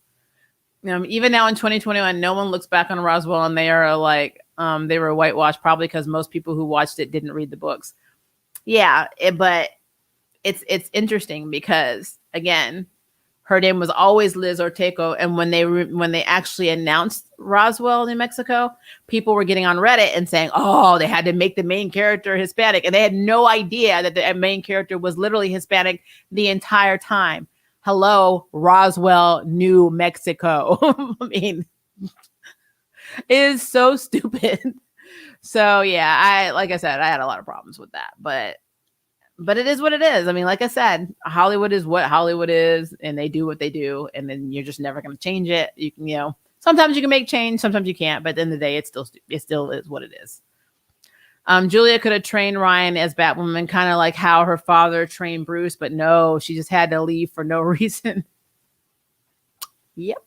Even now in 2021, no one looks back on Roswell and they are like, they were whitewashed, probably because most people who watched it didn't read the books. Yeah, but it's interesting because, again, her name was always Liz Orteco. And when they actually announced Roswell, New Mexico, people were getting on Reddit and saying, oh, they had to make the main character Hispanic. And they had no idea that the main character was literally Hispanic the entire time. Hello, Roswell, New Mexico. I mean, it is so stupid. So yeah, like I said, I had a lot of problems with that, but it is what it is. I mean, like I said, Hollywood is what Hollywood is, and they do what they do, and then you're just never going to change it. You can, sometimes you can make change, sometimes you can't, but at the end of the day, it still is what it is. Julia could have trained Ryan as Batwoman, kind of like how her father trained Bruce, but no, she just had to leave for no reason. Yep.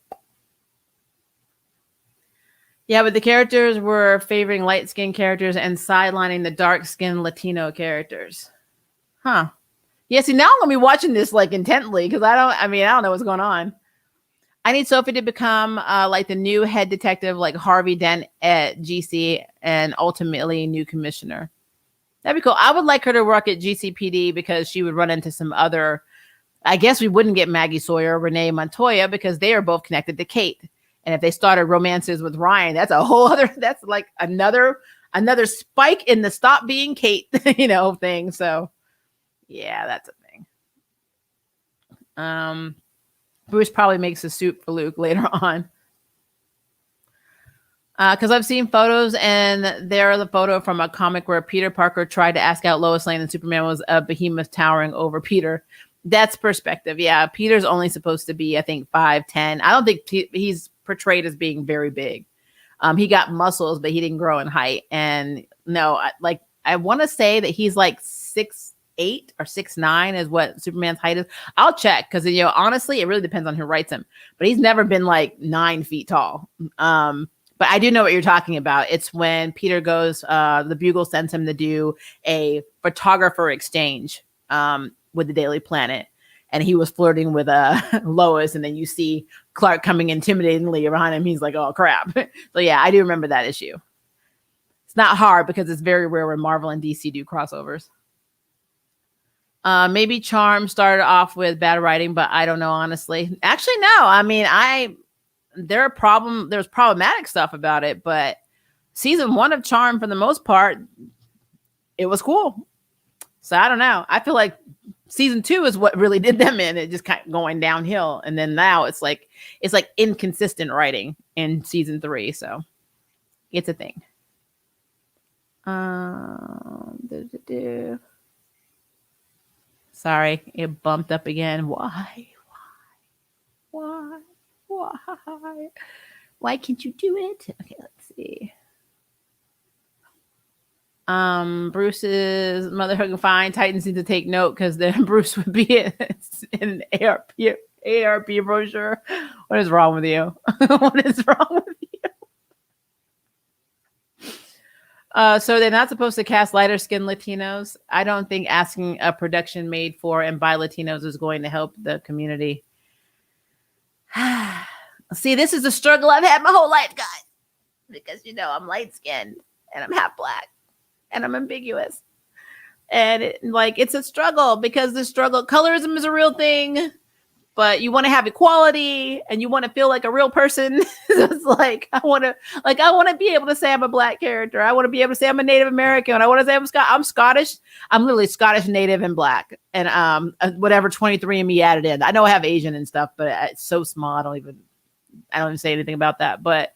Yeah, but the characters were favoring light-skinned characters and sidelining the dark-skinned Latino characters. Huh. Yeah, see, now I'm going to be watching this like intently because I don't know what's going on. I need Sophie to become like the new head detective, like Harvey Dent at GC, and ultimately new commissioner. That'd be cool. I would like her to work at GCPD because she would run into some other. I guess we wouldn't get Maggie Sawyer or Renee Montoya because they are both connected to Kate. And if they started romances with Ryan, that's a whole other. That's like another spike in the stop being Kate, thing. So, yeah, that's a thing. Bruce probably makes a suit for Luke later on. Because I've seen photos, and there's a photo from a comic where Peter Parker tried to ask out Lois Lane, and Superman was a behemoth towering over Peter. That's perspective. Yeah, Peter's only supposed to be, I think, 5'10". I don't think he's portrayed as being very big. He got muscles, but he didn't grow in height. And no, I want to say that he's like 6'8" or 6'9" is what Superman's height is. I'll check because honestly, it really depends on who writes him. But he's never been like 9 feet tall. But I do know what you're talking about. It's when Peter goes, the Bugle sends him to do a photographer exchange with the Daily Planet. And he was flirting with Lois. And then you see Clark coming intimidatingly around him. He's like, oh, crap. So, yeah, I do remember that issue. It's not hard because it's very rare when Marvel and DC do crossovers. Maybe Charm started off with bad writing, but I don't know, honestly. Actually, no. I mean, there's problematic stuff about it, but season 1 of Charm, for the most part, it was cool. So I don't know. I feel like season 2 is what really did them in. It just kind of going downhill, and then now it's like inconsistent writing in season 3. So it's a thing. Sorry, it bumped up again. Why? Why can't you do it? Okay, let's see. Bruce's motherhood and fine. Titans need to take note because then Bruce would be in an ARP brochure. What is wrong with you? What is wrong with you? So they're not supposed to cast lighter skinned Latinos. I don't think asking a production made for and by Latinos is going to help the community. See, this is a struggle I've had my whole life, guys. Because, I'm light skinned and I'm half black and I'm ambiguous. And it's a struggle because colorism is a real thing, but you want to have equality and you want to feel like a real person. So it's like, I want to be able to say I'm a black character. I want to be able to say I'm a Native American. I want to say I'm Scottish. I'm literally Scottish, Native, and black. And whatever 23andMe added in. I know I have Asian and stuff, but it's so small. I don't even say anything about that. But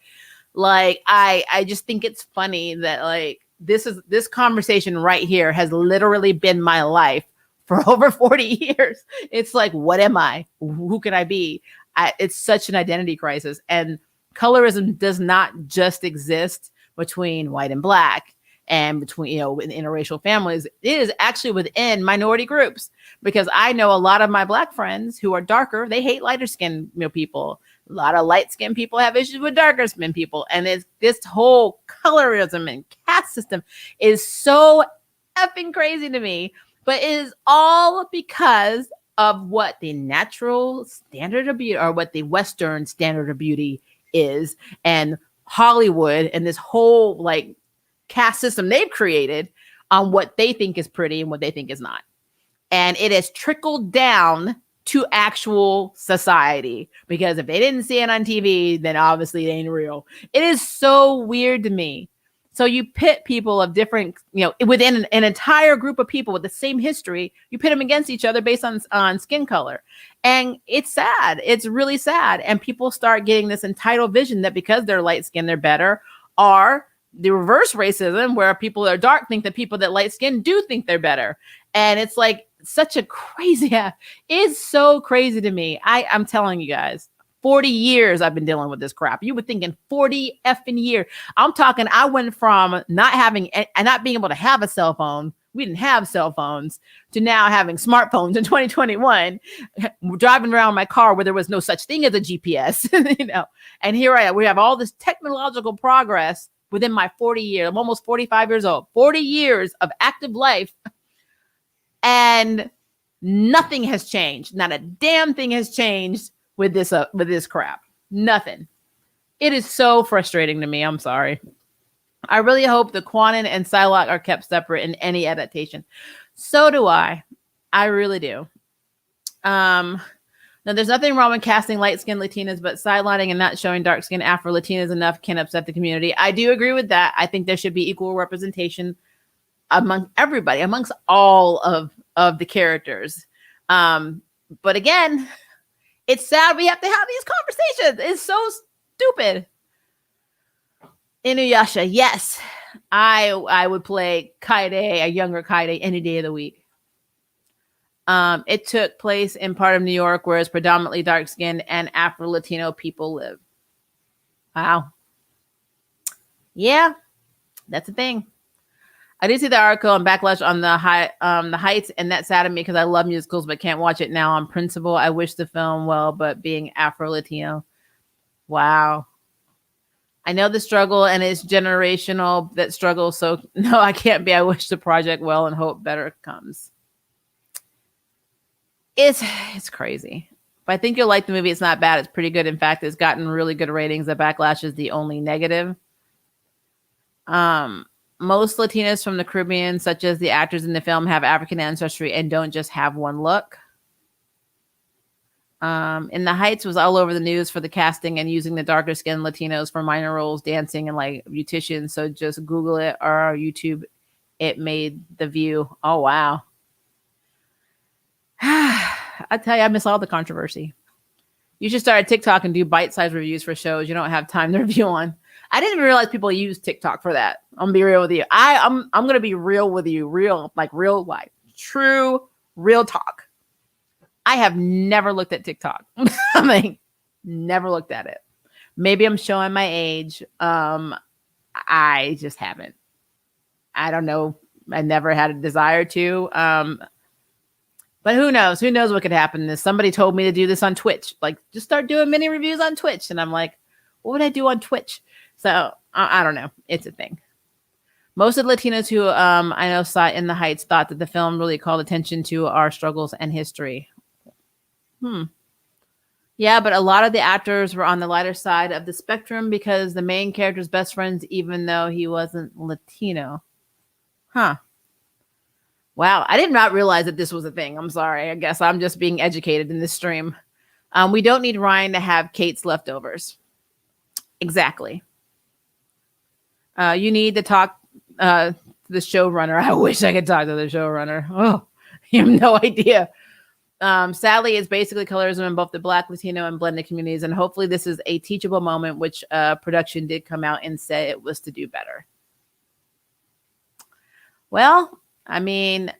I just think it's funny that this conversation right here has literally been my life for over 40 years. It's like, what am I? Who can I be? It's such an identity crisis. And colorism does not just exist between white and black and between, in interracial families. It is actually within minority groups, because I know a lot of my black friends who are darker, they hate lighter skinned people. A lot of light skinned people have issues with darker skinned people. And this whole colorism and caste system is so effing crazy to me. But it is all because of what the natural standard of beauty, or what the Western standard of beauty is, and Hollywood and this whole caste system they've created on what they think is pretty and what they think is not. And it has trickled down to actual society, because if they didn't see it on TV, then obviously it ain't real. It is so weird to me. So you pit people of different, within an entire group of people with the same history, you pit them against each other based on skin color. And it's sad. It's really sad. And people start getting this entitled vision that because they're light skinned, they're better, or the reverse racism where people that are dark think that people that light skin do think they're better. And it's such a crazy, it's so crazy to me. I'm telling you guys, 40 years I've been dealing with this crap. You were thinking 40 effing years. I'm talking, I went from not having and not being able to have a cell phone. We didn't have cell phones, to now having smartphones in 2021, driving around my car where there was no such thing as a GPS, and here I am. We have all this technological progress within my 40 years. I'm almost 45 years old, 40 years of active life. And nothing has changed. Not a damn thing has changed with this crap. Nothing. It is so frustrating to me. I'm sorry. I really hope the Quanon and Psylocke are kept separate in any adaptation. So do I. I really do. Now, there's nothing wrong with casting light-skinned Latinas, but sidelining and not showing dark-skinned Afro-Latinas enough can upset the community. I do agree with that. I think there should be equal representation among everybody, amongst all of the characters. But again, it's sad we have to have these conversations. It's so stupid. Inuyasha, yes. I would play Kaede, a younger Kaede, any day of the week. It took place in part of New York where it's predominantly dark-skinned and Afro-Latino people live. Wow. Yeah, that's a thing. I did see the article on backlash on the Heights, and that saddened me because I love musicals but can't watch it now on principle. I wish the film well, but being Afro-Latino. Wow. I know the struggle and it's generational, that struggle. So no, I can't be. I wish the project well and hope better comes. It's crazy. But I think you'll like the movie. It's not bad. It's pretty good. In fact, it's gotten really good ratings. The backlash is the only negative. Most Latinas from the Caribbean, such as the actors in the film, have African ancestry and don't just have one look. In the Heights was all over the news for the casting and using the darker skinned Latinos for minor roles, dancing and like beauticians. So just Google it or YouTube. It made the view. Oh, wow. I tell you, I miss all the controversy. You should start a TikTok and do bite-sized reviews for shows you don't have time to review on. I didn't even realize people use TikTok for that. I'm gonna be real with you. I'm gonna be real with you, real life, true, real talk. I have never looked at TikTok. I mean, never looked at it. Maybe I'm showing my age. I just haven't. I don't know. I never had a desire to. But who knows? Who knows what could happen? Somebody told me to do this on Twitch. Like, just start doing mini reviews on Twitch. And I'm like, what would I do on Twitch? So I don't know. It's a thing. Most of the Latinos who I know saw In the Heights thought that the film really called attention to our struggles and history. Yeah, but a lot of the actors were on the lighter side of the spectrum because the main character's best friends, even though he wasn't Latino. Huh. Wow, I did not realize that this was a thing. I'm sorry. I guess I'm just being educated in this stream. We don't need Ryan to have Kate's leftovers. Exactly. You need to talk to the showrunner. I wish I could talk to the showrunner. Oh, you have no idea. Sadly, it's basically colorism in both the Black, Latino, and blended communities. And hopefully this is a teachable moment, which production did come out and say it was to do better. Well, I mean,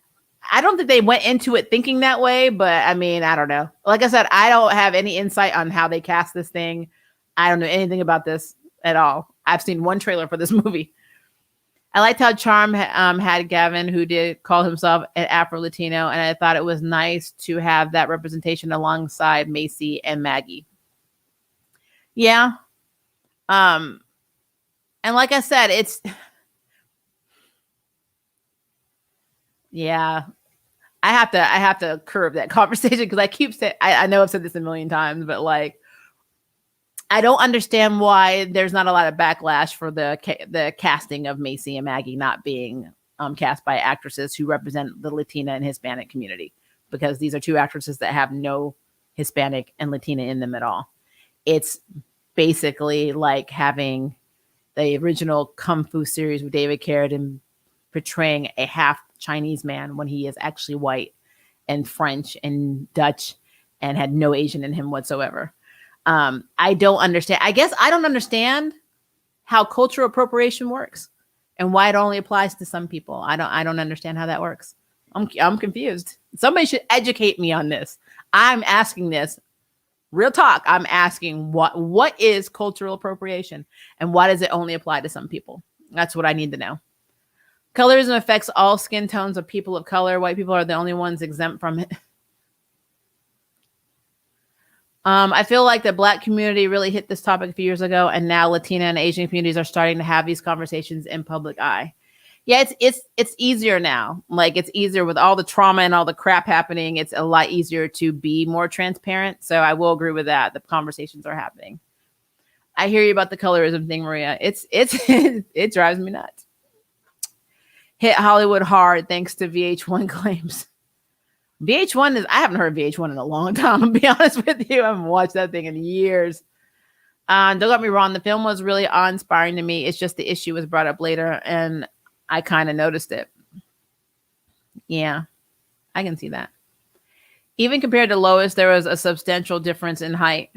I don't think they went into it thinking that way, but I mean, I don't know. Like I said, I don't have any insight on how they cast this thing. I don't know anything about this at all. I've seen one trailer for this movie. I liked how Charm had Gavin, who did call himself an Afro-Latino, and I thought it was nice to have that representation alongside Macy and Maggie. Yeah. And like I said, it's... Yeah, I have to curb that conversation because I keep saying, I know I've said this a million times, but like, I don't understand why there's not a lot of backlash for the casting of Macy and Maggie not being cast by actresses who represent the Latina and Hispanic community, because these are two actresses that have no Hispanic and Latina in them at all. It's basically like having the original Kung Fu series with David Carradine portraying a half Chinese man when he is actually white and French and Dutch and had no Asian in him whatsoever. I don't understand. I guess I don't understand how cultural appropriation works and why it only applies to some people. I don't understand how that works. I'm confused. Somebody should educate me on this. I'm asking this. Real talk. I'm asking what is cultural appropriation and why does it only apply to some people? That's what I need to know. Colorism affects all skin tones of people of color. White people are the only ones exempt from it. I feel like the Black community really hit this topic a few years ago, and now Latina and Asian communities are starting to have these conversations in public eye. Yeah, it's easier now. Like it's easier with all the trauma and all the crap happening. It's a lot easier to be more transparent. So I will agree with that. The conversations are happening. I hear you about the colorism thing, Maria. It's it drives me nuts. Hit Hollywood hard thanks to VH1 claims. VH1 is, I haven't heard VH1 in a long time, to be honest with you. I haven't watched that thing in years. Don't get me wrong, the film was really awe-inspiring to me. It's just the issue was brought up later and I kind of noticed it. Yeah, I can see that. Even compared to Lois, there was a substantial difference in height.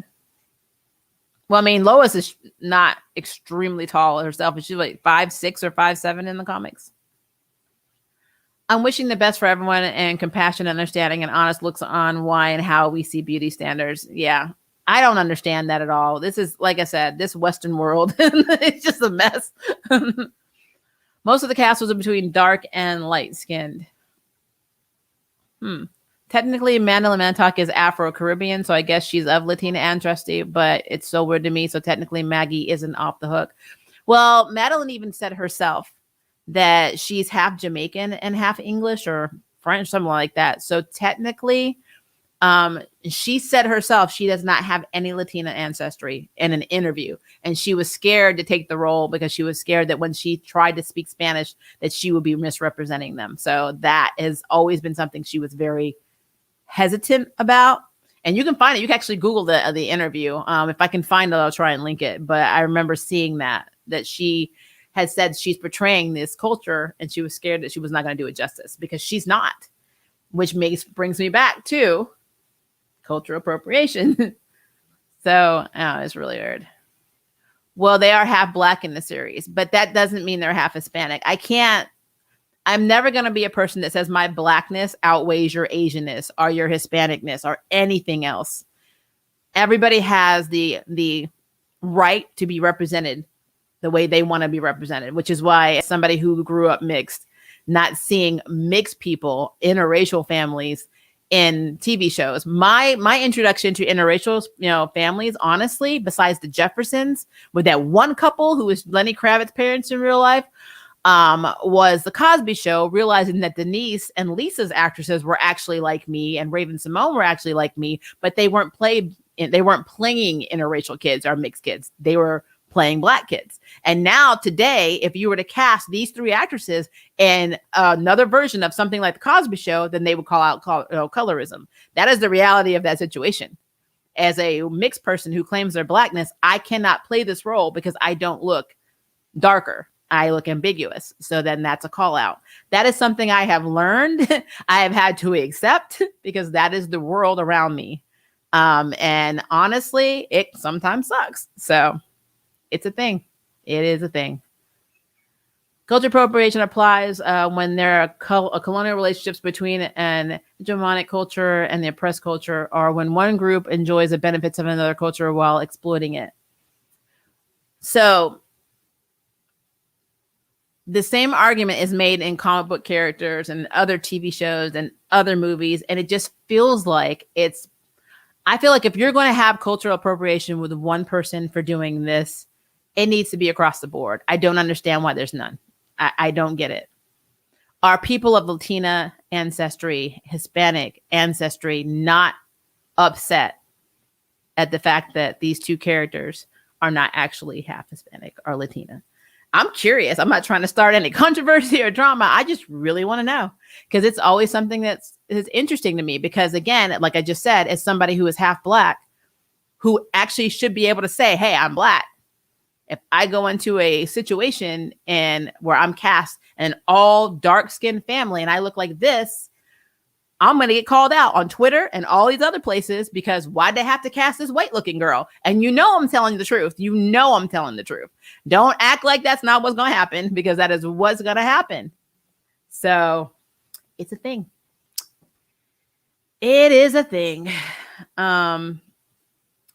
Well, I mean, Lois is not extremely tall herself. She's like 5'6" or 5'7" in the comics. I'm wishing the best for everyone and compassion, understanding, and honest looks on why and how we see beauty standards. Yeah, I don't understand that at all. This is, like I said, this Western world. It's just a mess. Most of the cast was between dark and light skinned. Technically, Mandela Mantock is Afro-Caribbean, so I guess she's of Latina ancestry, but it's so weird to me. So technically, Maggie isn't off the hook. Well, Madeline even said herself that she's half Jamaican and half English or French, something like that. So technically, she said herself she does not have any Latina ancestry in an interview, and she was scared to take the role because she was scared that when she tried to speak Spanish that she would be misrepresenting them. So that has always been something she was very hesitant about. And you can find it. You can actually Google the interview. If I can find it, I'll try and link it. But I remember seeing that she had said she's portraying this culture and she was scared that she was not going to do it justice because she's not, which brings me back to cultural appropriation. So it's really weird. Well, they are half black in the series, but that doesn't mean they're half Hispanic. I'm never going to be a person that says my blackness outweighs your Asianness or your Hispanicness or anything else. Everybody has the right to be represented the way they want to be represented, which is why as somebody who grew up mixed, not seeing mixed people, interracial families in TV shows. My introduction to interracial, families, honestly, besides the Jeffersons, with that one couple who was Lenny Kravitz's parents in real life, was the Cosby Show, realizing that Denise and Lisa's actresses were actually like me, and Raven Simone were actually like me, but they weren't playing interracial kids or mixed kids. They were playing black kids. And now today, if you were to cast these three actresses in another version of something like the Cosby Show, then they would call out colorism. That is the reality of that situation. As a mixed person who claims their blackness, I cannot play this role because I don't look darker. I look ambiguous. So then that's a call out. That is something I have learned. I have had to accept because that is the world around me. And honestly, it sometimes sucks. So it's a thing. It is a thing. Culture appropriation applies when there are colonial relationships between an hegemonic culture and the oppressed culture, or when one group enjoys the benefits of another culture while exploiting it. So the same argument is made in comic book characters and other TV shows and other movies, and it just feels like I feel like if you're going to have cultural appropriation with one person for doing this, it needs to be across the board. I don't understand why there's none. I don't get it. Are people of Latina ancestry, Hispanic ancestry not upset at the fact that these two characters are not actually half Hispanic or Latina? I'm curious. I'm not trying to start any controversy or drama. I just really want to know, because it's always something that is interesting to me. Because again, like I just said, as somebody who is half black, who actually should be able to say, hey, I'm black. If I go into a situation and where I'm cast an all dark-skinned family and I look like this, I'm going to get called out on Twitter and all these other places because why'd they have to cast this white-looking girl? And I'm telling the truth. I'm telling the truth. Don't act like that's not what's going to happen, because that is what's going to happen. So it's a thing. It is a thing.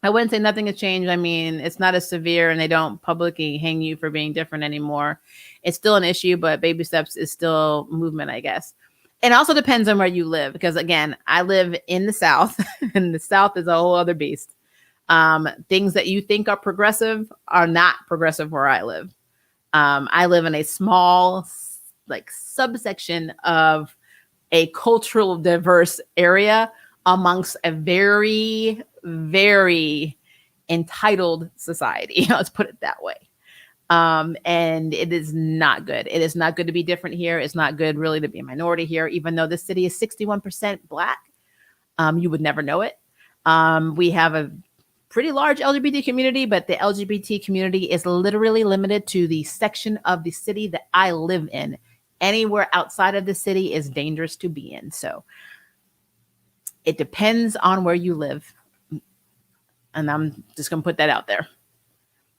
I wouldn't say nothing has changed. I mean, it's not as severe and they don't publicly hang you for being different anymore. It's still an issue, but baby steps is still movement, I guess. It also depends on where you live, because again, I live in the South and the South is a whole other beast. Things that you think are progressive are not progressive where I live. I live in a small like subsection of a cultural diverse area amongst a very, very entitled society. Let's put it that way. And it is not good. It is not good to be different here. It's not good really to be a minority here, even though this city is 61% Black. You would never know it. We have a pretty large LGBT community, but the LGBT community is literally limited to the section of the city that I live in. Anywhere outside of the city is dangerous to be in. So it depends on where you live. And I'm just going to put that out there.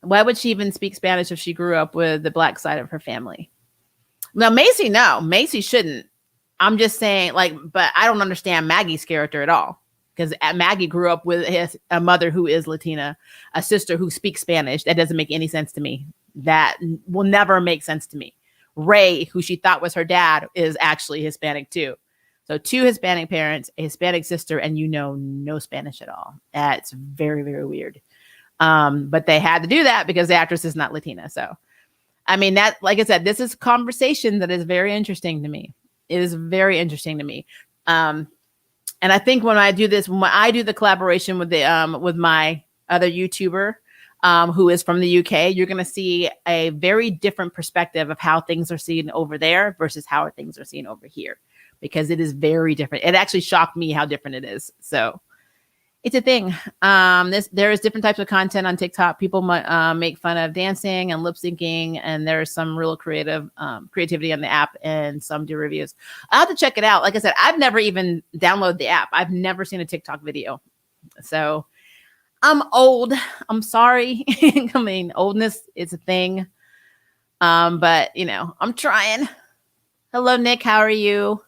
Why would she even speak Spanish if she grew up with the Black side of her family? Now, Macy, no, Macy shouldn't. I'm just saying, like, but I don't understand Maggie's character at all. Because Maggie grew up with a mother who is Latina, a sister who speaks Spanish. That doesn't make any sense to me. That will never make sense to me. Ray, who she thought was her dad, is actually Hispanic too. So 2 Hispanic parents, a Hispanic sister, and no Spanish at all. That's very, very weird. But they had to do that because the actress is not Latina. So, I mean, that, like I said, this is a conversation that is very interesting to me. It is very interesting to me. And I think when I do the collaboration with with my other YouTuber, who is from the UK, you're going to see a very different perspective of how things are seen over there versus how things are seen over here, because it is very different. It actually shocked me how different it is. So it's a thing. There is different types of content on TikTok. People might make fun of dancing and lip syncing, and there's some real creativity on the app, and some do reviews. I'll have to check it out. Like I said, I've never even downloaded the app. I've never seen a TikTok video. So I'm old. I'm sorry. I mean, oldness is a thing. But I'm trying. Hello, Nick. How are you?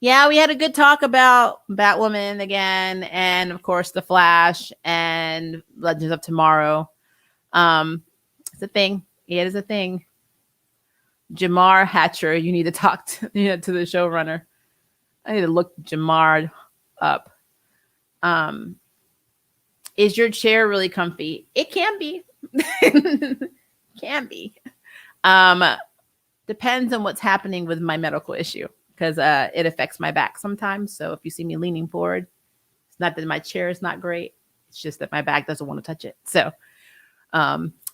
Yeah, we had a good talk about Batwoman again, and of course The Flash and Legends of Tomorrow. It's a thing. It is a thing. Jamar Hatcher, you need to talk to the showrunner. I need to look Jamar up. Is your chair really comfy? It can be. Can be. Depends on what's happening with my medical issue, because it affects my back sometimes. So if you see me leaning forward, it's not that my chair is not great. It's just that my back doesn't want to touch it. So,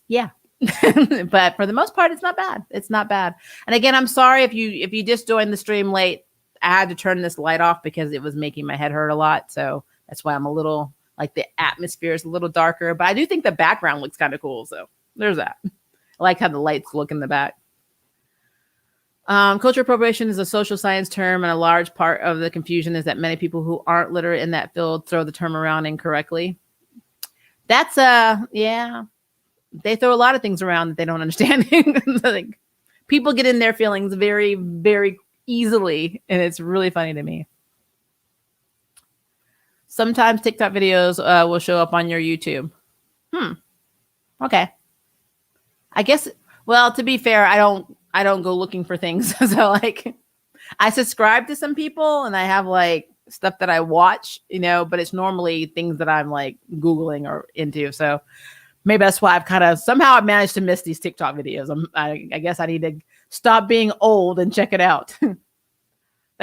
yeah. But for the most part, it's not bad. It's not bad. And again, I'm sorry if you just joined the stream late. I had to turn this light off because it was making my head hurt a lot. So that's why I'm a little, like, the atmosphere is a little darker. But I do think the background looks kind of cool. So there's that. I like how the lights look in the back. Cultural appropriation is a social science term, and a large part of the confusion is that many people who aren't literate in that field throw the term around incorrectly. That's yeah. They throw a lot of things around that they don't understand. Like, people get in their feelings very, very easily, and it's really funny to me. Sometimes TikTok videos will show up on your YouTube. Okay. I guess, well, to be fair, I don't go looking for things. So, like, I subscribe to some people and I have, like, stuff that I watch, but it's normally things that I'm, like, Googling or into. So maybe that's why I've managed to miss these TikTok videos. I guess I need to stop being old and check it out. The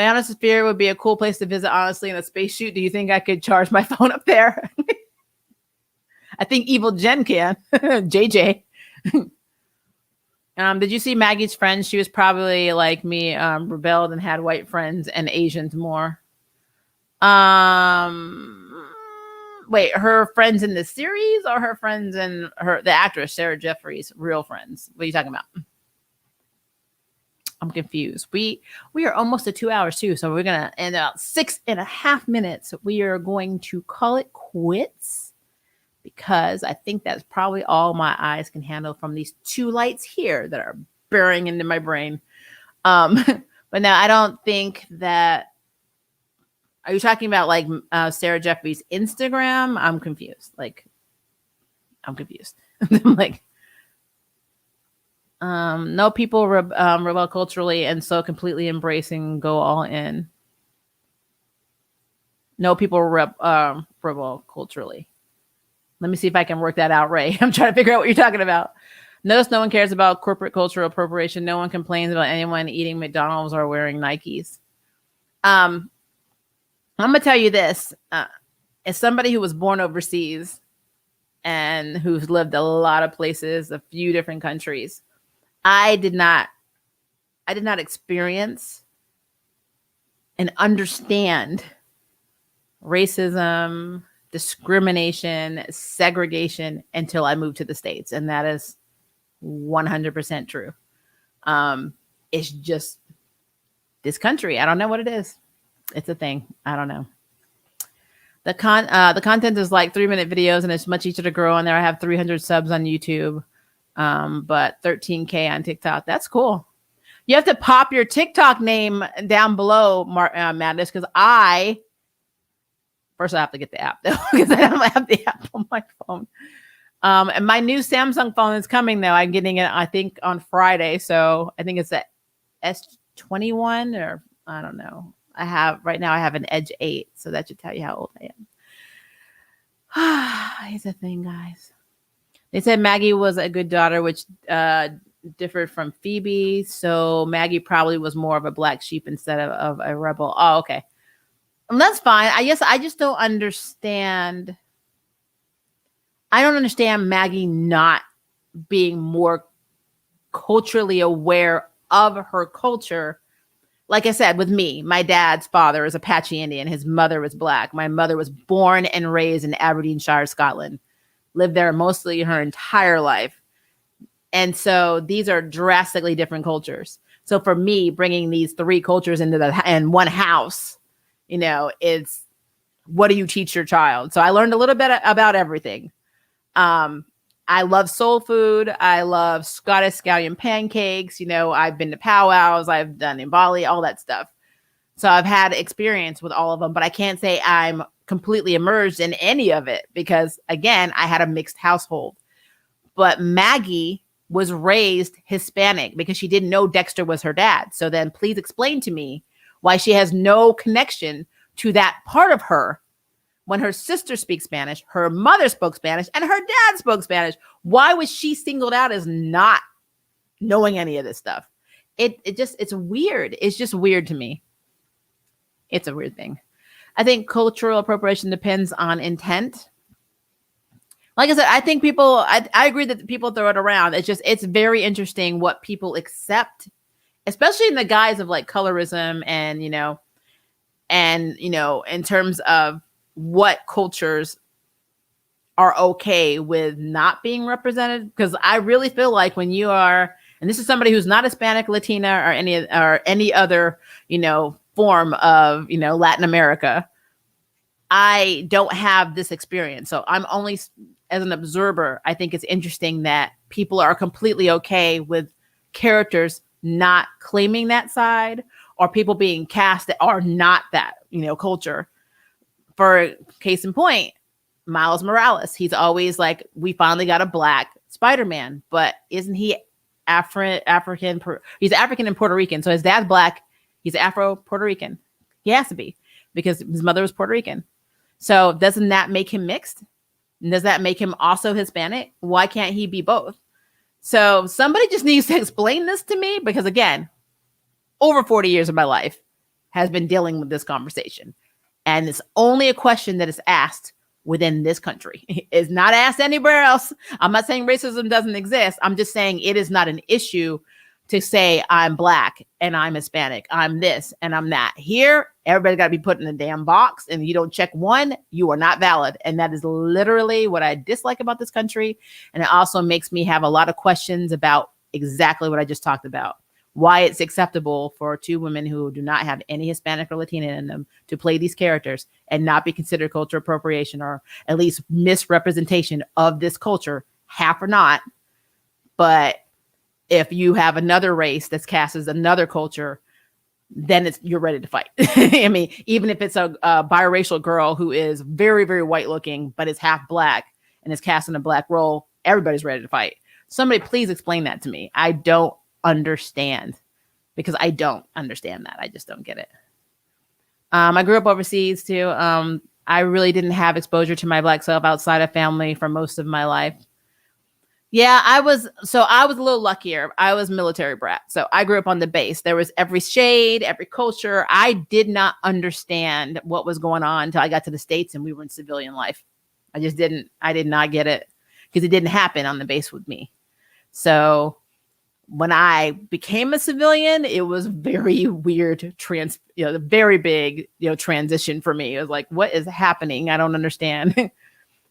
Ionosphere would be a cool place to visit, honestly, in a space shoot. Do you think I could charge my phone up there? I think Evil Jen can. JJ. Did you see Maggie's friends? She was probably like me, rebelled and had white friends and Asians more. Wait, her friends in the series or her friends in the actress, Sarah Jeffries' real friends? What are you talking about? I'm confused. We are almost at 2 hours too. So we're going to end about 6.5 minutes. We are going to call it quits, because I think that's probably all my eyes can handle from these 2 lights here that are burying into my brain. But now I don't think that. Are you talking about like Sarah Jeffries' Instagram? I'm confused. I'm like, no, people rebel culturally and so completely embracing, go all in. No, people rebel culturally. Let me see if I can work that out, Ray. I'm trying to figure out what you're talking about. Notice no one cares about corporate cultural appropriation. No one complains about anyone eating McDonald's or wearing Nikes. I'm gonna tell you this: as somebody who was born overseas and who's lived a lot of places, a few different countries, I did not experience and understand racism, discrimination, segregation until I moved to the States. And that is 100% true. It's just this country. I don't know what it is. It's a thing. I don't know. The content is like 3-minute videos, and it's much easier to grow on there. I have 300 subs on YouTube, but 13K on TikTok. That's cool. You have to pop your TikTok name down below, Madness, because first I have to get the app, though, because I don't have the app on my phone. And my new Samsung phone is coming, though. I'm getting it, I think, on Friday. So I think it's the S21, or I don't know. Right now I have an Edge 8. So that should tell you how old I am. Here's the thing, guys. They said Maggie was a good daughter, which differed from Phoebe. So Maggie probably was more of a black sheep instead of a rebel. Oh, okay. And that's fine. I guess I just don't understand. I don't understand Maggie not being more culturally aware of her culture. Like I said, with me, my dad's father is Apache Indian. His mother was black. My mother was born and raised in Aberdeenshire, Scotland. Lived there mostly her entire life. And so these are drastically different cultures. So for me, bringing these 3 cultures into in one house, it's what do you teach your child? So I learned a little bit about everything. I love soul food. I love Scottish scallion pancakes. I've been to powwows. I've done in Bali, all that stuff. So I've had experience with all of them, but I can't say I'm completely immersed in any of it because, again, I had a mixed household. But Maggie was raised Hispanic because she didn't know Dexter was her dad. So then please explain to me why she has no connection to that part of her. When her sister speaks Spanish, her mother spoke Spanish, and her dad spoke Spanish. Why was she singled out as not knowing any of this stuff? It's weird. It's just weird to me. It's a weird thing. I think cultural appropriation depends on intent. Like I said, I think I agree that people throw it around. It's very interesting what people accept, especially in the guise of like colorism and, in terms of what cultures are okay with not being represented. Because I really feel like when you are, and this is somebody who's not Hispanic, Latina, or any other, form of, Latin America, I don't have this experience. So I'm only, as an observer, I think it's interesting that people are completely okay with characters not claiming that side or people being cast that are not that, culture. For case in point, Miles Morales, he's always like, we finally got a black Spider-Man, but isn't he African? He's African and Puerto Rican. So his dad's black. He's Afro-Puerto Rican. He has to be because his mother was Puerto Rican. So doesn't that make him mixed? And does that make him also Hispanic? Why can't he be both? So somebody just needs to explain this to me because, again, over 40 years of my life has been dealing with this conversation. And it's only a question that is asked within this country. It's not asked anywhere else. I'm not saying racism doesn't exist. I'm just saying it is not an issue to say I'm black and I'm Hispanic. I'm this and I'm that. Here, everybody got to be put in a damn box. And if you don't check one, you are not valid. And that is literally what I dislike about this country. And it also makes me have a lot of questions about exactly what I just talked about. Why it's acceptable for 2 women who do not have any Hispanic or Latina in them to play these characters and not be considered cultural appropriation or at least misrepresentation of this culture, half or not. But if you have another race that's cast as another culture, then you're ready to fight. I mean, even if it's a biracial girl who is very, very white looking, but is half black and is cast in a black role, everybody's ready to fight. Somebody please explain that to me. I don't understand because I don't understand that. I just don't get it. I grew up overseas too. I really didn't have exposure to my black self outside of family for most of my life. Yeah, I was a little luckier. I was military brat. So I grew up on the base. There was every shade, every culture. I did not understand what was going on until I got to the States and we were in civilian life. I did not get it because it didn't happen on the base with me. So when I became a civilian, it was very weird very big, transition for me. It was like, what is happening? I don't understand.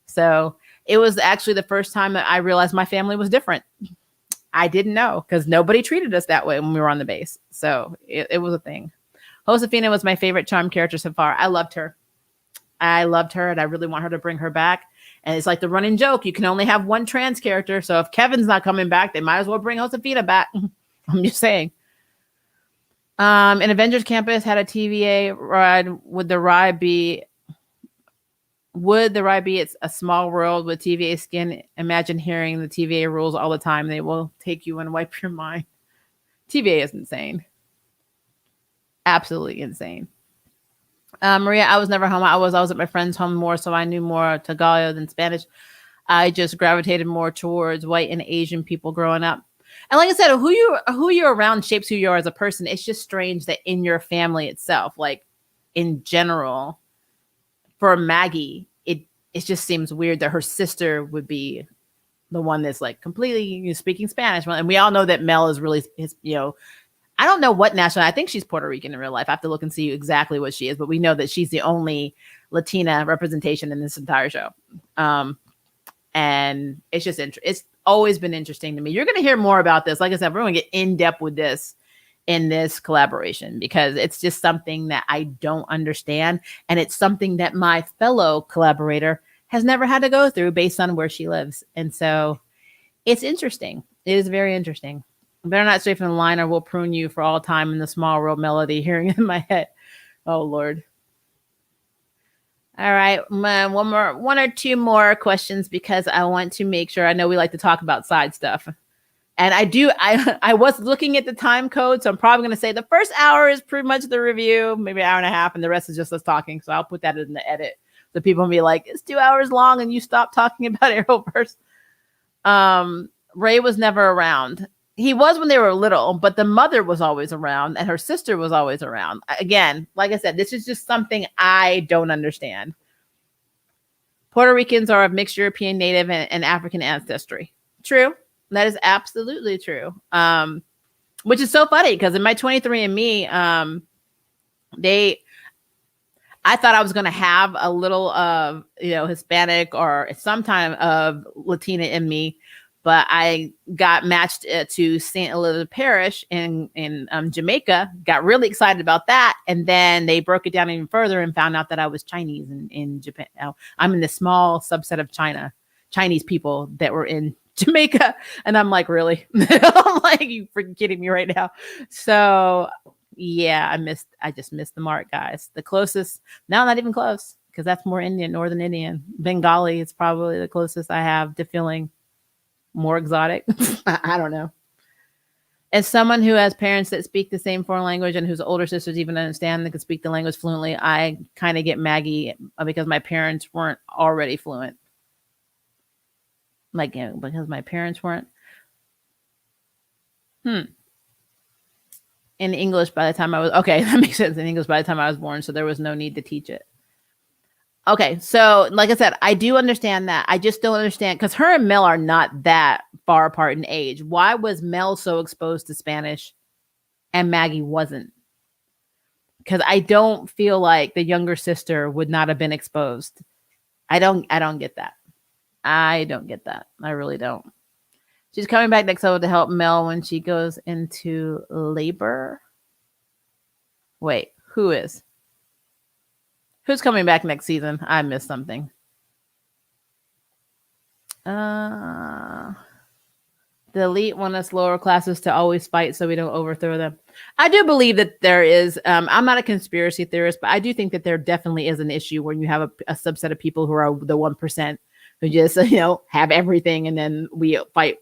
So it was actually the first time that I realized my family was different. I didn't know because nobody treated us that way when we were on the base. So it was a thing. Josefina was my favorite charm character so far. I loved her. And I really want her to bring her back. And it's like the running joke. You can only have one trans character. So if Kevin's not coming back, they might as well bring Josefina back. I'm just saying. An Avengers Campus had a TVA ride. Would the ride be it's a small world with TVA skin? Imagine hearing the TVA rules all the time. They will take you and wipe your mind. TVA is insane. Absolutely insane. Maria, I was never home. I was at my friend's home more, so I knew more Tagalog than Spanish. I just gravitated more towards white and Asian people growing up. And like I said, who you're around shapes who you are as a person. It's just strange that in your family itself, like in general, for Maggie, it just seems weird that her sister would be the one that's like completely speaking Spanish. And we all know that Mel is really I don't know what national. I think she's Puerto Rican in real life. I have to look and see exactly what she is, but we know that she's the only Latina representation in this entire show. And it's just it's always been interesting to me. You're going to hear more about this. Like I said, we're going to get in depth with this in this collaboration because it's just something that I don't understand. And it's something that my fellow collaborator has never had to go through based on where she lives. And so it's interesting. It is very interesting. Better not stray from the line or we'll prune you for all time in the small world melody hearing in my head. Oh, Lord. All right. One or two more questions because I want to make sure. I know we like to talk about side stuff. And I was looking at the time code, so I'm probably going to say the first hour is pretty much the review, maybe an hour and a half, and the rest is just us talking. So I'll put that in the edit. So people will be like, it's 2 hours long and you stop talking about Arrowverse. Ray was never around. He was when they were little, but the mother was always around and her sister was always around. Again, like I said, this is just something I don't understand. Puerto Ricans are of mixed European, Native, and African ancestry. True. That is absolutely true. Which is so funny because in my 23andMe, I thought I was going to have a little of, Hispanic or sometime of Latina in me. But I got matched to St. Elizabeth Parish in Jamaica, got really excited about that. And then they broke it down even further and found out that I was Chinese in Japan. I'm in the small subset of Chinese people that were in Jamaica. And I'm like, really? I'm like, you freaking kidding me right now. So yeah, I just missed the mark, guys. The closest, no, not even close, because that's more Indian, Northern Indian. Bengali is probably the closest I have to feeling more exotic. I don't know. As someone who has parents that speak the same foreign language and whose older sisters even understand and can speak the language fluently, I kind of get Maggie because my parents weren't already fluent. Because my parents weren't. In English by the time I was, okay, that makes sense. In English by the time I was born, so there was no need to teach it. Okay, so like I said, I do understand that. I just don't understand because her and Mel are not that far apart in age. Why was Mel so exposed to Spanish and Maggie wasn't? Because I don't feel like the younger sister would not have been exposed. I don't get that. I don't get that. I really don't. She's coming back next episode to help Mel when she goes into labor. Wait, who is? Who's coming back next season? I missed something. The elite want us lower classes to always fight so we don't overthrow them. I do believe that there is, I'm not a conspiracy theorist, but I do think that there definitely is an issue when you have a subset of people who are the 1% who just, have everything and then we fight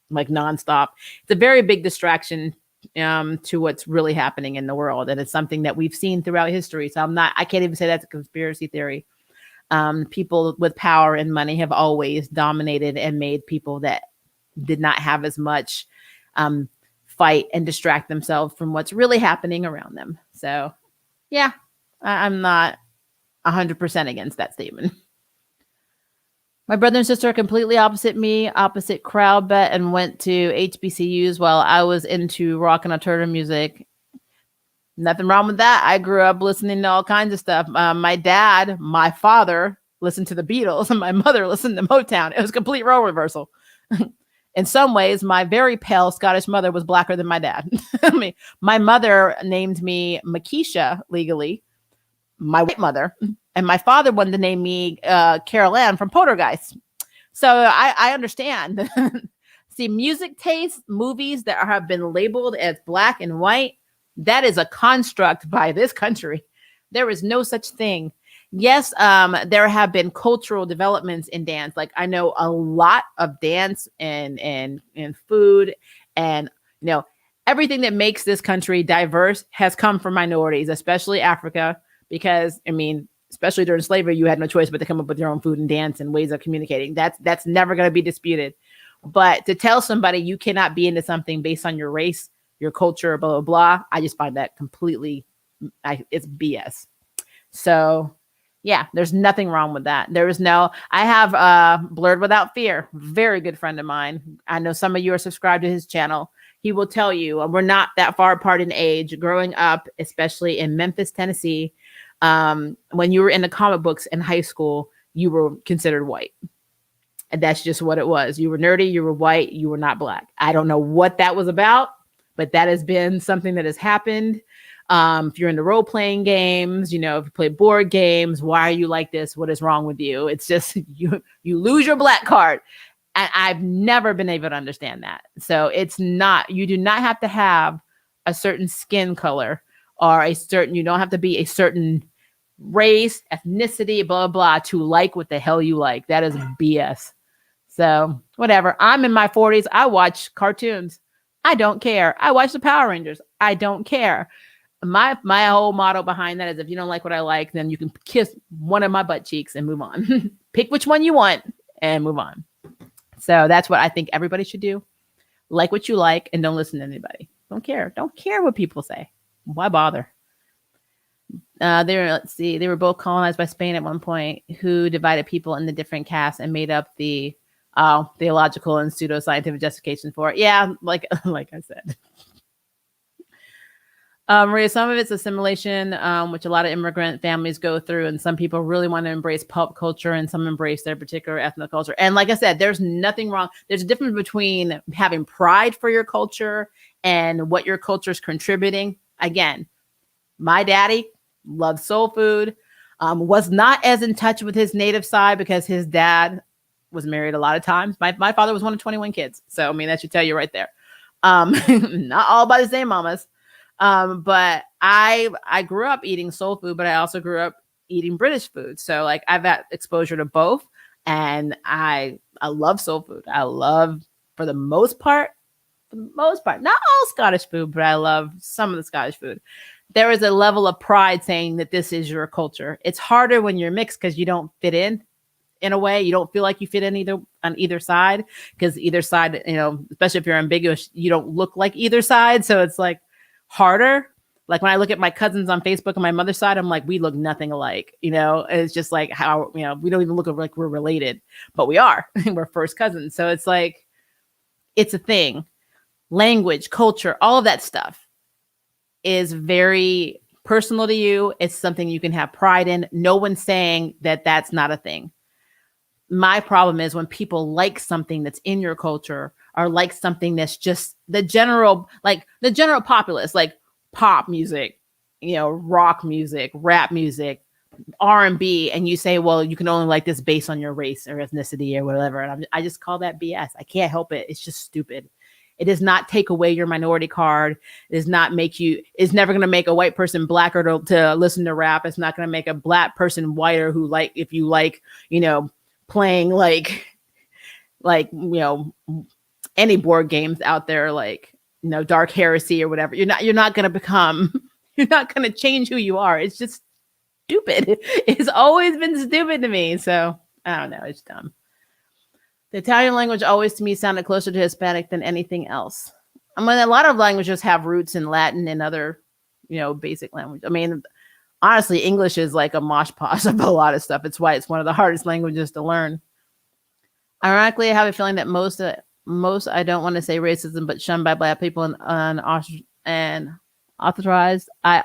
like nonstop. It's a very big distraction to what's really happening in the world. And it's something that we've seen throughout history. So I can't even say that's a conspiracy theory. People with power and money have always dominated and made people that did not have as much fight and distract themselves from what's really happening around them. So yeah, I'm not 100% against that statement. My brother and sister are completely opposite me, opposite crowd bet, and went to HBCUs while I was into rock and alternative music. Nothing wrong with that. I grew up listening to all kinds of stuff. My father listened to the Beatles, and my mother listened to Motown. It was complete role reversal. In some ways, my very pale Scottish mother was blacker than my dad. I mean, my mother named me Makisha legally, my white mother, and my father wanted to name me Carol Ann from Poltergeist. So I understand. See, music taste, movies that have been labeled as black and white, that is a construct by this country. There is no such thing. Yes, there have been cultural developments in dance. Like I know a lot of dance and food and everything that makes this country diverse has come from minorities, especially Africa, because especially during slavery, you had no choice but to come up with your own food and dance and ways of communicating. That's never going to be disputed. But to tell somebody you cannot be into something based on your race, your culture, blah, blah, blah, I just find that completely, it's BS. So yeah, there's nothing wrong with that. I have Blurred Without Fear, very good friend of mine. I know some of you are subscribed to his channel. He will tell you we're not that far apart in age. Growing up, especially in Memphis, Tennessee, when you were in the comic books in high school, you were considered white. And that's just what it was. You were nerdy, you were white, you were not black. I don't know what that was about, but that has been something that has happened. If you're into role-playing games, if you play board games, why are you like this? What is wrong with you? It's just you lose your black card. And I've never been able to understand that. So you do not have to have a certain skin color or you don't have to be a certain race, ethnicity, blah, blah, to like what the hell you like. That is BS. So whatever. I'm in my 40s. I watch cartoons. I don't care. I watch the Power Rangers. I don't care. My whole motto behind that is if you don't like what I like, then you can kiss one of my butt cheeks and move on. Pick which one you want and move on. So that's what I think everybody should do. Like what you like and don't listen to anybody. Don't care. Don't care what people say. Why bother? They were both colonized by Spain at one point, who divided people into different castes and made up the theological and pseudoscientific justification for it. Yeah, like I said. Maria, some of it's assimilation, which a lot of immigrant families go through, and some people really want to embrace pop culture and some embrace their particular ethnic culture. And like I said, there's nothing wrong. There's a difference between having pride for your culture and what your culture is contributing. Again, my daddy loved soul food, was not as in touch with his native side because his dad was married a lot of times. My father was one of 21 kids. So, that should tell you right there. Not all by the same mamas. But I grew up eating soul food, but I also grew up eating British food. So like I've had exposure to both, and I love soul food. I love, for the most part, not all Scottish food, but I love some of the Scottish food. There is a level of pride saying that this is your culture. It's harder when you're mixed because you don't fit in a way. You don't feel like you fit in on either side, because either side, especially if you're ambiguous, you don't look like either side. So it's like harder. Like when I look at my cousins on Facebook on my mother's side, I'm like, we look nothing alike. It's just like how, we don't even look like we're related, but we are. We're first cousins. So it's like, it's a thing. Language, culture, all of that stuff is very personal to you. It's something you can have pride in. No one's saying that that's not a thing. My problem is when people like something that's in your culture, or like something that's just the general populace, like pop music, rock music, rap music, R&B, and you say, well, you can only like this based on your race or ethnicity or whatever. And I just call that BS. I can't help it. It's just stupid. It does not take away your minority card. It does not it's never going to make a white person blacker to listen to rap. It's not going to make a black person whiter if you like, playing like any board games out there, like, Dark Heresy or whatever. You're not going to change who you are. It's just stupid. It's always been stupid to me. So I don't know. It's dumb. The Italian language always to me sounded closer to Hispanic than anything else. I mean, a lot of languages have roots in Latin and other, basic language. I mean, honestly, English is like a mosh posh of a lot of stuff. It's why it's one of the hardest languages to learn. Ironically, I have a feeling that most I don't want to say racism, but shunned by Black people and authorized. I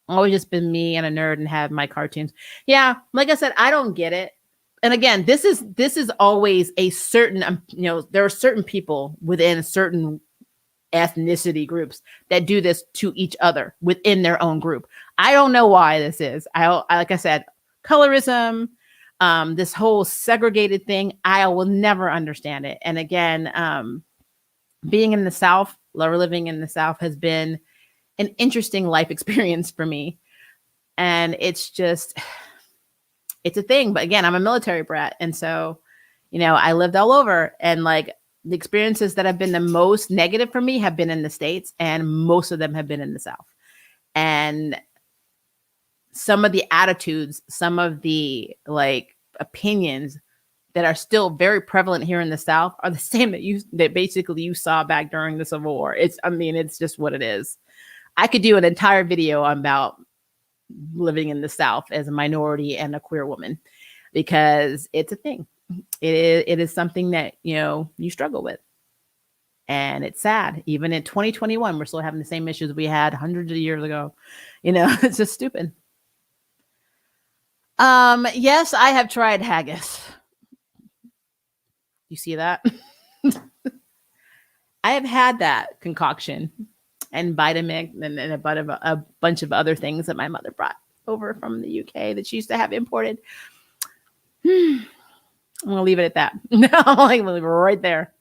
always just been me and a nerd and have my cartoons. Yeah, like I said, I don't get it. And again, this is always a certain, there are certain people within certain ethnicity groups that do this to each other within their own group. I don't know why this is. I like I said, colorism, this whole segregated thing, I will never understand it. And again, being in the South or living in the South has been an interesting life experience for me. And it's a thing. But again, I'm a military brat. And so, I lived all over, and like the experiences that have been the most negative for me have been in the States, and most of them have been in the South. And some of the attitudes, some of the like opinions that are still very prevalent here in the South are the same that basically you saw back during the Civil War. It's just what it is. I could do an entire video about living in the South as a minority and a queer woman, because it's a thing. It is something that, you struggle with. And it's sad. Even in 2021, we're still having the same issues we had hundreds of years ago. It's just stupid. Yes, I have tried haggis. You see that? I have had that concoction and Vitamix and a bunch of other things that my mother brought over from the UK that she used to have imported. I'm going to leave it at that. I'm going to leave it right there.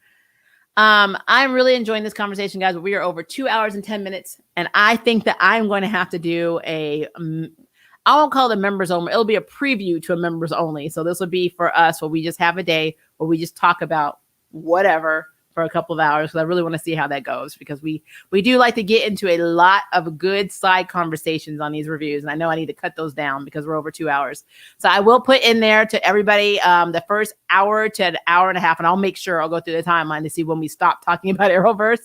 I'm really enjoying this conversation, guys. We are over 2 hours and 10 minutes. And I think that I'm going to have to do I won't call it a members only. It'll be a preview to a members only. So this will be for us where we just have a day where we just talk about whatever for a couple of hours. Because I really want to see how that goes, because we do like to get into a lot of good side conversations on these reviews. And I know I need to cut those down because we're over 2 hours. So I will put in there to everybody the first hour to an hour and a half. And I'll make sure I'll go through the timeline to see when we stop talking about Arrowverse.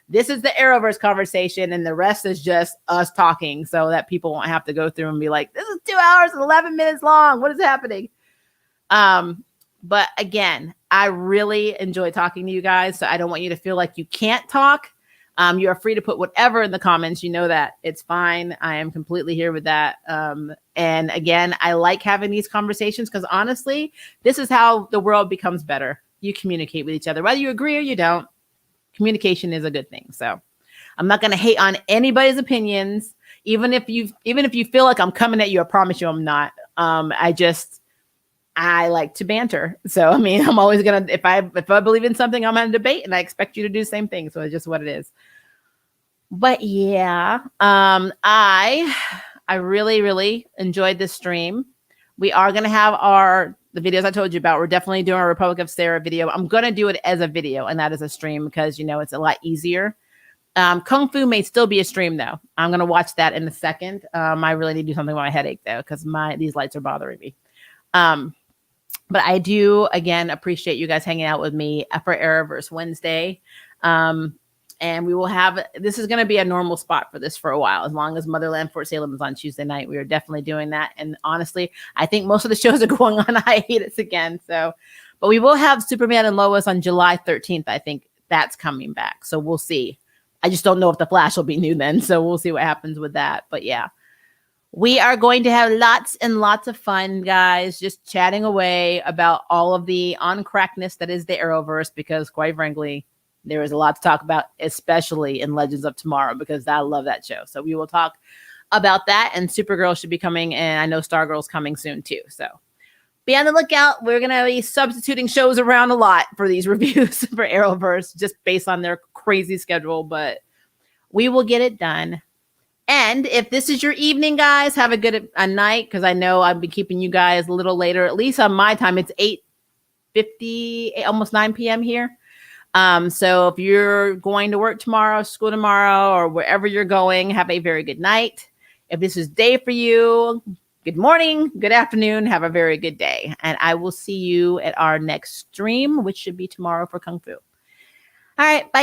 This is the Arrowverse conversation, and the rest is just us talking, so that people won't have to go through and be like, this is 2 hours and 11 minutes long. What is happening? But again, I really enjoy talking to you guys, so I don't want you to feel like you can't talk. You are free to put whatever in the comments. You know that. It's fine. I am completely here with that. And again, I like having these conversations because honestly, this is how the world becomes better. You communicate with each other, whether you agree or you don't. Communication is a good thing. So I'm not going to hate on anybody's opinions. Even if you feel like I'm coming at you, I promise you I'm not. I like to banter. So, I mean, I'm always going to, if I believe in something, I'm going to debate, and I expect you to do the same thing. So it's just what it is. But yeah, I really, really enjoyed this stream. We are going to have the videos I told you about. We're definitely doing a Republic of Sarah video. I'm going to do it as a video and not as a stream because, it's a lot easier. Kung Fu may still be a stream though. I'm going to watch that in a second. I really need to do something with my headache though, because these lights are bothering me. But I do, again, appreciate you guys hanging out with me for Arrowverse Wednesday. And we will this is going to be a normal spot for this for a while. As long as Motherland Fort Salem is on Tuesday night, we are definitely doing that. And honestly, I think most of the shows are going on hiatus again. So, but we will have Superman and Lois on July 13th. I think that's coming back. So we'll see. I just don't know if the Flash will be new then. So we'll see what happens with that. But yeah, we are going to have lots and lots of fun, guys, just chatting away about all of the on-crackness that is the Arrowverse, because quite frankly, there is a lot to talk about, especially in Legends of Tomorrow, because I love that show. So we will talk about that, and Supergirl should be coming, and I know Stargirl's coming soon too. So be on the lookout. We're going to be substituting shows around a lot for these reviews for Arrowverse, just based on their crazy schedule, but we will get it done. And if this is your evening, guys, have a good night, because I know I'll be keeping you guys a little later, at least on my time. It's 8:50, almost 9 p.m. here. So if you're going to work tomorrow, school tomorrow, or wherever you're going, have a very good night. If this is day for you, good morning, good afternoon, have a very good day. And I will see you at our next stream, which should be tomorrow for Kung Fu. All right, bye.